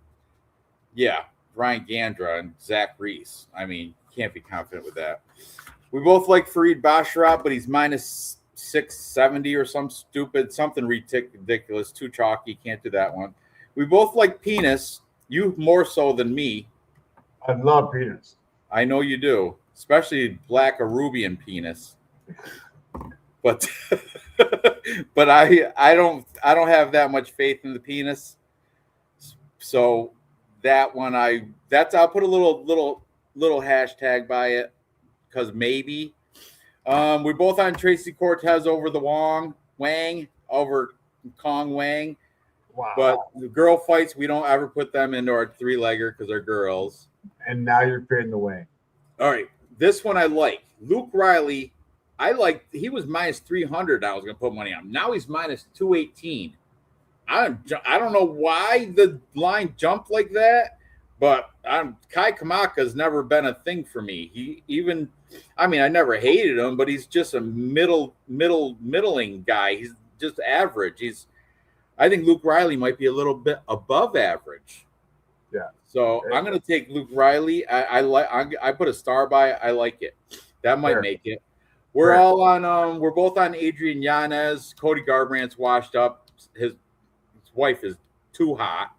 Yeah, Ryan Gandra and Zach Reese. I mean, can't be confident with that. We both like Fareed Basharat, but he's minus 670 or something ridiculous. Too chalky. Can't do that one. We both like Penis. You more so than me. I love Penis. I know you do, especially Black Arubian Penis. But but I don't have that much faith in the Penis. So that one I'll put a little hashtag by it because maybe. We're both on Tracy Cortez over the Wang over Kong Wang. Wow. But the girl fights, we don't ever put them into our three-legger because they're girls. And now you're fading the Wang. All right. This one I like. Luke Riley, he was minus 300. I was going to put money on him. Now he's minus 218. I don't know why the line jumped like that, but Kai Kamaka's never been a thing for me. I never hated him, but he's just a middling guy. He's just average. I think Luke Riley might be a little bit above average. Yeah. So I'm going to take Luke Riley. I put a star by it. I like it. That might make it. We're all on. We're both on Adrian Yanez. Cody Garbrandt's washed up. His wife is too hot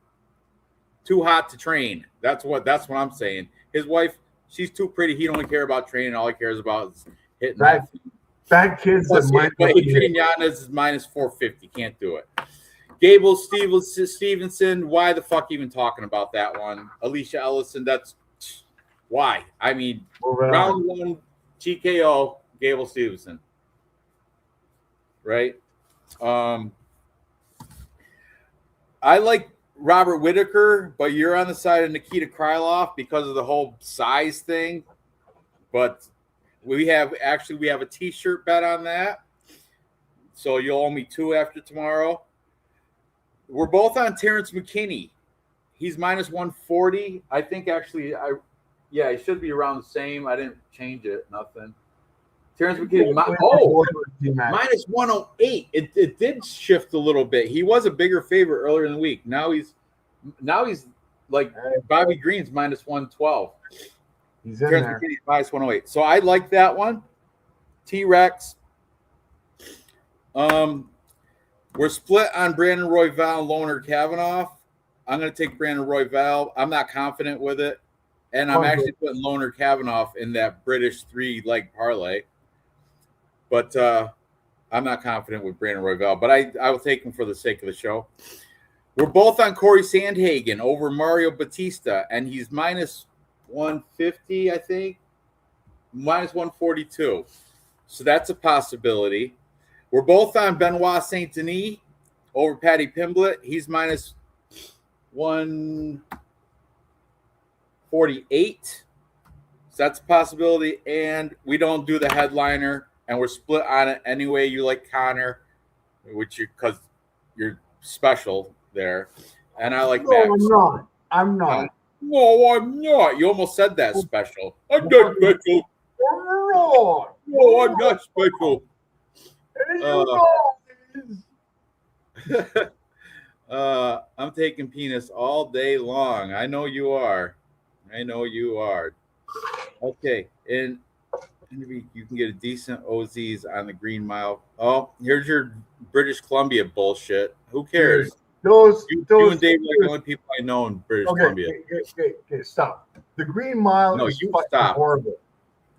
to train. That's what I'm saying. His wife, she's too pretty. He don't care about training. All he cares about is hitting that. Bad kids. Adrian Yanez is minus 450. Can't do it. Gable Stevenson. Why the fuck even talking about that one? Alicia Ellison. That's why. I mean, round one TKO. Gable Stevenson. Right. I like Robert Whitaker, but you're on the side of Nikita Krylov because of the whole size thing. But we have a T-shirt bet on that. So you'll owe me 2 after tomorrow. We're both on Terrence McKinney. He's minus 140. I think actually, he should be around the same. I didn't change it. Nothing. Terrence McKinney. Minus 108. It did shift a little bit. He was a bigger favorite earlier in the week. Now he's like Bobby Green's minus 112. He's in Terrence there. McKinney's minus 108. So I like that one. T-Rex. We're split on Brandon Royval and Loner Kavanaugh. I'm going to take Brandon Royval. I'm not confident with it. And I'm actually putting Loner Kavanaugh in that British 3-leg parlay. But I'm not confident with Brandon Royval. But I will take him for the sake of the show. We're both on Corey Sandhagen over Mario Batista. And he's minus 150, I think. Minus 142. So that's a possibility. We're both on Benoit Saint Denis over Paddy Pimblett. He's minus 148. So that's a possibility. And we don't do the headliner. And we're split on it anyway. You like Connor, because you're special there. And I like Max. I'm not. No, I'm not. You almost said that special. I'm not special. No, I'm not special. I'm taking Penis all day long. I know you are. Okay, and you can get a decent OZs on the Green Mile. Oh, here's your British Columbia bullshit. Who cares? You and Dave are the only people I know in British Columbia. Okay, stop. The Green Mile is fucking horrible.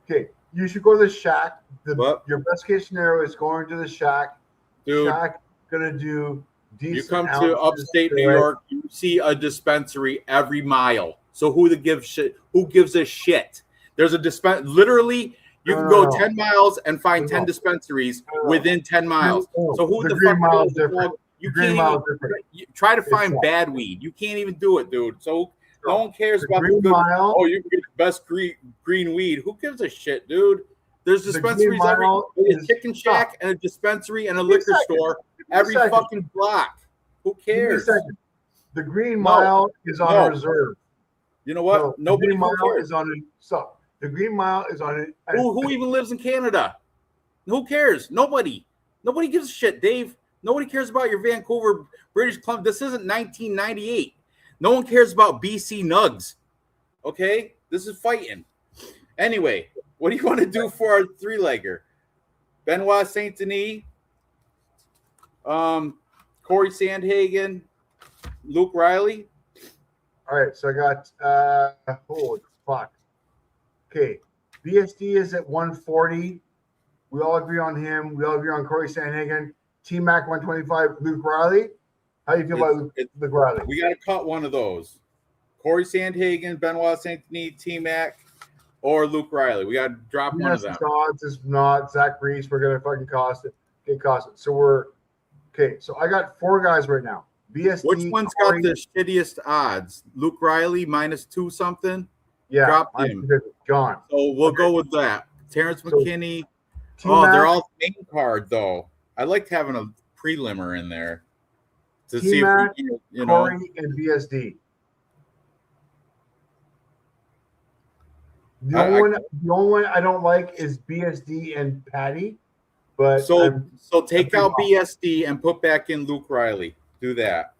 Okay, you should go to the Shack. Your best case scenario is going to the Shack. Dude, Shack gonna do decent. You come to upstate New York, you see a dispensary every mile. So who gives a shit? There's a literally You can No, go 10 miles and find 10 No. dispensaries No. within 10 miles. No. So who The the Green fuck Mile knows is different. You The Green can't Mile even is different. try to It's find not. bad weed. You can't even do it, dude. So no one cares The about the Green good. Mile. Oh, you can get the best green weed. Who gives a shit, dude? There's The dispensaries Green every Mile a is chicken shack stop. and a dispensary and a Give me a liquor second. store Give me a every second. fucking block. Who Give me a cares? second. The Green No. Mile is on a No. reserve. You know what? No, Nobody the Green who Mile cares. is on a stop. The Green Mile is on it. Who even lives in Canada? Who cares? Nobody. Nobody gives a shit, Dave. Nobody cares about your Vancouver, British Columbia. This isn't 1998. No one cares about BC Nugs. Okay? This is fighting. Anyway, what do you want to do for our three-legger? Benoit Saint Denis, Corey Sandhagen, Luke Riley. All right, so I got holy fuck. Okay, BSD is at 140. We all agree on him. We all agree on Corey Sandhagen. T-Mac 125. Luke Riley. How do you feel about Luke Riley? We got to cut one of those. Corey Sandhagen, Benoit Saint Denis, T-Mac, or Luke Riley. We got to drop one of them. Odds is not Zach Reese. We're gonna fucking get cost it. So we're okay. So I got 4 guys right now. BSD. Which one's Corey, got the shittiest odds? Luke Riley -2 something. Yeah, drop him. Gone. So we'll go with that. Terrence McKinney. T-Mac, They're all main card though. I liked having a prelimmer in there to see if we can, you know. Corey and BSD. The only one I don't like is BSD and Patty. But so take out BSD and put back in Luke Riley. Do that.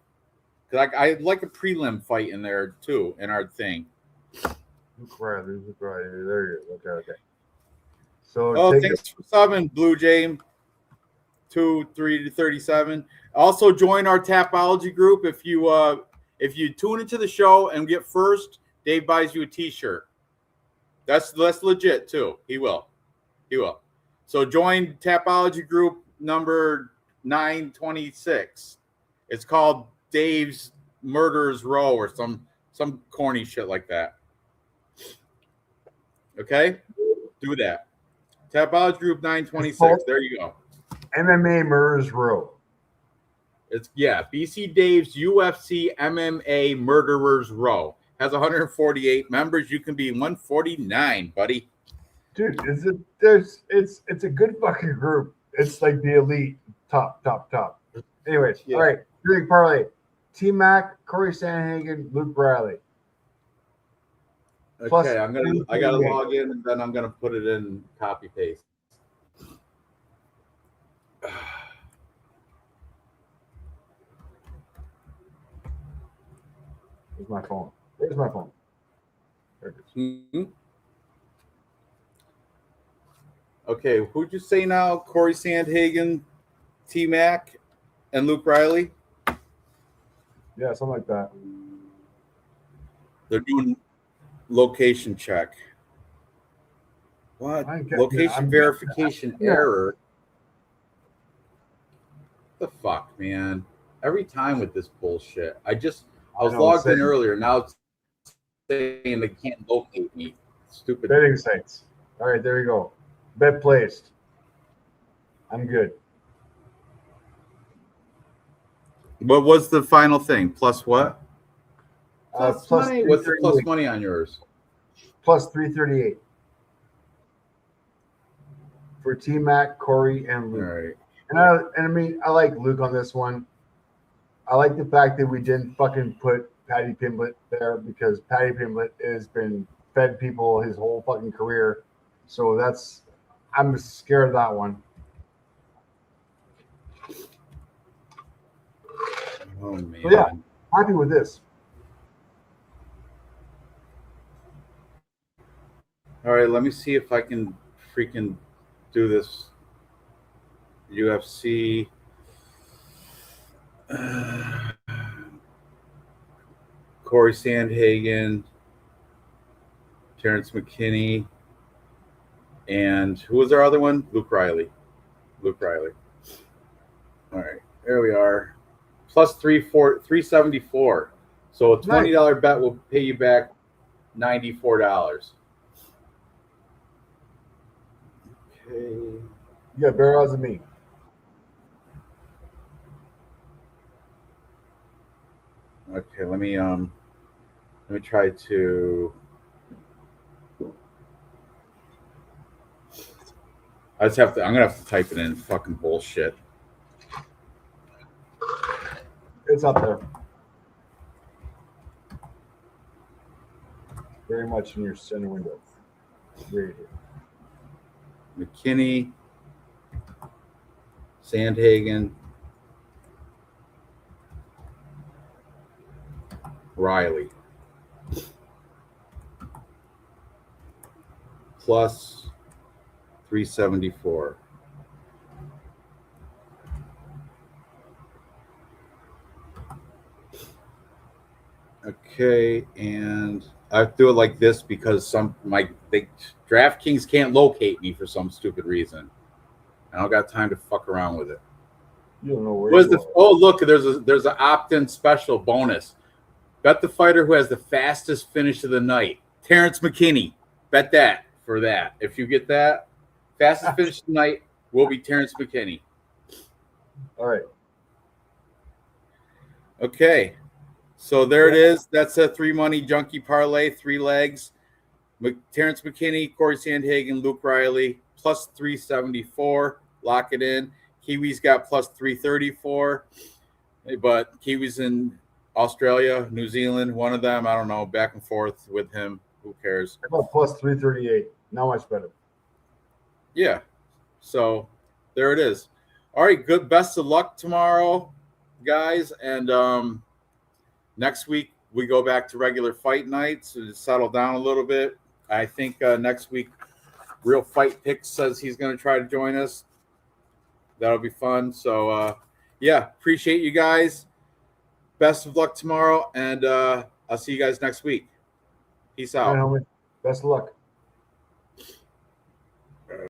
Because I like a prelim fight in there too in our thing. Luke Riley. There you go. Okay. So thanks for subbing, Blue Jay. 23-37. Also join our Tapology group. If you tune into the show and get first, Dave buys you a T-shirt. That's legit too. He will. So join Tapology group number 926. It's called Dave's Murderers Row or some corny shit like that. Okay? Do that. Tapology group 926. There you go. MMA Murderers Row. It's BC Dave's UFC MMA Murderers Row. Has 148 members. You can be 149, buddy. Dude, it's a good fucking group. It's like the elite top. Anyways, all right. Big parlay. T-Mac, Corey Sandhagen, Luke Riley. Okay, I gotta log in and then I'm gonna put it in copy paste. Where's my phone? There it is. Mm-hmm. Okay, who'd you say now? Corey Sandhagen, T-Mac, and Luke Riley? Yeah, something like that. They're doing location check. What? Location verification error. What the fuck, man? Every time with this bullshit. I was logged in earlier. Now it's saying they can't locate me. Stupid. Betting sites. All right, there you go. Bet placed. I'm good. What was the final thing? Plus what? Plus money. What's the plus money on yours? Plus 338. For T-Mac, Corey, and Luke. All right. And I like Luke on this one. I like the fact that we didn't fucking put Paddy Pimblett there because Paddy Pimblett has been fed people his whole fucking career. So I'm scared of that one. Oh, man. So yeah, happy with this. All right, let me see if I can freaking do this. UFC. Corey Sandhagen, Terrence McKinney, and who was our other one? Luke Riley. All right, there we are. Plus 374. So a $20 bet will pay you back $94. Okay. You got better odds than me. Okay, let me try to. I'm gonna have to type it in. Fucking bullshit. It's up there. Very much in your center window. Right here. McKinney, Sandhagen, Riley. Plus 374. Okay, and I do it like this because DraftKings can't locate me for some stupid reason. I don't got time to fuck around with it. You don't know where What is you the? are. Oh, look, there's an opt-in special bonus. Bet the fighter who has the fastest finish of the night. Terrence McKinney. Bet that for that. If you get that, fastest finish of the night will be Terrence McKinney. All right. Okay. So there it is. That's a 3-money junkie parlay, 3 legs. Terrence McKinney, Corey Sandhagen, Luke Riley, plus 374. Lock it in. Kiwi's got plus 334. But Kiwi's in Australia, New Zealand, one of them. I don't know. Back and forth with him. Who cares? I got plus 338. Not much better. Yeah. So there it is. All right. Good. Best of luck tomorrow, guys. And next week we go back to regular fight nights to settle down a little bit. I think next week Real Fight Picks says he's going to try to join us. That'll be fun. So yeah, appreciate you guys. Best of luck tomorrow, and I'll see you guys next week. Peace out. All right, homie. Best of luck.